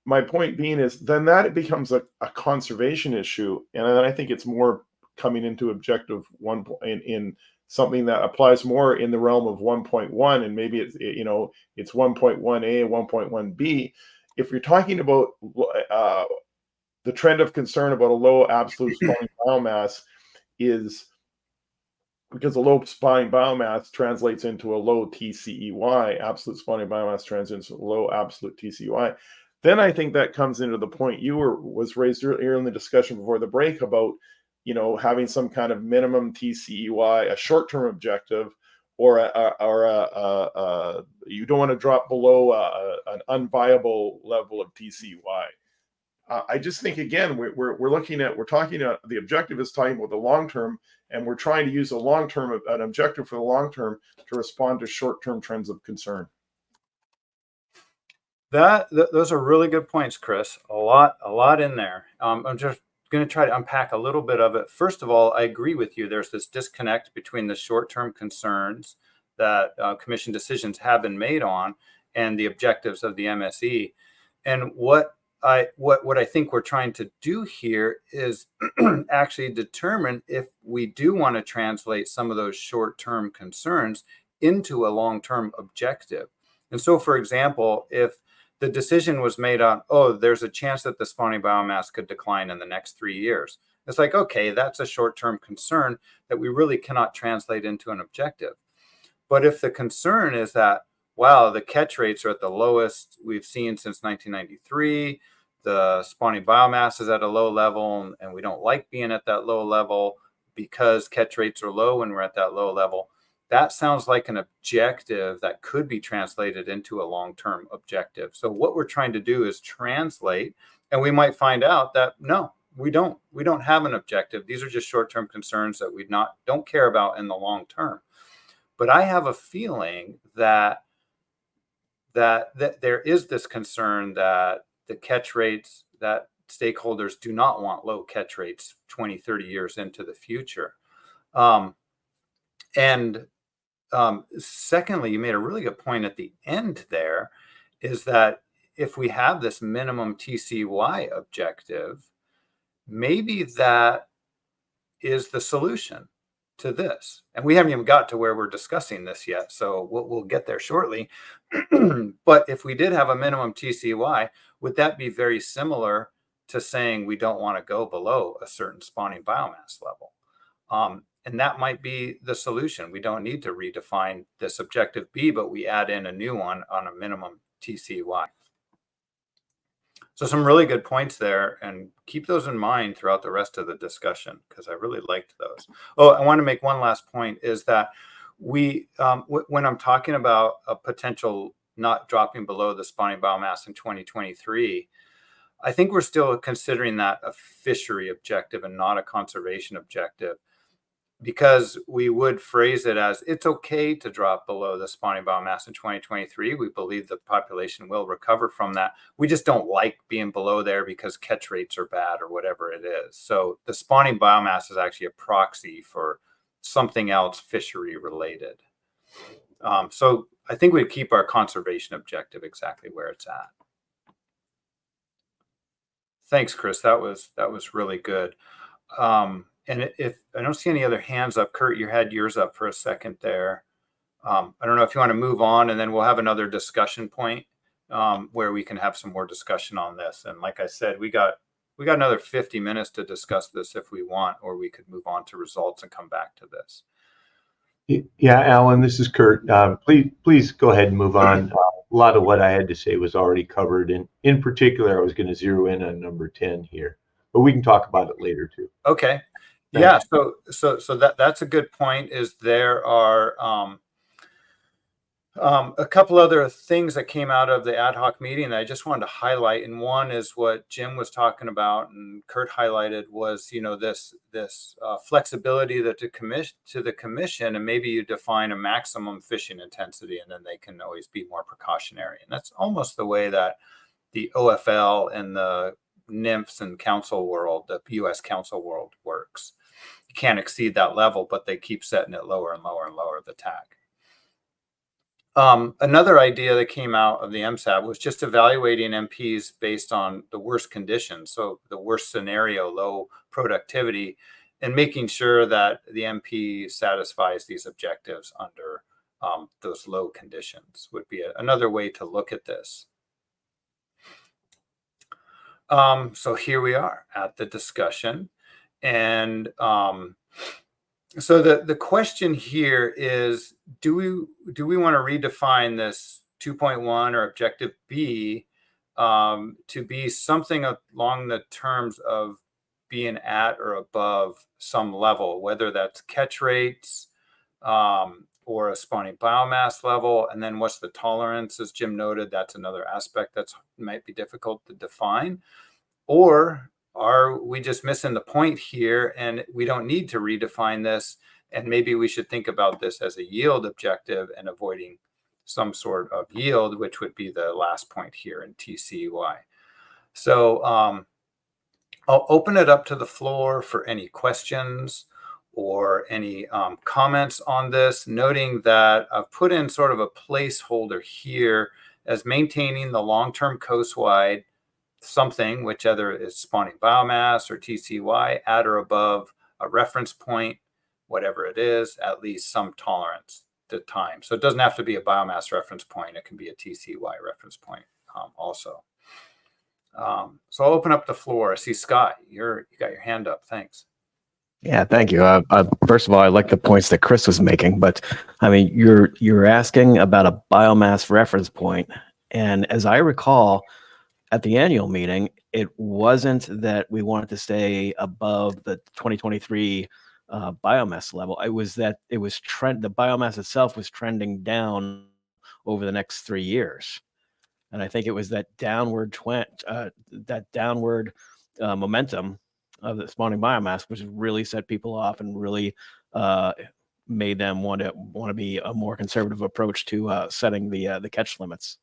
my point being is then that it becomes a conservation issue. And then I think it's more coming into objective one in something that applies more in the realm of 1.1, and maybe it's, you know, it's 1.1A and 1.1B. If you're talking about the trend of concern about a low absolute spawning biomass is because a low spawning biomass translates into a low TCEY, absolute spawning biomass translates into low absolute TCEY. Then I think that comes into the point was raised earlier in the discussion before the break about, you know, having some kind of minimum TCEY, a short-term objective, or you don't want to drop below an unviable level of TCEY. I just think, again, we're talking about the objective is talking about the long term, and we're trying to use an objective for the long term to respond to short-term trends of concern. Those are really good points, Chris. A lot in there. I'm just going to try to unpack a little bit of it. First of all, I agree with you. There's this disconnect between the short-term concerns that commission decisions have been made on and the objectives of the MSE. And what I think we're trying to do here is actually determine if we do want to translate some of those short-term concerns into a long-term objective. And so, for example, if the decision was made on, oh, there's a chance that the spawning biomass could decline in the next 3 years. It's like, okay, that's a short-term concern that we really cannot translate into an objective. But if the concern is that, wow, the catch rates are at the lowest we've seen since 1993, the spawning biomass is at a low level, and we don't like being at that low level because catch rates are low when we're at that low level, that sounds like an objective that could be translated into a long-term objective. So what we're trying to do is translate, and we might find out that no, we don't have an objective. These are just short-term concerns that we don't care about in the long term. But I have a feeling that there is this concern that the catch rates, that stakeholders do not want low catch rates 20, 30 years into the future. Secondly, you made a really good point at the end there, is that if we have this minimum TCY objective, maybe that is the solution to this. And we haven't even got to where we're discussing this yet, so we'll get there shortly. But if we did have a minimum TCY, would that be very similar to saying we don't want to go below a certain spawning biomass level? And that might be the solution. We don't need to redefine this objective B, but we add in a new one on a minimum TCY. So some really good points there, and keep those in mind throughout the rest of the discussion, because I really liked those. Oh, I want to make one last point, is that we, when I'm talking about a potential not dropping below the spawning biomass in 2023, I think we're still considering that a fishery objective and not a conservation objective, because we would phrase it as it's okay to drop below the spawning biomass in 2023. We believe the population will recover from that. We just don't like being below there because catch rates are bad or whatever it is. So the spawning biomass is actually a proxy for something else fishery related. So I think we'd keep our conservation objective exactly where it's at. Thanks, Chris. That was really good. And if I don't see any other hands up, Kurt, you had yours up for a second there. I don't know if you want to move on, and then we'll have another discussion point where we can have some more discussion on this. And like I said, we got another 50 minutes to discuss this if we want, or we could move on to results and come back to this. Yeah, Alan, this is Kurt. Please go ahead and move on. A lot of what I had to say was already covered, and in particular, I was going to zero in on number 10 here, but we can talk about it later too. Okay. Yeah, so that's a good point. Is there are a couple other things that came out of the ad hoc meeting that I just wanted to highlight, and one is what Jim was talking about and Kurt highlighted was, you know, this flexibility that to the commission, and maybe you define a maximum fishing intensity, and then they can always be more precautionary. And that's almost the way that the OFL and the NIMFs and council world, the US council world works. You can't exceed that level, but they keep setting it lower and lower and lower, the TAC. Another idea that came out of the MSAB was just evaluating MPs based on the worst conditions. So the worst scenario, low productivity, and making sure that the MP satisfies these objectives under those low conditions would be another way to look at this. So here we are at the discussion. And so the question here is, do we want to redefine this 2.1 or objective B to be something along the terms of being at or above some level, whether that's catch rates or a spawning biomass level? And then what's the tolerance? As Jim noted, that's another aspect that might be difficult to define. Or are we just missing the point here and we don't need to redefine this? And maybe we should think about this as a yield objective and avoiding some sort of yield, which would be the last point here in TCEY. So I'll open it up to the floor for any questions or any comments on this, noting that I've put in sort of a placeholder here as maintaining the long-term coastwide something, whichever is spawning biomass or TCY, at or above a reference point, whatever it is, at least some tolerance to time. So it doesn't have to be a biomass reference point. It can be a TCY reference point also. So I'll open up the floor. I see Scott, you got your hand up. Thanks. Yeah, thank you. First of all, I like the points that Chris was making, but I mean, you're asking about a biomass reference point, and as I recall, at the annual meeting, it wasn't that we wanted to stay above the 2023 biomass level. It was that it was the biomass itself was trending down over the next 3 years, and I think it was that downward momentum of the spawning biomass, which really set people off and really made them want to be a more conservative approach to setting the catch limits.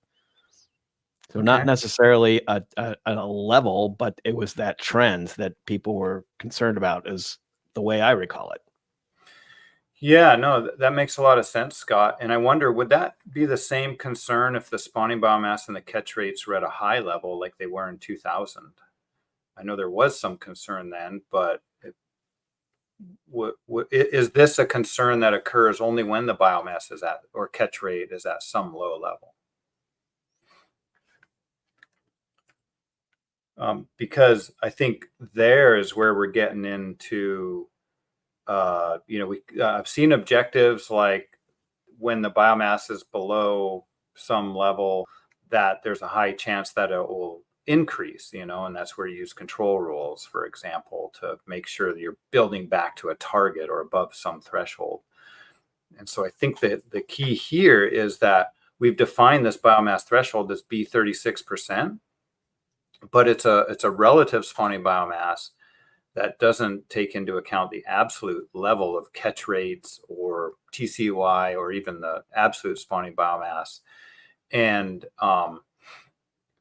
So not necessarily a level, but it was that trend that people were concerned about, is the way I recall it. Yeah, no, that makes a lot of sense, Scott. And I wonder, would that be the same concern if the spawning biomass and the catch rates were at a high level like they were in 2000? I know there was some concern then, but is this a concern that occurs only when the biomass is at, or catch rate is at some low level? Because I think there is where we're getting into, I've seen objectives like when the biomass is below some level, that there's a high chance that it will increase, and that's where you use control rules, for example, to make sure that you're building back to a target or above some threshold. And so I think that the key here is that we've defined this biomass threshold as be 36%. But it's a relative spawning biomass that doesn't take into account the absolute level of catch rates or TCY or even the absolute spawning biomass. And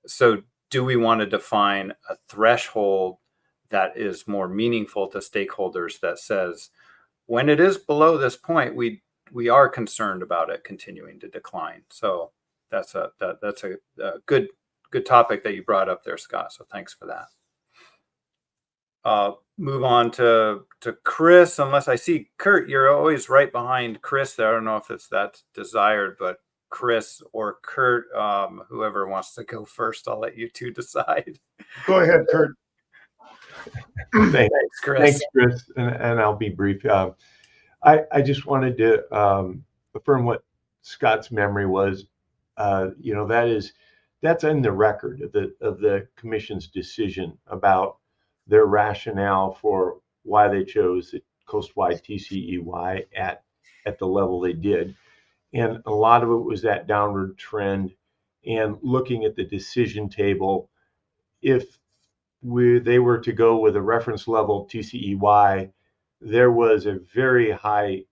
so do we want to define a threshold that is more meaningful to stakeholders that says when it is below this point, we are concerned about it continuing to decline? So that's a good topic that you brought up there, Scott. So thanks for that. Move on to Chris, unless I see Kurt, you're always right behind Chris there. I don't know if that's desired, but Chris or Kurt, whoever wants to go first, I'll let you two decide. Go ahead, Kurt. Thanks, Chris. Thanks, Chris. And I'll be brief. I just wanted to affirm what Scott's memory was. That's in the record of the commission's decision about their rationale for why they chose the coastwide TCEY at the level they did. And a lot of it was that downward trend. And looking at the decision table, if they were to go with a reference level TCEY, there was a very high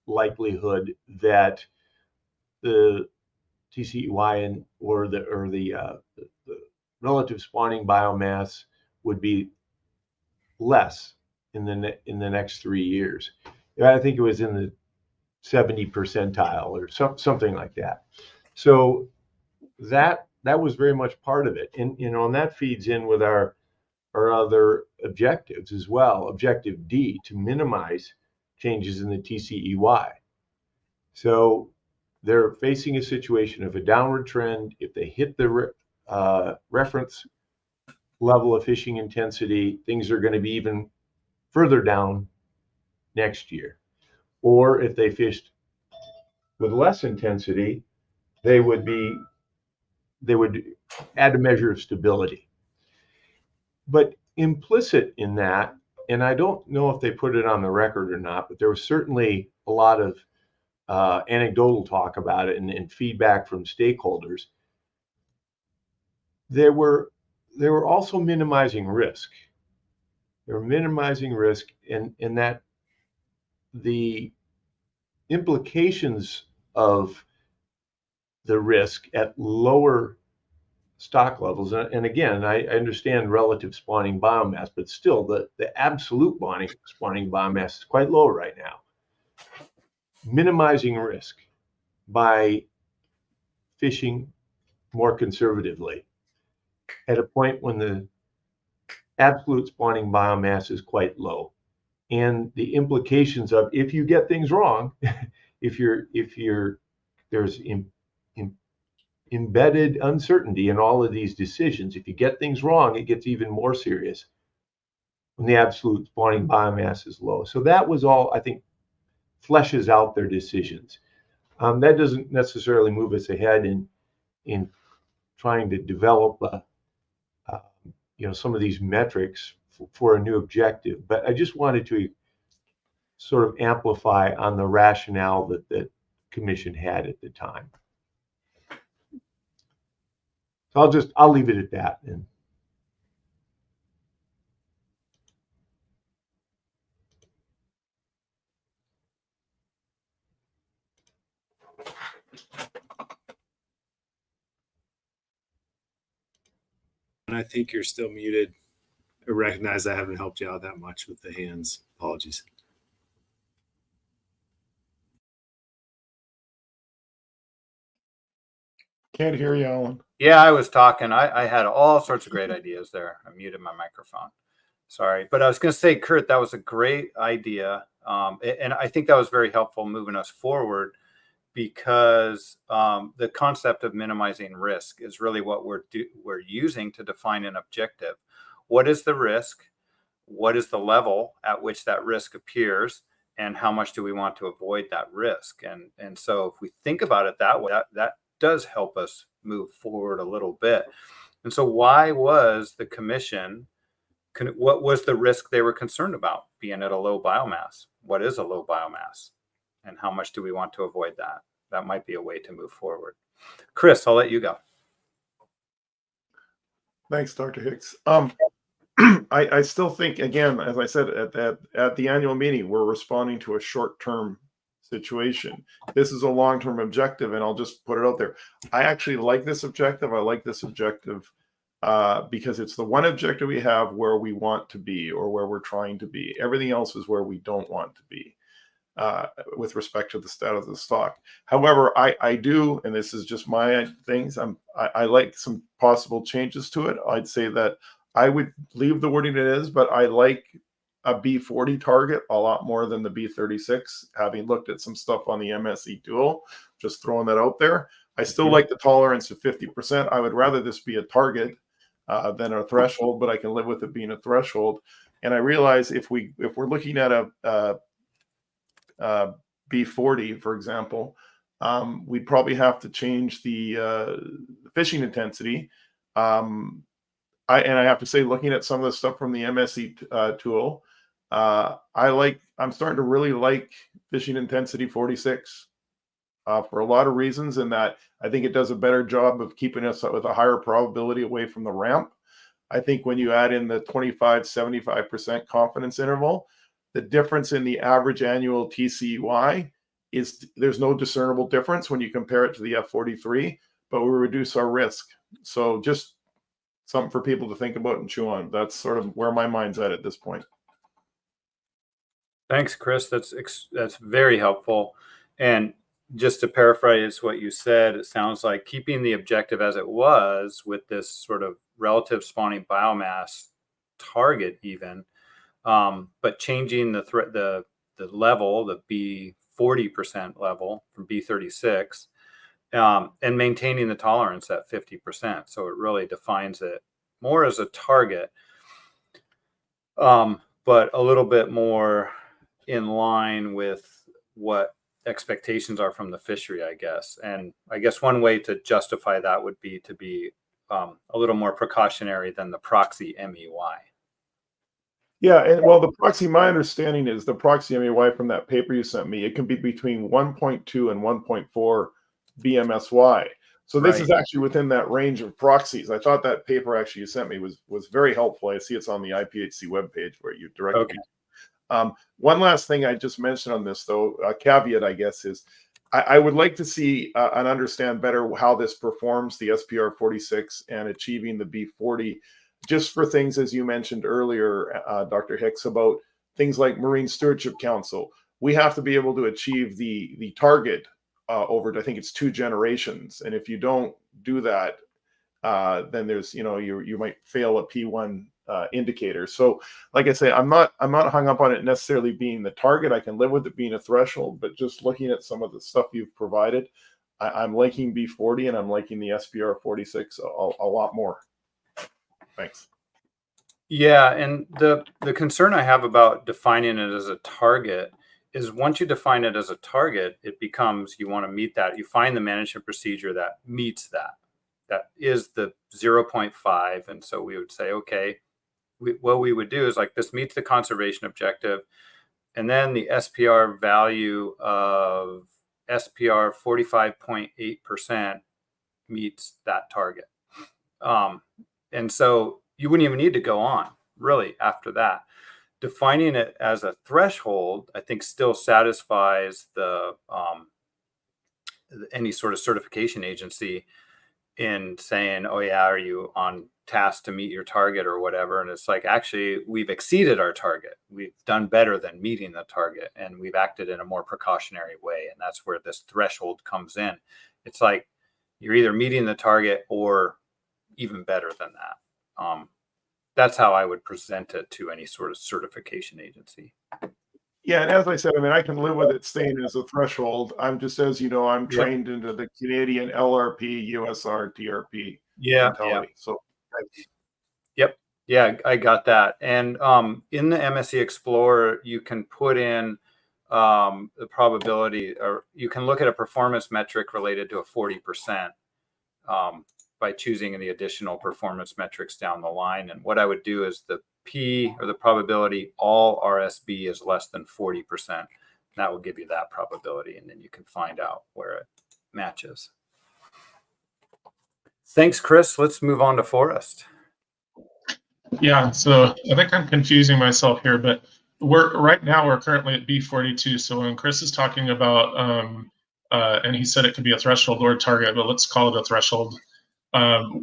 likelihood that the TCEY or the relative spawning biomass would be less in the next 3 years. I think it was in the 70 percentile or something like that. So that was very much part of it, and and that feeds in with our other objectives as well. Objective D, to minimize changes in the TCEY. So they're facing a situation of a downward trend. If they hit the reference level of fishing intensity, things are going to be even further down next year. Or if they fished with less intensity, they would add a measure of stability. But implicit in that, and I don't know if they put it on the record or not, but there was certainly a lot of anecdotal talk about it and feedback from stakeholders. They were also minimizing risk. They were minimizing risk, in that the implications of the risk at lower stock levels, and again, I understand relative spawning biomass, but still the absolute spawning biomass is quite low right now. Minimizing risk by fishing more conservatively at a point when the absolute spawning biomass is quite low, and the implications of, if you get things wrong, if there's embedded uncertainty in all of these decisions. If you get things wrong, it gets even more serious when the absolute spawning biomass is low. So that was all, I think, fleshes out their decisions. That doesn't necessarily move us ahead in trying to develop some of these metrics for a new objective. But I just wanted to sort of amplify on the rationale that the commission had at the time. So I'll leave it at that. And I think you're still muted. I recognize I haven't helped you out that much with the hands. Apologies. Can't hear you, Alan. Yeah, I was talking. I had all sorts of great ideas there. I muted my microphone. Sorry. But I was going to say, Kurt, that was a great idea. And I think that was very helpful moving us forward, because the concept of minimizing risk is really what we're using to define an objective. What is the risk? What is the level at which that risk appears? And how much do we want to avoid that risk? And so if we think about it that way, that does help us move forward a little bit. And so why was the commission, what was the risk they were concerned about, being at a low biomass? What is a low biomass? And how much do we want to avoid that? That might be a way to move forward. Chris, I'll let you go. Thanks, Dr. Hicks. I still think, again, as I said at the annual meeting, we're responding to a short-term situation. This is a long-term objective, and I'll just put it out there. I actually like this objective. I like this objective because it's the one objective we have where we want to be, or where we're trying to be. Everything else is where we don't want to be with respect to the status of the stock. However, I do, and this is just my things, I like some possible changes to it. I'd say that I would leave the wording it is, but I like a B40 target a lot more than the B36, having looked at some stuff on the MSAB020, just throwing that out there. I still like the tolerance of 50%. I would rather this be a target than a threshold, but I can live with it being a threshold. And I realize if we're looking at a B40, for example, we'd probably have to change the fishing intensity. I have to say, looking at some of the stuff from the MSAB tool, I'm starting to really like fishing intensity 46 for a lot of reasons, in that I think it does a better job of keeping us with a higher probability away from the ramp. I think when you add in the 25-75% confidence interval, the difference in the average annual TCEY is, there's no discernible difference when you compare it to the F43, but we reduce our risk. So just something for people to think about and chew on. That's sort of where my mind's at this point. Thanks, Chris. That's very helpful. And just to paraphrase what you said, it sounds like keeping the objective as it was with this sort of relative spawning biomass target even, but changing the level, the B40% level from B36, and maintaining the tolerance at 50%. So it really defines it more as a target, but a little bit more in line with what expectations are from the fishery, I guess. And I guess one way to justify that would be to be a little more precautionary than the proxy MEY. Yeah, and well, the proxy, my understanding is the proxy MEY from that paper you sent me, it can be between 1.2 and 1.4 BMSY. So this is actually within that range of proxies. I thought that paper actually you sent me was very helpful. I see it's on the IPHC webpage where you directed me. One last thing I just mentioned on this, though, a caveat, I guess, is I would like to see and understand better how this performs, the SPR 46 and achieving the B40, just for things, as you mentioned earlier, Dr. Hicks, about things like Marine Stewardship Council. We have to be able to achieve the target over, I think it's 2 generations. And if you don't do that, then there's, you might fail a P1 indicator. So like I say, I'm not hung up on it necessarily being the target. I can live with it being a threshold, but just looking at some of the stuff you've provided, I'm liking B40 and I'm liking the SPR 46 a lot more. Thanks. Yeah, and the concern I have about defining it as a target is once you define it as a target, it becomes, you want to meet that. You find the management procedure that meets that. That is the 0.5. And so we would say, okay, what we would do is like, this meets the conservation objective. And then the SPR value of SPR 45.8% meets that target. And so you wouldn't even need to go on really after that. Defining it as a threshold, I think, still satisfies the any sort of certification agency in saying, oh yeah, are you on task to meet your target or whatever? And it's like, actually, we've exceeded our target. We've done better than meeting the target, and we've acted in a more precautionary way. And that's where this threshold comes in. It's like you're either meeting the target or even better than that. That's how I would present it to any sort of certification agency. Yeah, and as I said, I mean, I can live with it staying as a threshold. I'm just, as you know, I'm trained into the Canadian LRP, USR, TRP mentality. So, yep, yeah, I got that. And in the MSE Explorer, you can put in the probability, or you can look at a performance metric related to a 40%. By choosing the additional performance metrics down the line. And what I would do is the P, or the probability all RSB is less than 40%. That will give you that probability, and then you can find out where it matches. Thanks, Chris. Let's move on to Forrest. Yeah, so I think I'm confusing myself here, but we're currently at B42. So when Chris is talking about, and he said it could be a threshold or a target, but let's call it a threshold.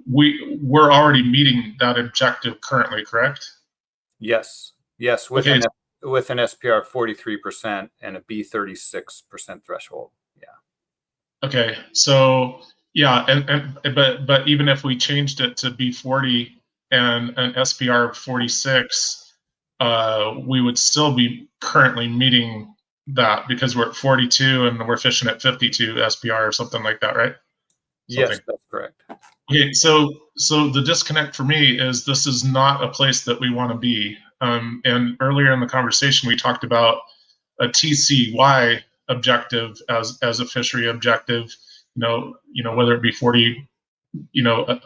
We're already meeting that objective currently, correct? Yes, with an SPR 43% and a B36% threshold. Yeah. Okay, so yeah, but even if we changed it to B40 and an SPR 46, we would still be currently meeting that because we're at 42 and we're fishing at 52 SPR or something like that, right? Yes, that's correct. Okay, so the disconnect for me is this is not a place that we want to be. And earlier in the conversation, we talked about a TCY objective as a fishery objective. Whether it be 40,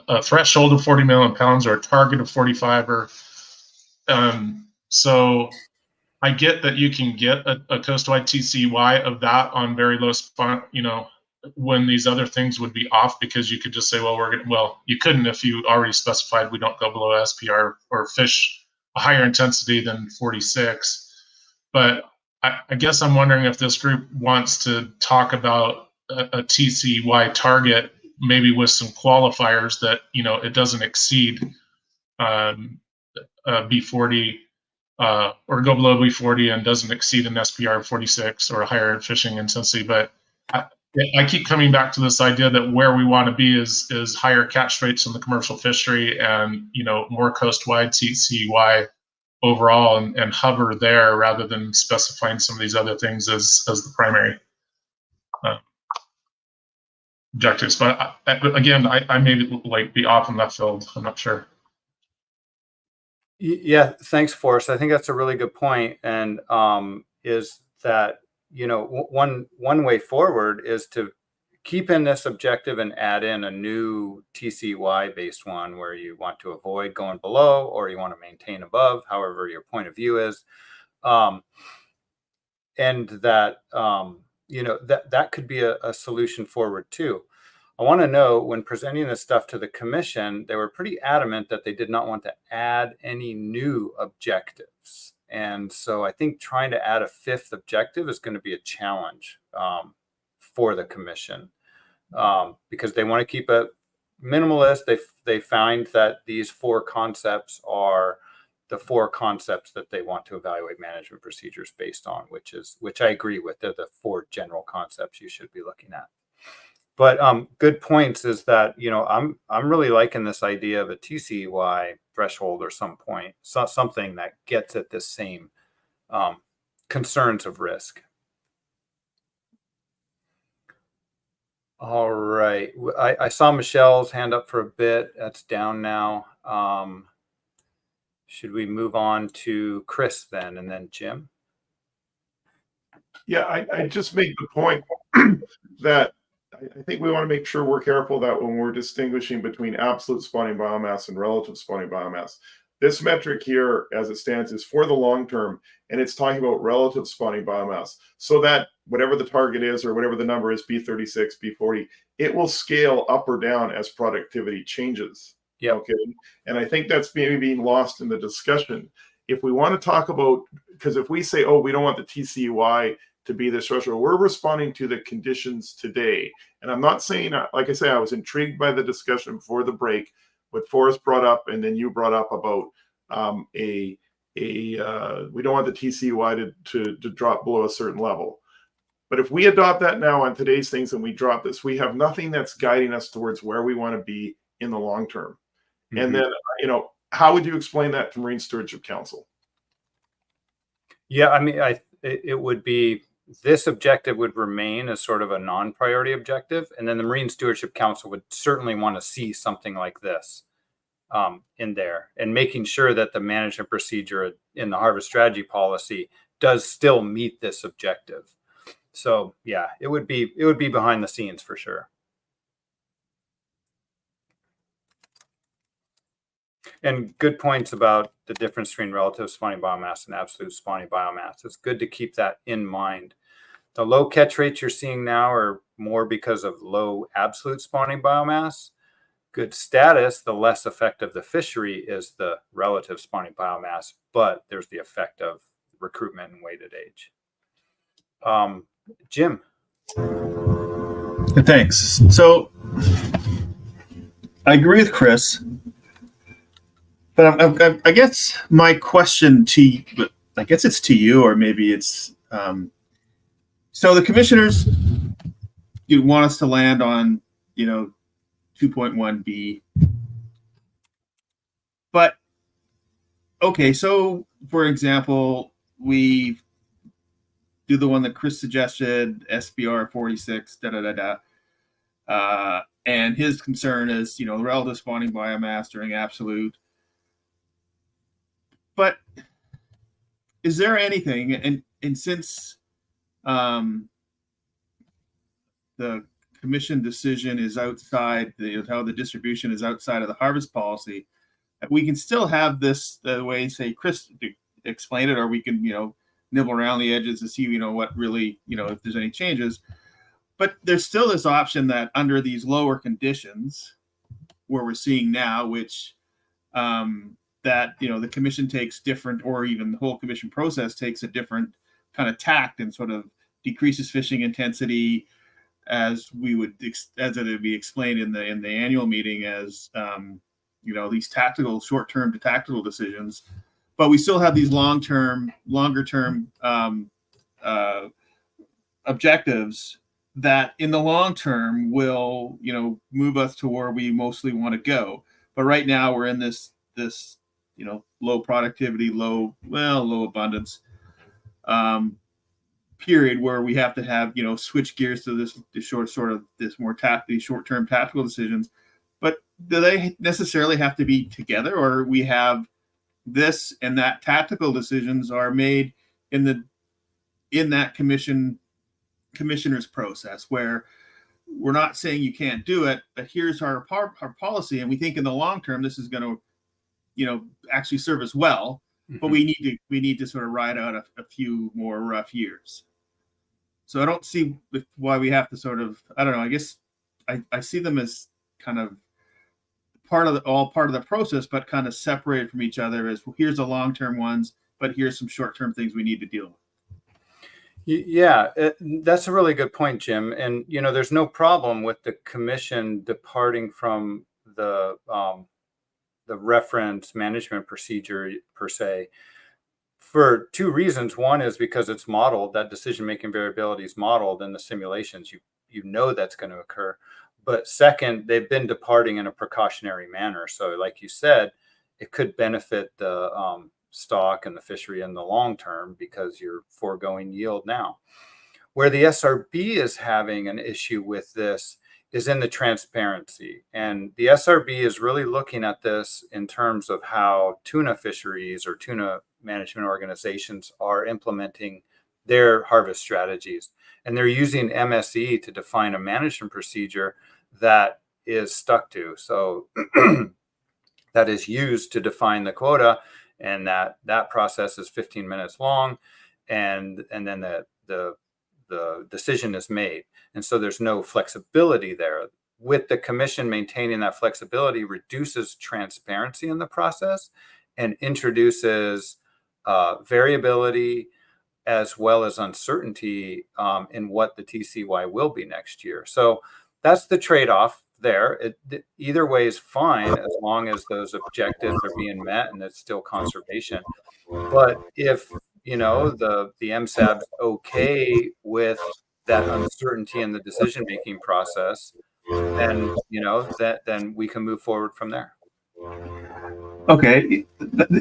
a threshold of 40 million pounds or a target of 45, or so I get that you can get a coast-wide TCY of that on very low spot, when these other things would be off, because you could just say, well, you couldn't if you already specified we don't go below SPR or fish a higher intensity than 46. But I guess I'm wondering if this group wants to talk about a TCY target, maybe with some qualifiers that, it doesn't exceed B40 or go below B40 and doesn't exceed an SPR 46 or a higher fishing intensity. But I keep coming back to this idea that where we want to be is higher catch rates in the commercial fishery and, you know, more coast-wide TCY overall, and hover there rather than specifying some of these other things as the primary objectives. But again, I may be off in left field. I'm not sure. Yeah, thanks, Forrest. I think that's a really good point. And is that, you know, one way forward is to keep in this objective and add in a new TCY based one where you want to avoid going below or you want to maintain above, however your point of view is. And that, you know, that could be a solution forward too. I want to know, when presenting this stuff to the commission, they were pretty adamant that they did not want to add any new objectives. And so I think trying to add a fifth objective is going to be a challenge for the commission because they want to keep it minimalist. They find that these four concepts are the four concepts that they want to evaluate management procedures based on, which I agree with. They're the four general concepts you should be looking at. But good points is that, you know, I'm really liking this idea of a TCY threshold or something that gets at the same concerns of risk. All right, I saw Michelle's hand up for a bit. That's down now. Should we move on to Chris then, and then Jim? Yeah, I just make the point that I think we want to make sure we're careful that when we're distinguishing between absolute spawning biomass and relative spawning biomass, this metric here, as it stands, is for the long term, and it's talking about relative spawning biomass. So that whatever the target is or whatever the number is, B36, B40, it will scale up or down as productivity changes. Yeah. Okay. And I think that's maybe being lost in the discussion. If we want to talk about, because if we say, oh, we don't want the TCY to be this threshold, we're responding to the conditions today. And I'm not saying, like I say, I was intrigued by the discussion before the break, what Forrest brought up, and then you brought up about we don't want the TCY to drop below a certain level. But if we adopt that now on today's things and we drop this, we have nothing that's guiding us towards where we want to be in the long term. Mm-hmm. And then, you know, how would you explain that to Marine Stewardship Council? Yeah, I mean, it would be, this objective would remain as sort of a non-priority objective. And then the Marine Stewardship Council would certainly want to see something like this in there, and making sure that the management procedure in the harvest strategy policy does still meet this objective. So yeah, it would be behind the scenes for sure. And good points about the difference between relative spawning biomass and absolute spawning biomass. It's good to keep that in mind. The low catch rates you're seeing now are more because of low absolute spawning biomass. Good status, the less effective the fishery is the relative spawning biomass, but there's the effect of recruitment and weighted age. Jim. Thanks. So I agree with Chris. But I guess my question to you, I guess it's to you, or maybe it's so the commissioners, you want us to land on, you know, 2.1B. But okay, so for example, we do the one that Chris suggested, SBR 46, and his concern is, you know, relative spawning biomass during absolute. But is there anything, and since the commission decision is outside, how the distribution is outside of the harvest policy, we can still have this the way, say, Chris explained it, or we can, you know, nibble around the edges to see, you know, what really, you know, if there's any changes. But there's still this option that under these lower conditions where we're seeing now, which that, you know, the commission takes different, or even the whole commission process takes a different kind of tact and sort of decreases fishing intensity, as we would, as it would be explained in the annual meeting, as these tactical, short-term to tactical decisions, but we still have these longer-term objectives that in the long term will, move us to where we mostly want to go. But right now we're in this low productivity, low abundance period where we have to have, switch gears to this short-term tactical decisions. But do they necessarily have to be together, or we have this and that tactical decisions are made in that commissioner's process, where we're not saying you can't do it, but here's our policy, and we think in the long term this is going to, actually serve us well. Mm-hmm. But we need to sort of ride out a few more rough years. So I don't see why we have to sort of, I don't know. I guess I see them as kind of part of the process, but kind of separated from each other. As here's the long-term ones, but here's some short-term things we need to deal with. Yeah, that's a really good point, Jim. And, there's no problem with the commission departing from the reference management procedure per se, for two reasons. One is because it's modeled, that decision-making variability is modeled in the simulations. You know that's going to occur. But second, they've been departing in a precautionary manner. So like you said, it could benefit the stock and the fishery in the long term because you're foregoing yield now. Where the SRB is having an issue with this is in the transparency. And the SRB is really looking at this in terms of how tuna fisheries or tuna management organizations are implementing their harvest strategies. And they're using MSE to define a management procedure that is stuck to. So that is used to define the quota, and that process is 15 minutes long, and then the decision is made. And so there's no flexibility there. With the commission maintaining that flexibility reduces transparency in the process and introduces variability as well as uncertainty in what the TCY will be next year. So that's the trade-off there. Either way is fine as long as those objectives are being met and it's still conservation. But if the MSAB's okay with that uncertainty in the decision-making process, then then we can move forward from there. Okay,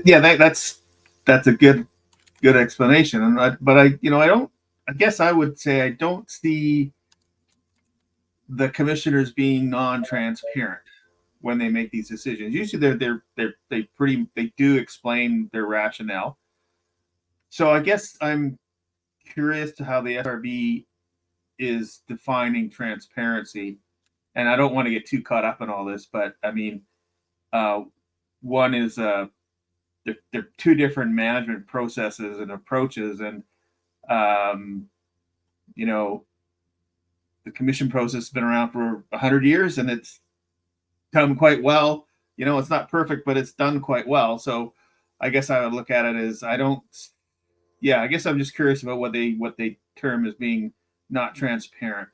yeah, that's a good explanation. But I guess I would say I don't see the commissioners being non-transparent when they make these decisions. Usually they do explain their rationale. So I guess I'm curious to how the SRB is defining transparency. And I don't want to get too caught up in all this, but I mean, one is they're two different management processes and approaches, and the commission process has been around for 100 years, and it's done quite well. It's not perfect, but it's done quite well. So I guess I would look at it as I guess I'm just curious about what they term as being not transparent.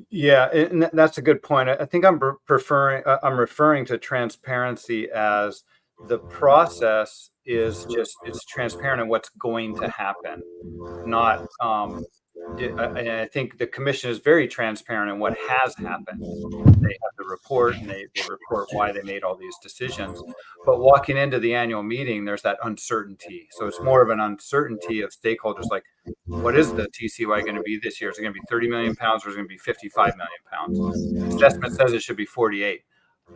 Yeah, and that's a good point. I think I'm referring to transparency as the process is just, it's transparent in what's going to happen, not and I think the commission is very transparent in what has happened. They have the report, and they report why they made all these decisions. But walking into the annual meeting, there's that uncertainty. So it's more of an uncertainty of stakeholders, like, what is the TCY going to be this year? Is it going to be 30 million pounds, or is it going to be 55 million pounds? The assessment says it should be 48.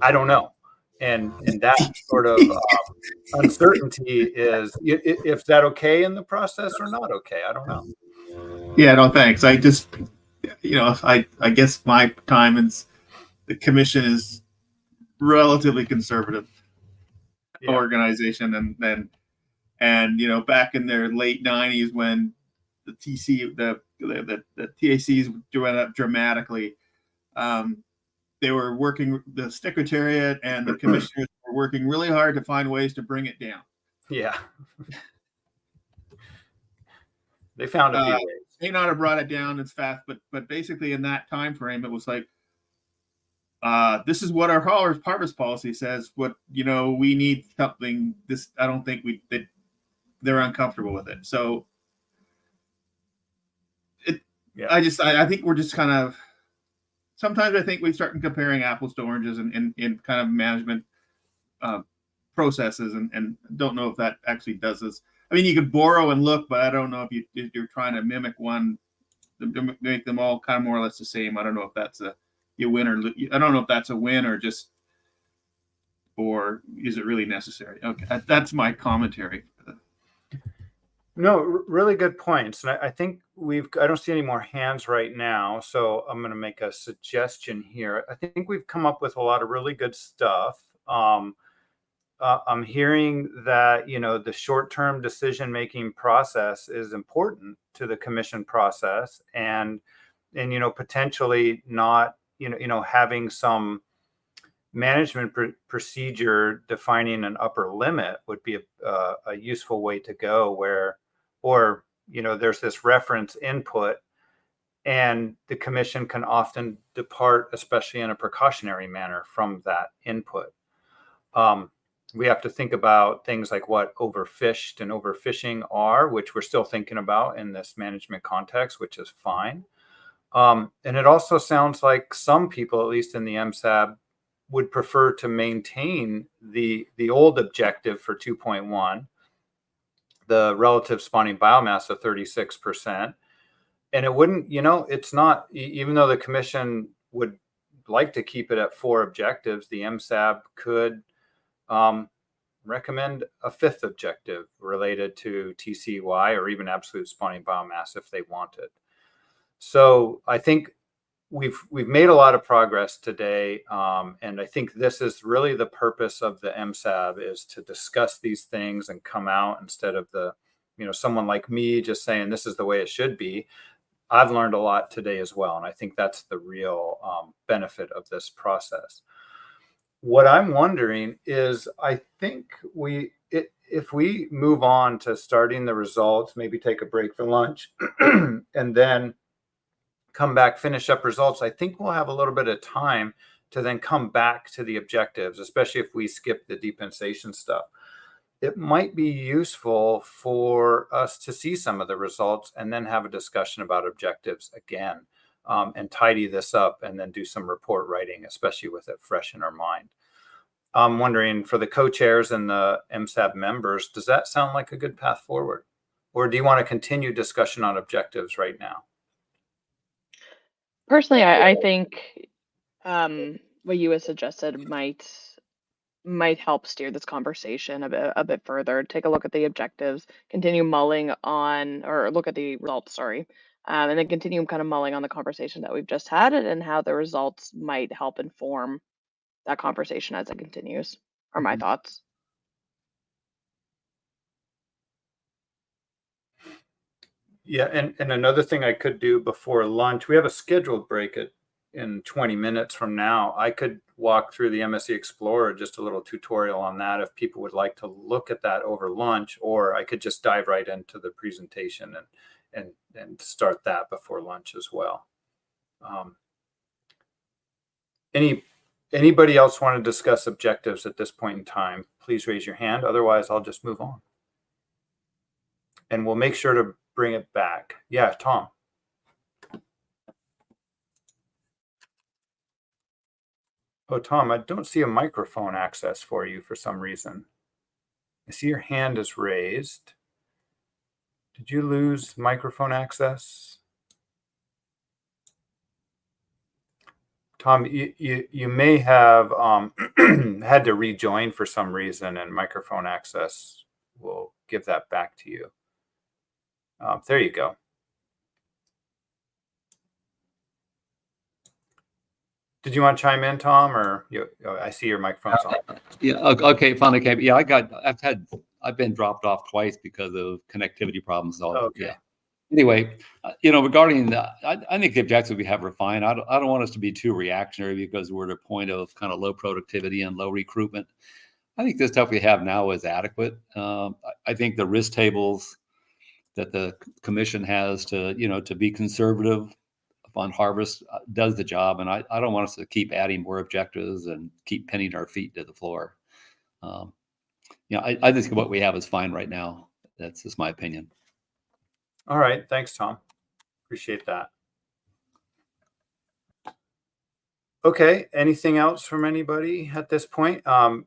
I don't know. And that sort of uncertainty is that okay in the process or not okay? I don't know. Yeah, no, thanks. I just, I guess my time is, the commission is relatively conservative organization, and back in their late 90s when the TACs went up dramatically, they were working, the secretariat and the commissioners were working really hard to find ways to bring it down. Yeah. They found a few ways. May not have brought it down as fast, but basically in that time frame, it was like this is what our harvest policy says. What, we need something. This, I don't think that they're uncomfortable with it. So I think we're just kind of, sometimes I think we start comparing apples to oranges in kind of management processes, and don't know if that actually does this. I mean, you could borrow and look, but I don't know if you're trying to mimic one, make them all kind of more or less the same. I don't know if that's you win or I don't know if that's a win or is it really necessary? Okay, that's my commentary. No, really good points. And I think I don't see any more hands right now. So I'm going to make a suggestion here. I think we've come up with a lot of really good stuff. I'm hearing that, the short-term decision-making process is important to the commission process, and potentially not, having some management procedure defining an upper limit would be a useful way to go, or there's this reference input, and the commission can often depart, especially in a precautionary manner, from that input. We have to think about things like what overfished and overfishing are, which we're still thinking about in this management context, which is fine. And it also sounds like some people, at least in the MSAB, would prefer to maintain the old objective for 2.1, the relative spawning biomass of 36%. And it wouldn't, it's not, even though the commission would like to keep it at 4 objectives, the MSAB could recommend a 5th objective related to TCY or even absolute spawning biomass if they wanted. So I think we've made a lot of progress today, and I think this is really the purpose of the MSAB, is to discuss these things and come out, instead of someone like me just saying this is the way it should be. I've learned a lot today as well, and I think that's the real benefit of this process. What I'm wondering is, I think if we move on to starting the results, maybe take a break for lunch, and then come back, finish up results, I think we'll have a little bit of time to then come back to the objectives, especially if we skip the depensation stuff. It might be useful for us to see some of the results and then have a discussion about objectives again, and tidy this up and then do some report writing, especially with it fresh in our mind. I'm wondering, for the co-chairs and the MSAB members, does that sound like a good path forward? Or do you want to continue discussion on objectives right now? Personally, I think what you had suggested might help steer this conversation a bit further. Take a look at the objectives, continue mulling on, or look at the results, sorry, and then continue kind of mulling on the conversation that we've just had and how the results might help inform that conversation as it continues, are my thoughts. Yeah, and another thing I could do before lunch, we have a scheduled break in 20 minutes from now. I could walk through the MSE Explorer, just a little tutorial on that if people would like to look at that over lunch, or I could just dive right into the presentation and start that before lunch as well. Anybody else want to discuss objectives at this point in time? Please raise your hand. Otherwise, I'll just move on. And we'll make sure to bring it back. Yeah, Tom. Oh, Tom, I don't see a microphone access for you for some reason. I see your hand is raised. Did you lose microphone access? Tom, you may have had to rejoin for some reason, and microphone access will give that back to you. There you go. Did you want to chime in, Tom, or I see your microphone's on. Yeah. Okay. Finally came. Yeah, I've been dropped off twice because of connectivity problems. So, okay. Yeah. Anyway, regarding I think the objectives we have are fine. I don't want us to be too reactionary because we're at a point of kind of low productivity and low recruitment. I think the stuff we have now is adequate. I think the risk tables that the commission has to be conservative on harvest does the job, and I don't want us to keep adding more objectives and keep pinning our feet to the floor. I think what we have is fine right now. That's just my opinion. All right. Thanks, Tom. Appreciate that. Okay. Anything else from anybody at this point?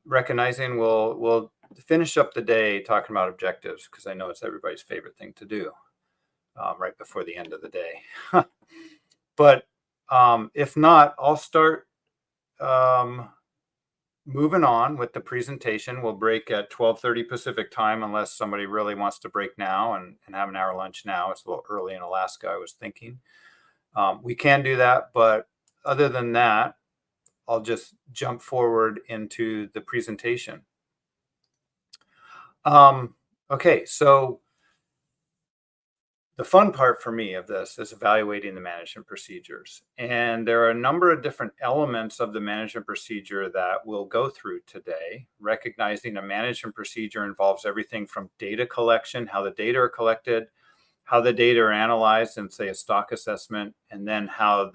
Recognizing we'll finish up the day talking about objectives, because I know it's everybody's favorite thing to do right before the end of the day. But if not, I'll start moving on with the presentation. We'll break at 12:30 Pacific time, unless somebody really wants to break now and have an hour lunch now. It's a little early in Alaska, I was thinking. We can do that, but other than that, I'll just jump forward into the presentation. Okay, so the fun part for me of this is evaluating the management procedures. And there are a number of different elements of the management procedure that we'll go through today. Recognizing a management procedure involves everything from data collection, how the data are collected, how the data are analyzed in, say, a stock assessment, and then how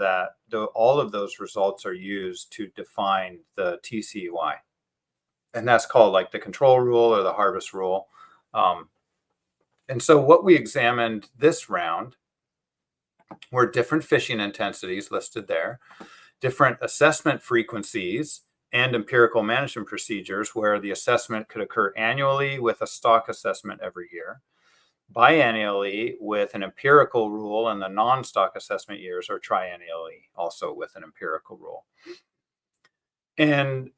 all of those results are used to define the TCUI. And that's called like the control rule or the harvest rule. And so what we examined this round were different fishing intensities listed there, different assessment frequencies, and empirical management procedures where the assessment could occur annually with a stock assessment every year, biannually with an empirical rule in the non-stock assessment years, or triennially also with an empirical rule. And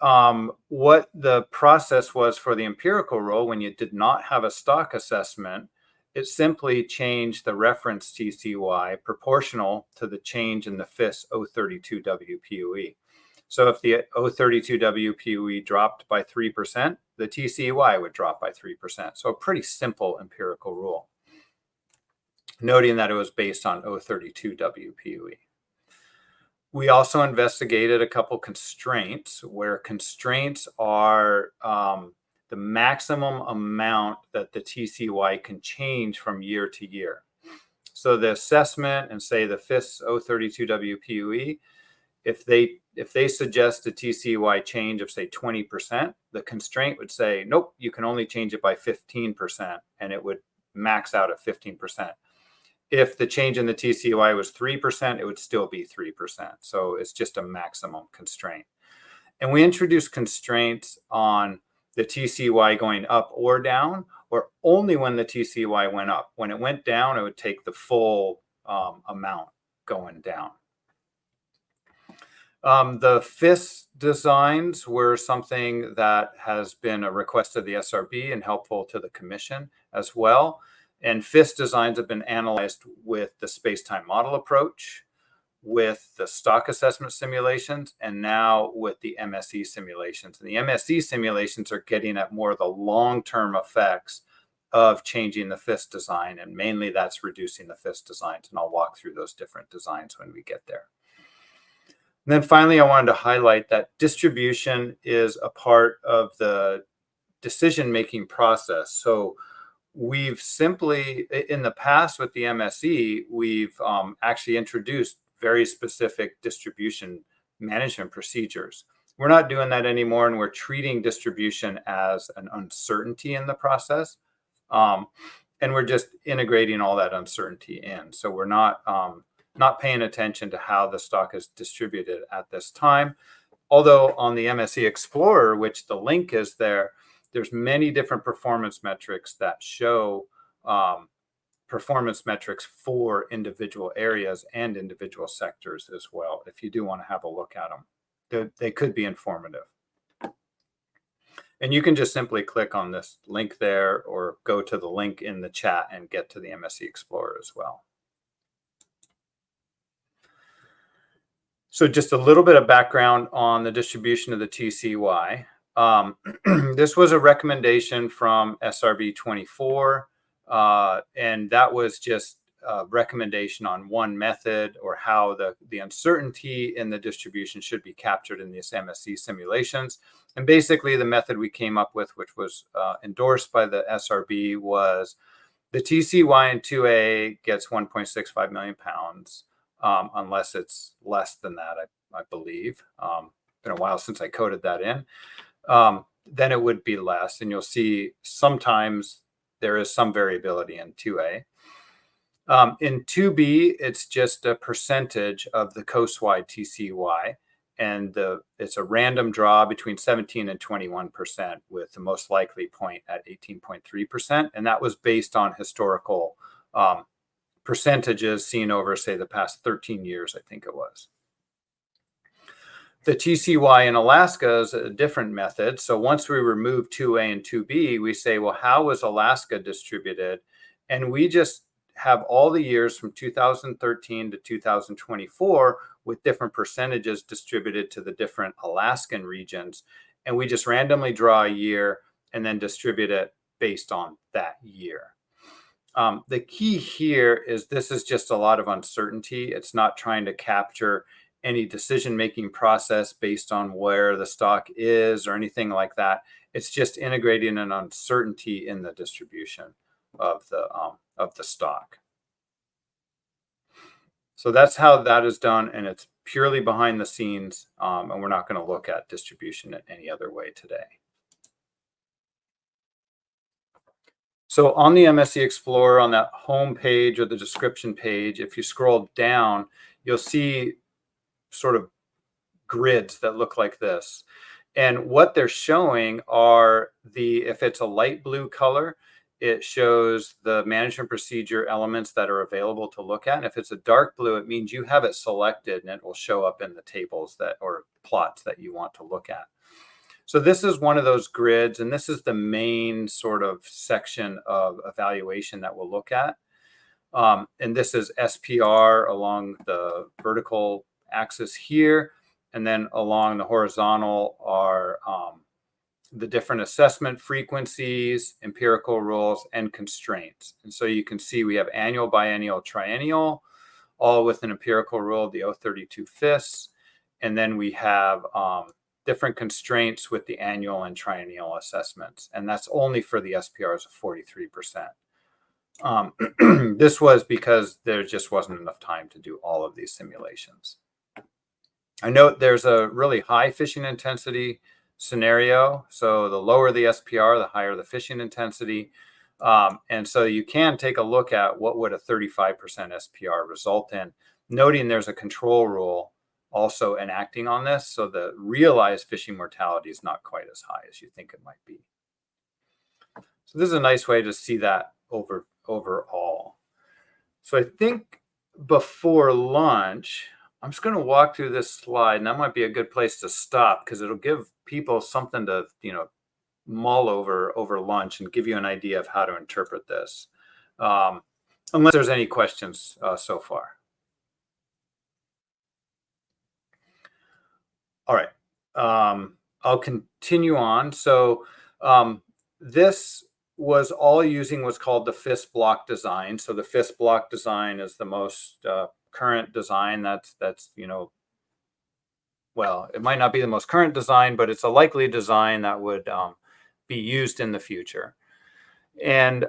what the process was for the empirical rule when you did not have a stock assessment, it simply changed the reference TCUI proportional to the change in the FIS 032 WPUE. So if the 032 WPUE dropped by 3%, the TCUI would drop by 3%. So a pretty simple empirical rule, noting that it was based on 032 WPUE. We also investigated a couple constraints, where constraints are the maximum amount that the TCUI can change from year to year. So the assessment and say the FIS 032 WPUE, if they suggest a TCUI change of say 20%, the constraint would say, nope, you can only change it by 15%, and it would max out at 15%. If the change in the TCUI was 3%, it would still be 3%. So it's just a maximum constraint. And we introduced constraints on the TCUI going up or down, or only when the TCUI went up. When it went down, it would take the full amount going down. The FIS designs were something that has been a request of the SRB and helpful to the commission as well. And FIS designs have been analyzed with the space-time model approach, with the stock assessment simulations, and now with the MSE simulations. And the MSE simulations are getting at more of the long-term effects of changing the FIS design, and mainly that's reducing the FIS designs. And I'll walk through those different designs when we get there. And then finally, I wanted to highlight that distribution is a part of the decision-making process. So we've simply, in the past with the MSE, we've actually introduced very specific distribution management procedures. We're not doing that anymore, and we're treating distribution as an uncertainty in the process. And we're just integrating all that uncertainty in. So we're not paying attention to how the stock is distributed at this time. Although on the MSE Explorer, which the link is there, there's many different performance metrics that show performance metrics for individual areas and individual sectors as well. If you do want to have a look at them, they could be informative. And you can just simply click on this link there, or go to the link in the chat and get to the MSE Explorer as well. So just a little bit of background on the distribution of the TCUI. This was a recommendation from SRB 24, and that was just a recommendation on one method, or how the uncertainty in the distribution should be captured in these MSE simulations. And basically the method we came up with, which was endorsed by the SRB, was the TCUI in 2A gets 1.65 million pounds. unless it's less than that, I believe. Been a while since I coded that in. Then it would be less. And you'll see sometimes there is some variability in 2A. In 2B, it's just a percentage of the coastwide TCY. And it's a random draw between 17 and 21%, with the most likely point at 18.3%. And that was based on historical percentages seen over, say, the past 13 years, I think it was. The TCY in Alaska is a different method. So once we remove 2A and 2B, we say, well, how was Alaska distributed? And we just have all the years from 2013 to 2024 with different percentages distributed to the different Alaskan regions. And we just randomly draw a year and then distribute it based on that year. The key here is this is just a lot of uncertainty. It's not trying to capture any decision-making process based on where the stock is or anything like that. It's just integrating an uncertainty in the distribution of the stock. So that's how that is done, and it's purely behind the scenes, and we're not going to look at distribution in any other way today. So on the MSC Explorer, on that home page or the description page, if you scroll down, you'll see sort of grids that look like this. And what they're showing are if it's a light blue color, it shows the management procedure elements that are available to look at. And if it's a dark blue, it means you have it selected and it will show up in the tables or plots that you want to look at. So this is one of those grids, and this is the main sort of section of evaluation that we'll look at. And this is SPR along the vertical axis here, and then along the horizontal are the different assessment frequencies, empirical rules, and constraints. And so you can see we have annual, biennial, triennial, all with an empirical rule, the 032 FIS. And then we have different constraints with the annual and triennial assessments. And that's only for the SPRs of 43%. This was because there just wasn't enough time to do all of these simulations. I note there's a really high fishing intensity scenario. So the lower the SPR, the higher the fishing intensity. And so you can take a look at what would a 35% SPR result in, noting there's a control rule also enacting on this. So the realized fishing mortality is not quite as high as you think it might be. So this is a nice way to see that overall. So I think before lunch, I'm just going to walk through this slide, and that might be a good place to stop because it'll give people something to, mull over lunch and give you an idea of how to interpret this. Unless there's any questions so far. All right, I'll continue on. So this was all using what's called the FIS block design. So the FIS block design is the most current design. That's well, it might not be the most current design, but it's a likely design that would be used in the future. And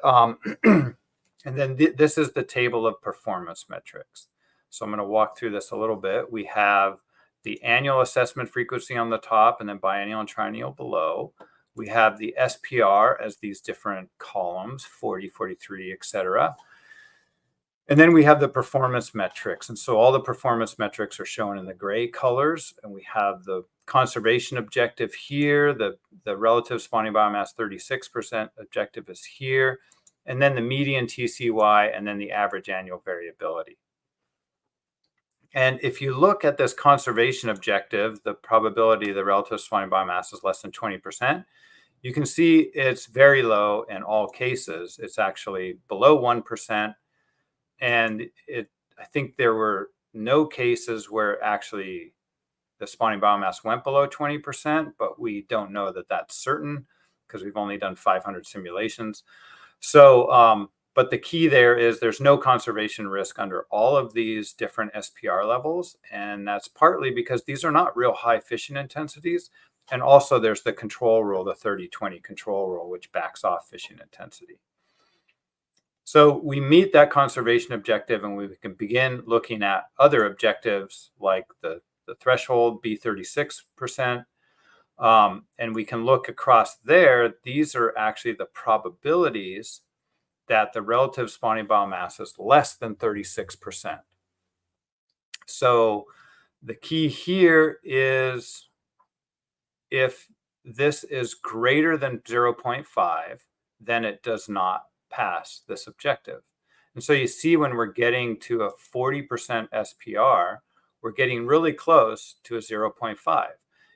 and then this is the table of performance metrics. So I'm going to walk through this a little bit. We have the annual assessment frequency on the top, and then biennial and triennial below. We have the SPR as these different columns, 40, 43, etc. And then we have the performance metrics. And so all the performance metrics are shown in the gray colors. And we have the conservation objective here, the relative spawning biomass 36% objective is here, and then the median TCY, and then the average annual variability. And if you look at this conservation objective, the probability of the relative spawning biomass is less than 20%. You can see it's very low in all cases. It's actually below 1%. And I think there were no cases where actually the spawning biomass went below 20%, but we don't know that that's certain because we've only done 500 simulations. So, but the key there is there's no conservation risk under all of these different SPR levels. And that's partly because these are not real high fishing intensities. And also there's the control rule, the 30-20 control rule, which backs off fishing intensity. So we meet that conservation objective, and we can begin looking at other objectives like the threshold B36%. And we can look across there. These are actually the probabilities that the relative spawning biomass is less than 36%. So the key here is if this is greater than 0.5, then it does not pass this objective. And so you see when we're getting to a 40% SPR, we're getting really close to a 0.5.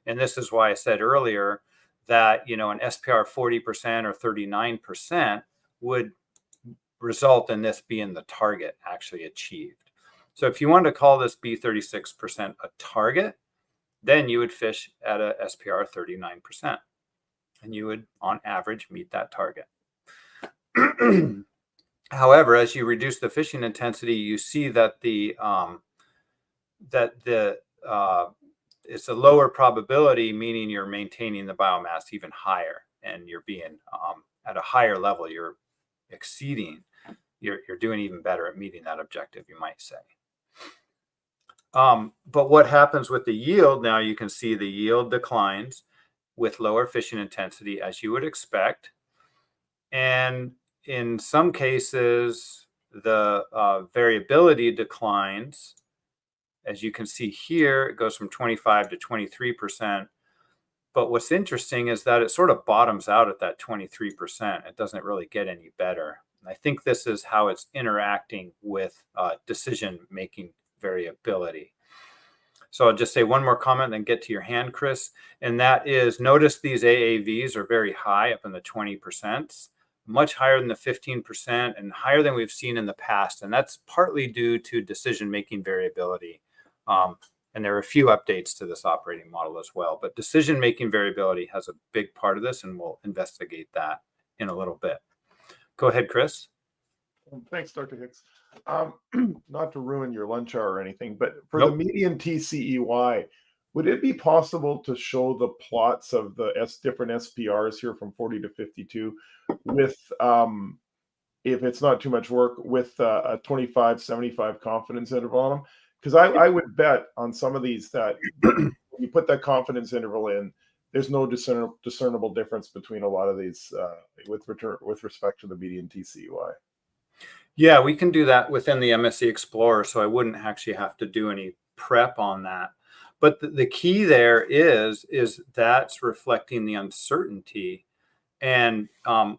And this is why I said earlier that, you know, an SPR 40% or 39% would result in this being the target actually achieved. So if you wanted to call this B36% a target, then you would fish at a SPR 39%, and you would, on average, meet that target. However, as you reduce the fishing intensity, you see that it's a lower probability, meaning you're maintaining the biomass even higher, and you're being at a higher level. You're exceeding. You're doing even better at meeting that objective, you might say. But what happens with the yield? Now you can see the yield declines with lower fishing intensity, as you would expect. And in some cases, the variability declines. As you can see here, it goes from 25 to 23%. But what's interesting is that it sort of bottoms out at that 23%. It doesn't really get any better. And I think this is how it's interacting with decision-making variability. So I'll just say one more comment, then get to your hand, Chris. And that is, notice these AAVs are very high, up in the 20%, much higher than the 15% and higher than we've seen in the past. And that's partly due to decision-making variability. And there are a few updates to this operating model as well. But decision-making variability has a big part of this, and we'll investigate that in a little bit. Go ahead, Chris. Thanks, Dr. Hicks. Not to ruin your lunch hour or anything, but for Nope. the median TCEY, would it be possible to show the plots of the different SPRs here from 40 to 52 with, if it's not too much work, with a 25-75 confidence interval on them? Because I would bet on some of these that when you put that confidence interval in, there's no discernible difference between a lot of these with respect to the median TCEY. Yeah, we can do that within the MSC Explorer, so I wouldn't actually have to do any prep on that. But the key there is that's reflecting the uncertainty. And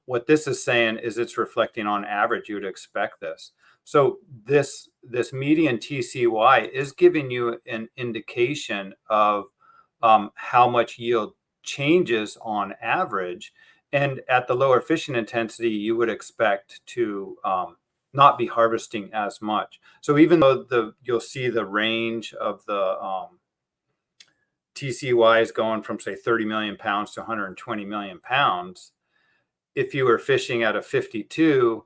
what this is saying is it's reflecting on average. You would expect this. So this median TCY is giving you an indication of how much yield changes on average. And at the lower fishing intensity, you would expect to not be harvesting as much. So even though you'll see the range of the TCY is going from, say, 30 million pounds to 120 million pounds, if you were fishing at a 52,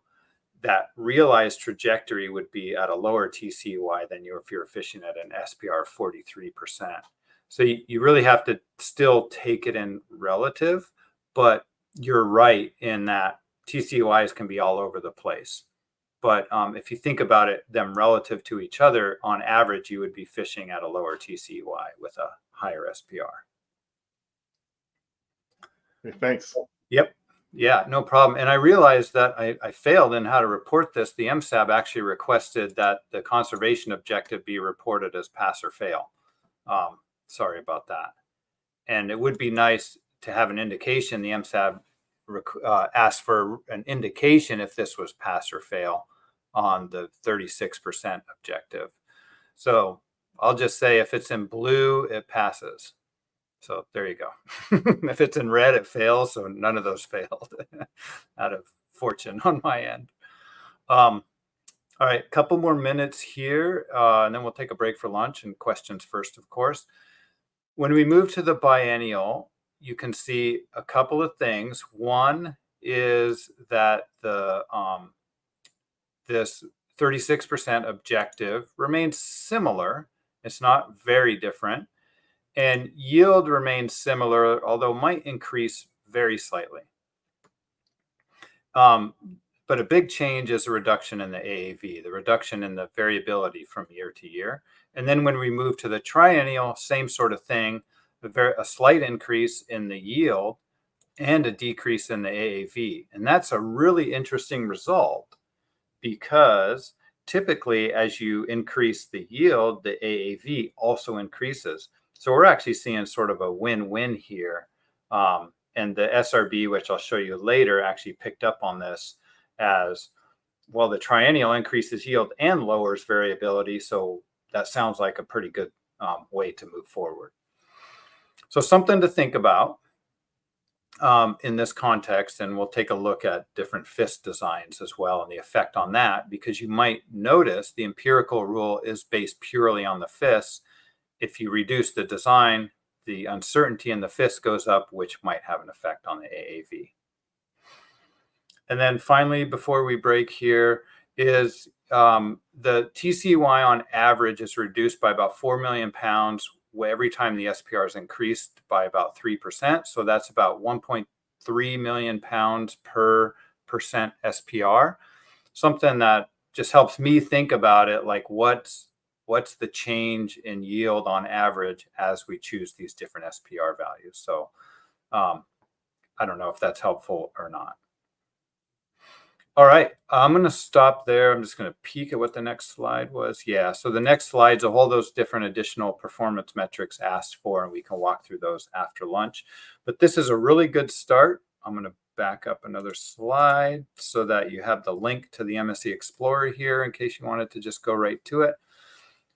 that realized trajectory would be at a lower TCY than if you were fishing at an SPR 43%. So you really have to still take it in relative, but you're right in that TCYs can be all over the place. But if you think about it, them relative to each other, on average, you would be fishing at a lower TCY with a higher SPR. Okay, thanks. Yep. Yeah, no problem. And I realized that I failed in how to report this. The MSAB actually requested that the conservation objective be reported as pass or fail. Sorry about that. And it would be nice to have an indication. The MSAB asked for an indication if this was pass or fail on the 36% objective. So I'll just say if it's in blue, it passes. So there you go. If it's in red, it fails. So none of those failed out of fortune on my end. All right, a couple more minutes here, and then we'll take a break for lunch and questions first, of course. When we move to the biennial, you can see a couple of things. One is that this 36% objective remains similar. It's not very different. And yield remains similar, although might increase very slightly. But a big change is a reduction in the AAV, the reduction in the variability from year to year. And then when we move to the triennial, same sort of thing, a slight increase in the yield and a decrease in the AAV. And that's a really interesting result, because typically as you increase the yield, the AAV also increases. So we're actually seeing sort of a win-win here. And the SRB, which I'll show you later, actually picked up on this as well. The triennial increases yield and lowers variability. So that sounds like a pretty good way to move forward. So something to think about in this context, and we'll take a look at different FIST designs as well and the effect on that, because you might notice the empirical rule is based purely on the FIST. If you reduce the design, the uncertainty in the FIST goes up, which might have an effect on the AAV. And then finally, before we break here, is the TCY on average is reduced by about 4 million pounds every time the SPR is increased by about 3%. So that's about 1.3 million pounds per percent SPR. Something that just helps me think about it, like what's the change in yield on average as we choose these different SPR values. So I don't know if that's helpful or not. All right, I'm going to stop there. I'm just going to peek at what the next slide was. Yeah, so the next slides are all those different additional performance metrics asked for, and we can walk through those after lunch. But this is a really good start. I'm going to back up another slide so that you have the link to the MSC Explorer here in case you wanted to just go right to it.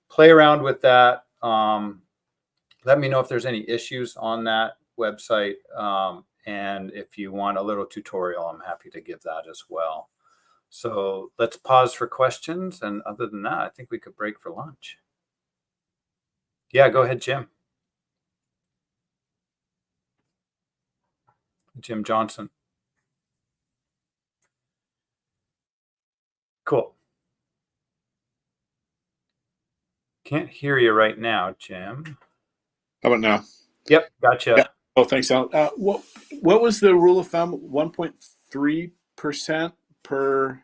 Play around with that. Let me know if there's any issues on that website. And if you want a little tutorial, I'm happy to give that as well. So let's pause for questions. And other than that, I think we could break for lunch. Yeah, go ahead, Jim. Jim Johnson. Cool. Can't hear you right now, Jim. How about now? Yep, gotcha. Yeah. Oh, thanks, Alan. What was the rule of thumb? 1.3% per.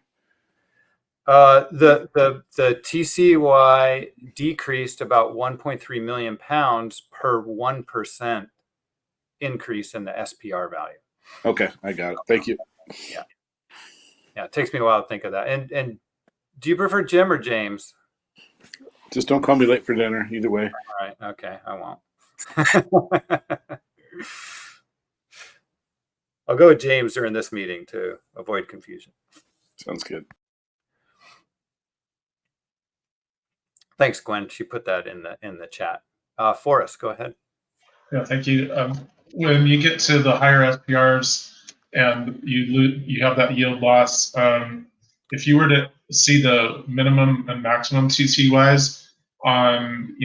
The TCY decreased about 1.3 million pounds per 1% increase in the SPR value. Okay, I got it. Thank you. Yeah. Yeah, it takes me a while to think of that. And do you prefer Jim or James? Just don't call me late for dinner, either way. All right. Okay, I won't. I'll go with James during this meeting to avoid confusion. Sounds good. Thanks, Gwen. She put that in the chat. Forrest, go ahead. Yeah, thank you. When you get to the higher SPRs and you have that yield loss, if you were to see the minimum and maximum TCYs on,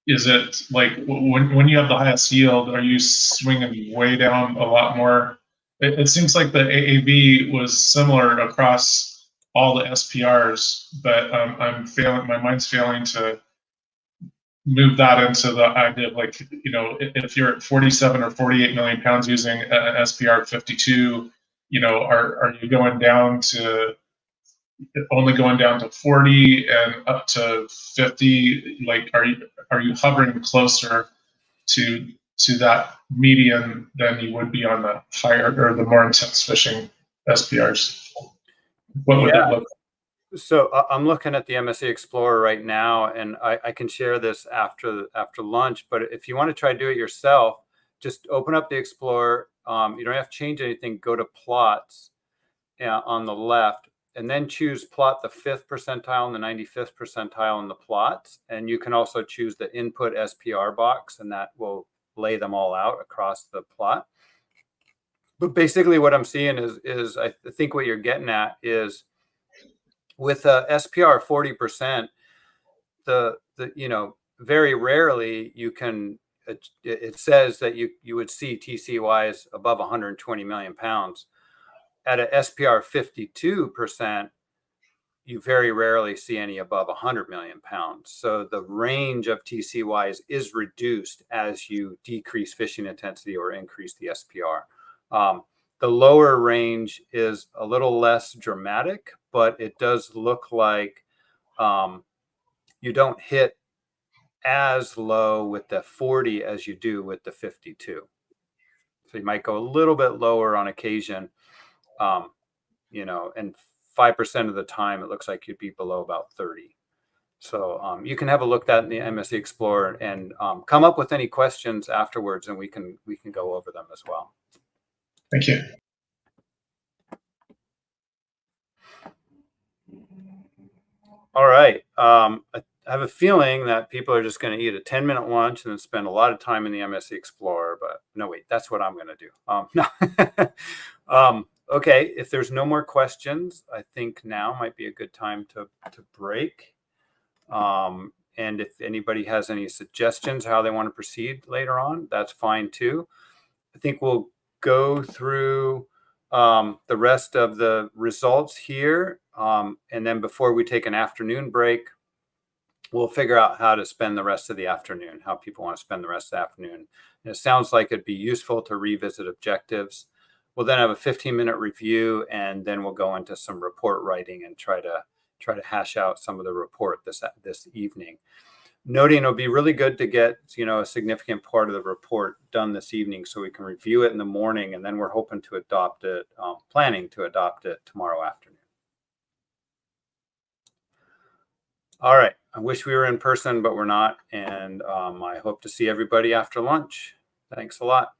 is it like when you have the highest yield, are you swinging way down a lot more? It seems like the AAV was similar across all the SPRs, but my mind's failing to move that into the idea of like, if you're at 47 or 48 million pounds using an SPR 52, are you going down to only going down to 40 and up to 50? Like, are you hovering closer to that median than you would be on the higher or the more intense fishing SPRs? What would that look like? So I'm looking at the MSC Explorer right now, and I can share this after lunch. But if you want to try to do it yourself, just open up the Explorer. You don't have to change anything. Go to plots on the left, and then choose plot the 5th percentile and the 95th percentile in the plots. And you can also choose the input SPR box, and that will lay them all out across the plot. But basically what I'm seeing is I think what you're getting at is with SPR 40%, very rarely you can, it says that you would see TCYs above 120 million pounds. At a SPR 52%, you very rarely see any above 100 million pounds. So the range of TCYs is reduced as you decrease fishing intensity or increase the SPR. The lower range is a little less dramatic, but it does look like you don't hit as low with the 40 as you do with the 52. So you might go a little bit lower on occasion, you know, and 5% of the time it looks like you'd be below about 30. So you can have a look at in the MSC Explorer and come up with any questions afterwards, and we can go over them as well. Thank you. All right. I have a feeling that people are just going to eat a 10-minute lunch and then spend a lot of time in the MSC Explorer, but no, wait, that's what I'm going to do. No. Okay, if there's no more questions, I think now might be a good time to break. And if anybody has any suggestions how they want to proceed later on, that's fine too. I think we'll go through the rest of the results here. And then before we take an afternoon break, we'll figure out how to spend the rest of the afternoon, how people want to spend the rest of the afternoon. And it sounds like it'd be useful to revisit objectives. We'll then have a 15-minute review, and then we'll go into some report writing and try to hash out some of the report this evening. Noting it'll be really good to get, you know, a significant part of the report done this evening so we can review it in the morning, and then we're hoping to adopt it, planning to adopt it tomorrow afternoon. All right. I wish we were in person, but we're not. And I hope to see everybody after lunch. Thanks a lot.